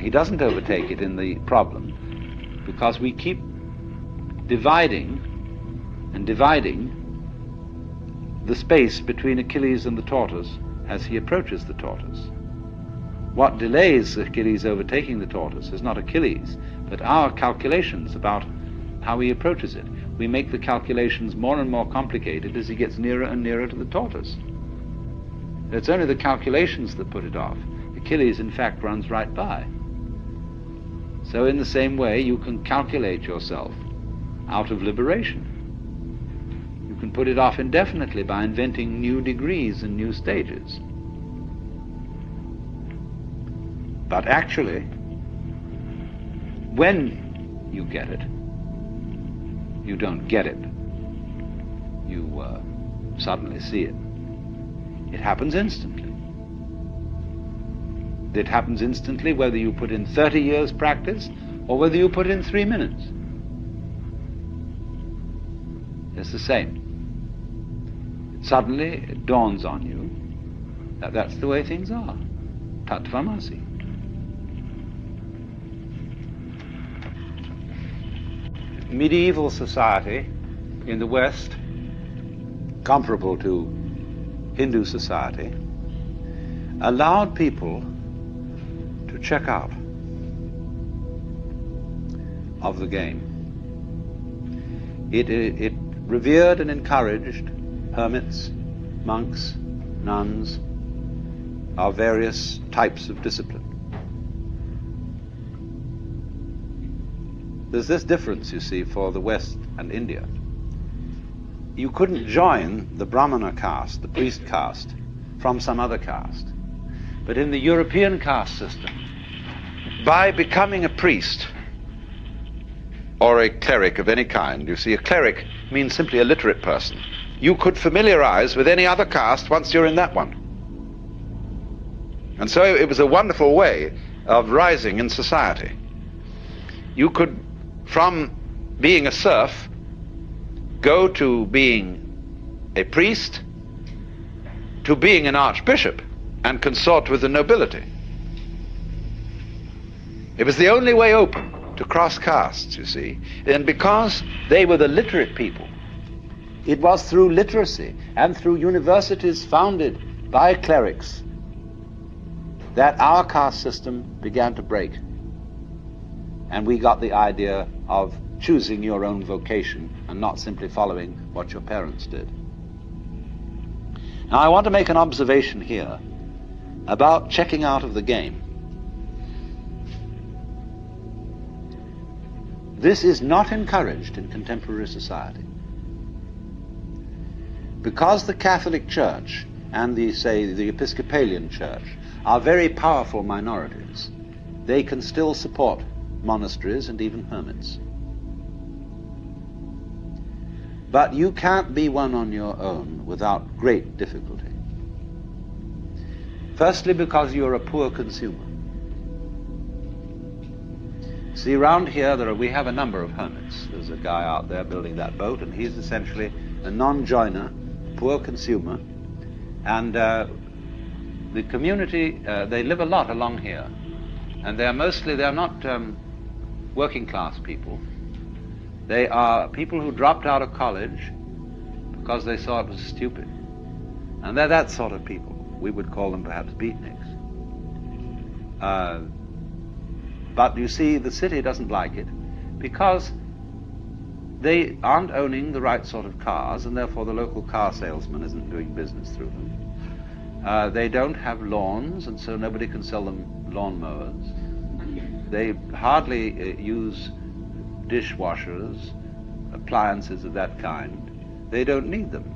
He doesn't overtake it in the problem because we keep dividing and dividing the space between Achilles and the tortoise as he approaches the tortoise. What delays Achilles overtaking the tortoise is not Achilles, but our calculations about how he approaches it. We make the calculations more and more complicated as he gets nearer and nearer to the tortoise. It's only the calculations that put it off. Achilles, in fact, runs right by. So in the same way, you can calculate yourself out of liberation. You can put it off indefinitely by inventing new degrees and new stages. But actually, when you get it, you don't get it. You suddenly see it. It happens instantly. It happens instantly whether you put in 30 years practice or whether you put in 3 minutes. It's the same. Suddenly it dawns on you that that's the way things are. Tattvamasi. Medieval society in the West, comparable to Hindu society, allowed people to check out of the game. It revered and encouraged hermits, monks, nuns of various types of discipline. There's this difference, you see, for the West and India. You couldn't join the Brahmana caste, the priest caste, from some other caste. But in the European caste system, by becoming a priest or a cleric of any kind, you see, a cleric means simply a literate person. You could familiarize with any other caste once you're in that one. And so it was a wonderful way of rising in society. You could, from being a serf, go to being a priest, to being an archbishop, and consort with the nobility. It was the only way open to cross castes, you see. And because they were the literate people, it was through literacy and through universities founded by clerics that our caste system began to break. And we got the idea of choosing your own vocation and not simply following what your parents did. Now I want to make an observation here about checking out of the game. This is not encouraged in contemporary society. Because the Catholic Church and the Episcopalian Church are very powerful minorities, they can still support monasteries and even hermits. But you can't be one on your own without great difficulty. Firstly, because you're a poor consumer. See, around here we have a number of hermits. There's a guy out there building that boat, and he's essentially a non-joiner, poor consumer. And the community, they live a lot along here. And they're not working class people. They are people who dropped out of college because they saw it was stupid. And they're that sort of people. We would call them perhaps beatniks. But you see, the city doesn't like it because they aren't owning the right sort of cars, and therefore the local car salesman isn't doing business through them. They don't have lawns, and so nobody can sell them lawnmowers. They hardly use dishwashers, appliances of that kind. They don't need them.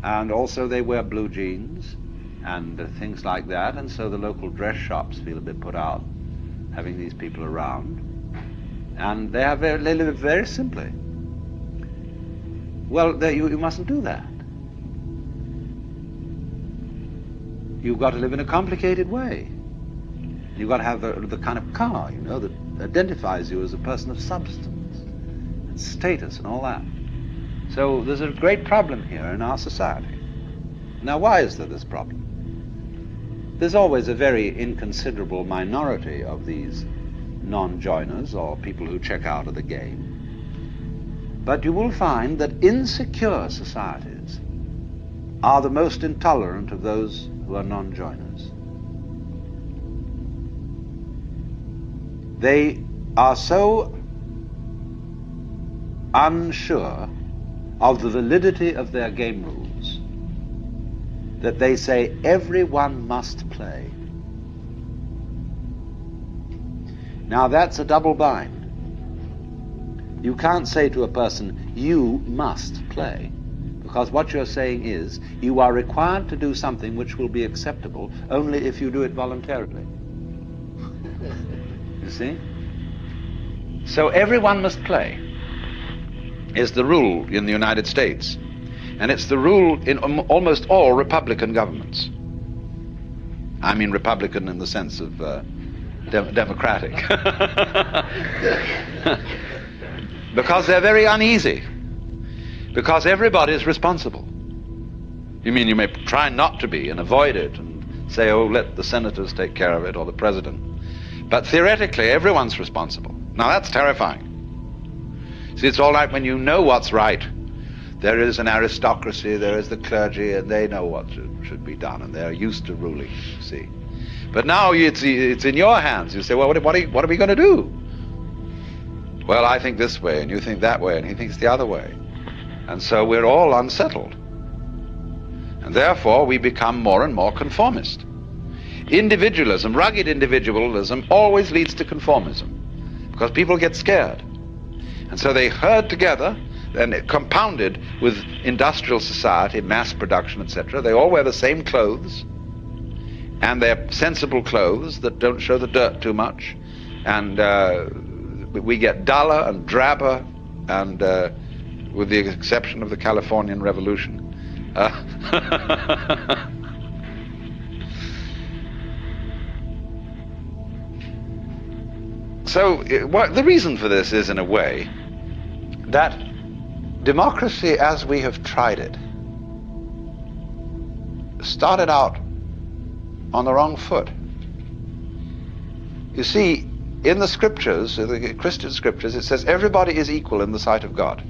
And also they wear blue jeans and things like that, and so the local dress shops feel a bit put out having these people around. And they live very simply. Well, you mustn't do that. You've got to live in a complicated way. You've got to have the kind of car, that identifies you as a person of substance and status and all that. So there's a great problem here in our society. Now, why is there this problem? There's always a very inconsiderable minority of these non-joiners or people who check out of the game. But you will find that insecure societies are the most intolerant of those who are non-joiners. They are so unsure of the validity of their game rules that they say everyone must play. Now that's a double bind. You can't say to a person, you must play, because what you're saying is you are required to do something which will be acceptable only if you do it voluntarily. You see? So everyone must play is the rule in the United States. And it's the rule in almost all Republican governments. I mean Republican in the sense of democratic. Because they're very uneasy. Because everybody's responsible. You mean you may try not to be and avoid it and say, oh, let the senators take care of it or the president. But theoretically, everyone's responsible. Now that's terrifying. See, it's all right when you know what's right. There is an aristocracy, there is the clergy, and they know what should be done, and they're used to ruling, you see. But now it's in your hands. You say, well, what are we going to do? Well, I think this way, and you think that way, and he thinks the other way. And so we're all unsettled. And therefore, we become more and more conformist. Individualism, rugged individualism, always leads to conformism, because people get scared. And so they herd together, and compounded with industrial society, mass production, etc. They all wear the same clothes, and they're sensible clothes that don't show the dirt too much. And we get duller and drabber, and with the exception of the Californian Revolution. So the reason for this is, in a way, that democracy as we have tried it started out on the wrong foot. You see, in the scriptures, the Christian scriptures, it says everybody is equal in the sight of God.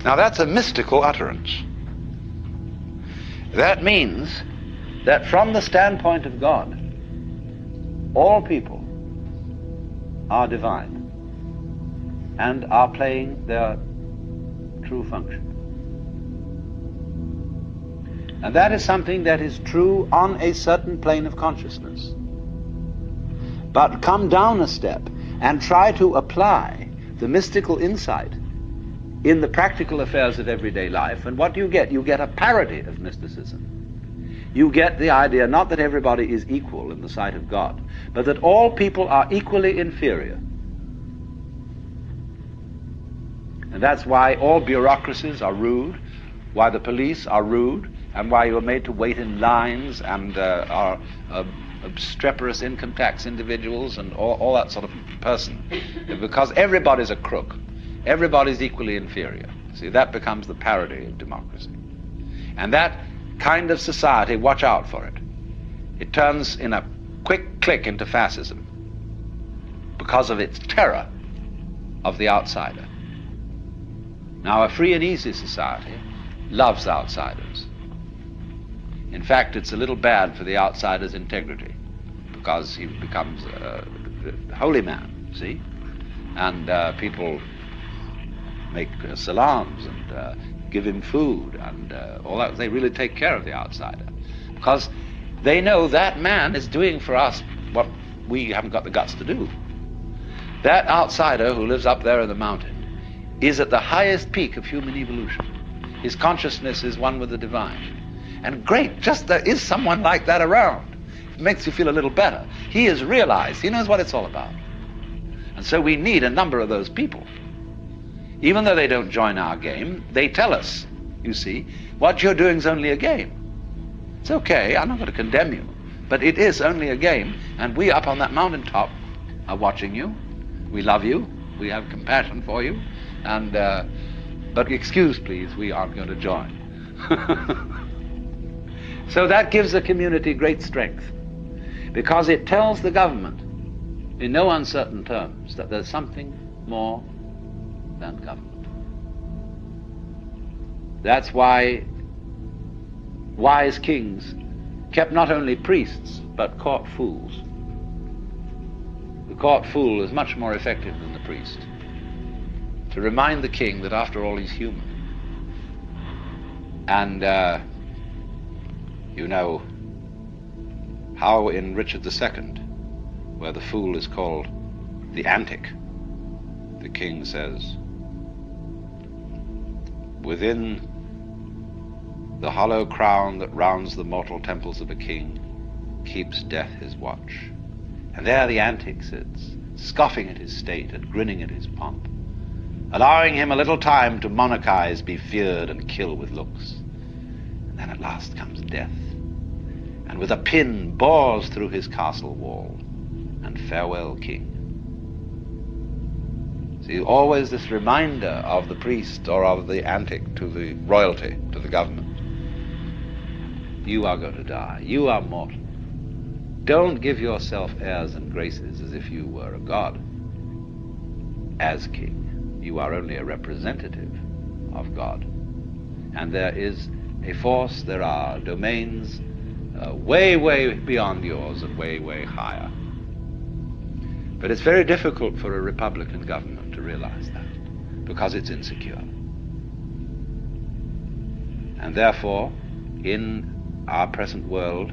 Now that's a mystical utterance. That means that from the standpoint of God, all people are divine and are playing their true function. And that is something that is true on a certain plane of consciousness. But come down a step and try to apply the mystical insight in the practical affairs of everyday life, and what do you get? You get a parody of mysticism. You get the idea not that everybody is equal in the sight of God, but that all people are equally inferior. And that's why all bureaucracies are rude, why the police are rude, and why you are made to wait in lines and are obstreperous income tax individuals and all that sort of person. Because everybody's a crook. Everybody's equally inferior. See, that becomes the parody of democracy. And that kind of society, watch out for it. It turns in a quick click into fascism because of its terror of the outsider. Now, a free and easy society loves outsiders. In fact, it's a little bad for the outsider's integrity, because he becomes a holy man, see? And people make salams and give him food and all that. They really take care of the outsider, because they know that man is doing for us what we haven't got the guts to do. That outsider who lives up there in the mountain is at the highest peak of human evolution. His consciousness is one with the divine. And great, just there is someone like that around. It makes you feel a little better. He has realized, he knows what it's all about. And so we need a number of those people. Even though they don't join our game, they tell us, you see, what you're doing is only a game. It's okay, I'm not going to condemn you, but it is only a game, and we up on that mountaintop are watching you. We love you, we have compassion for you, and but excuse please, we aren't going to join. So that gives the community great strength, because it tells the government in no uncertain terms that there's something more than government. That's why wise kings kept not only priests but court fools. The court fool is much more effective than the priest, to remind the king that after all he's human. And you know how in Richard II, where the fool is called the antic, the king says, within the hollow crown that rounds the mortal temples of a king keeps death his watch. And there the antic sits, scoffing at his state and grinning at his pomp, allowing him a little time to monarchize, be feared, and kill with looks. And then at last comes death, and with a pin bores through his castle wall, and farewell, king. See, always this reminder of the priest or of the antic to the royalty, to the government. You are going to die. You are mortal. Don't give yourself airs and graces as if you were a god. As king, you are only a representative of God. And there is a force, there are domains way, way beyond yours and way, way higher. But it's very difficult for a Republican government to realize that, because it's insecure. And therefore, in our present world,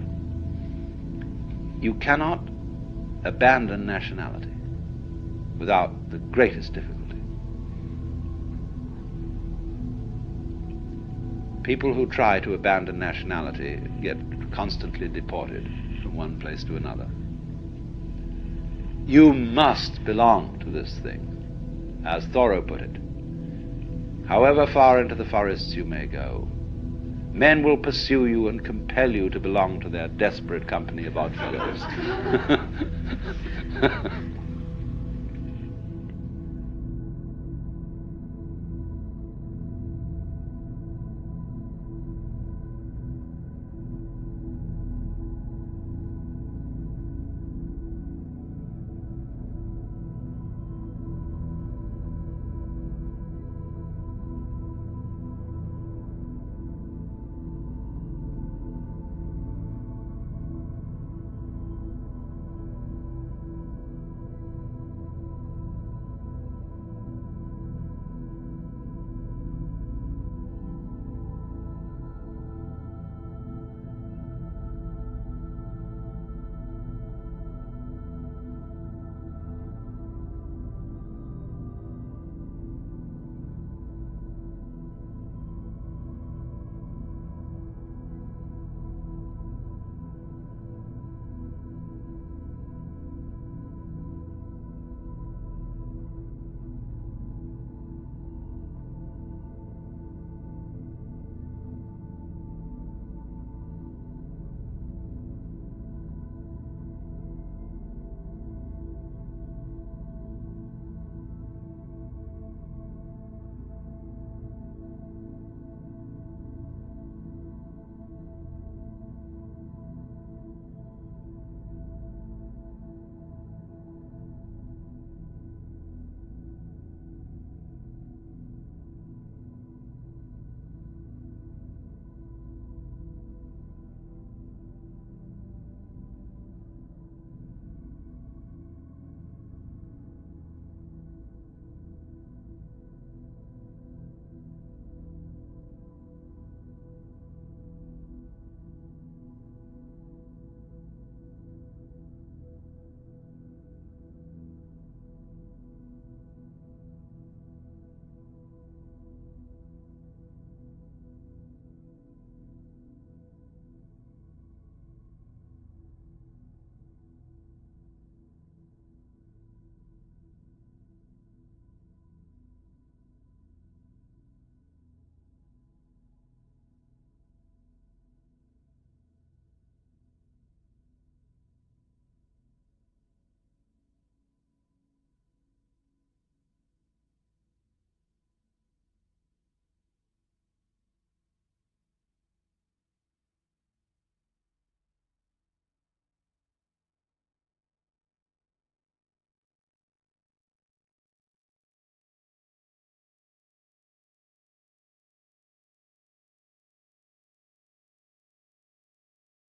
you cannot abandon nationality without the greatest difficulty. People who try to abandon nationality get constantly deported from one place to another. You must belong to this thing, as Thoreau put it. However far into the forests you may go, men will pursue you and compel you to belong to their desperate company of oddfellows.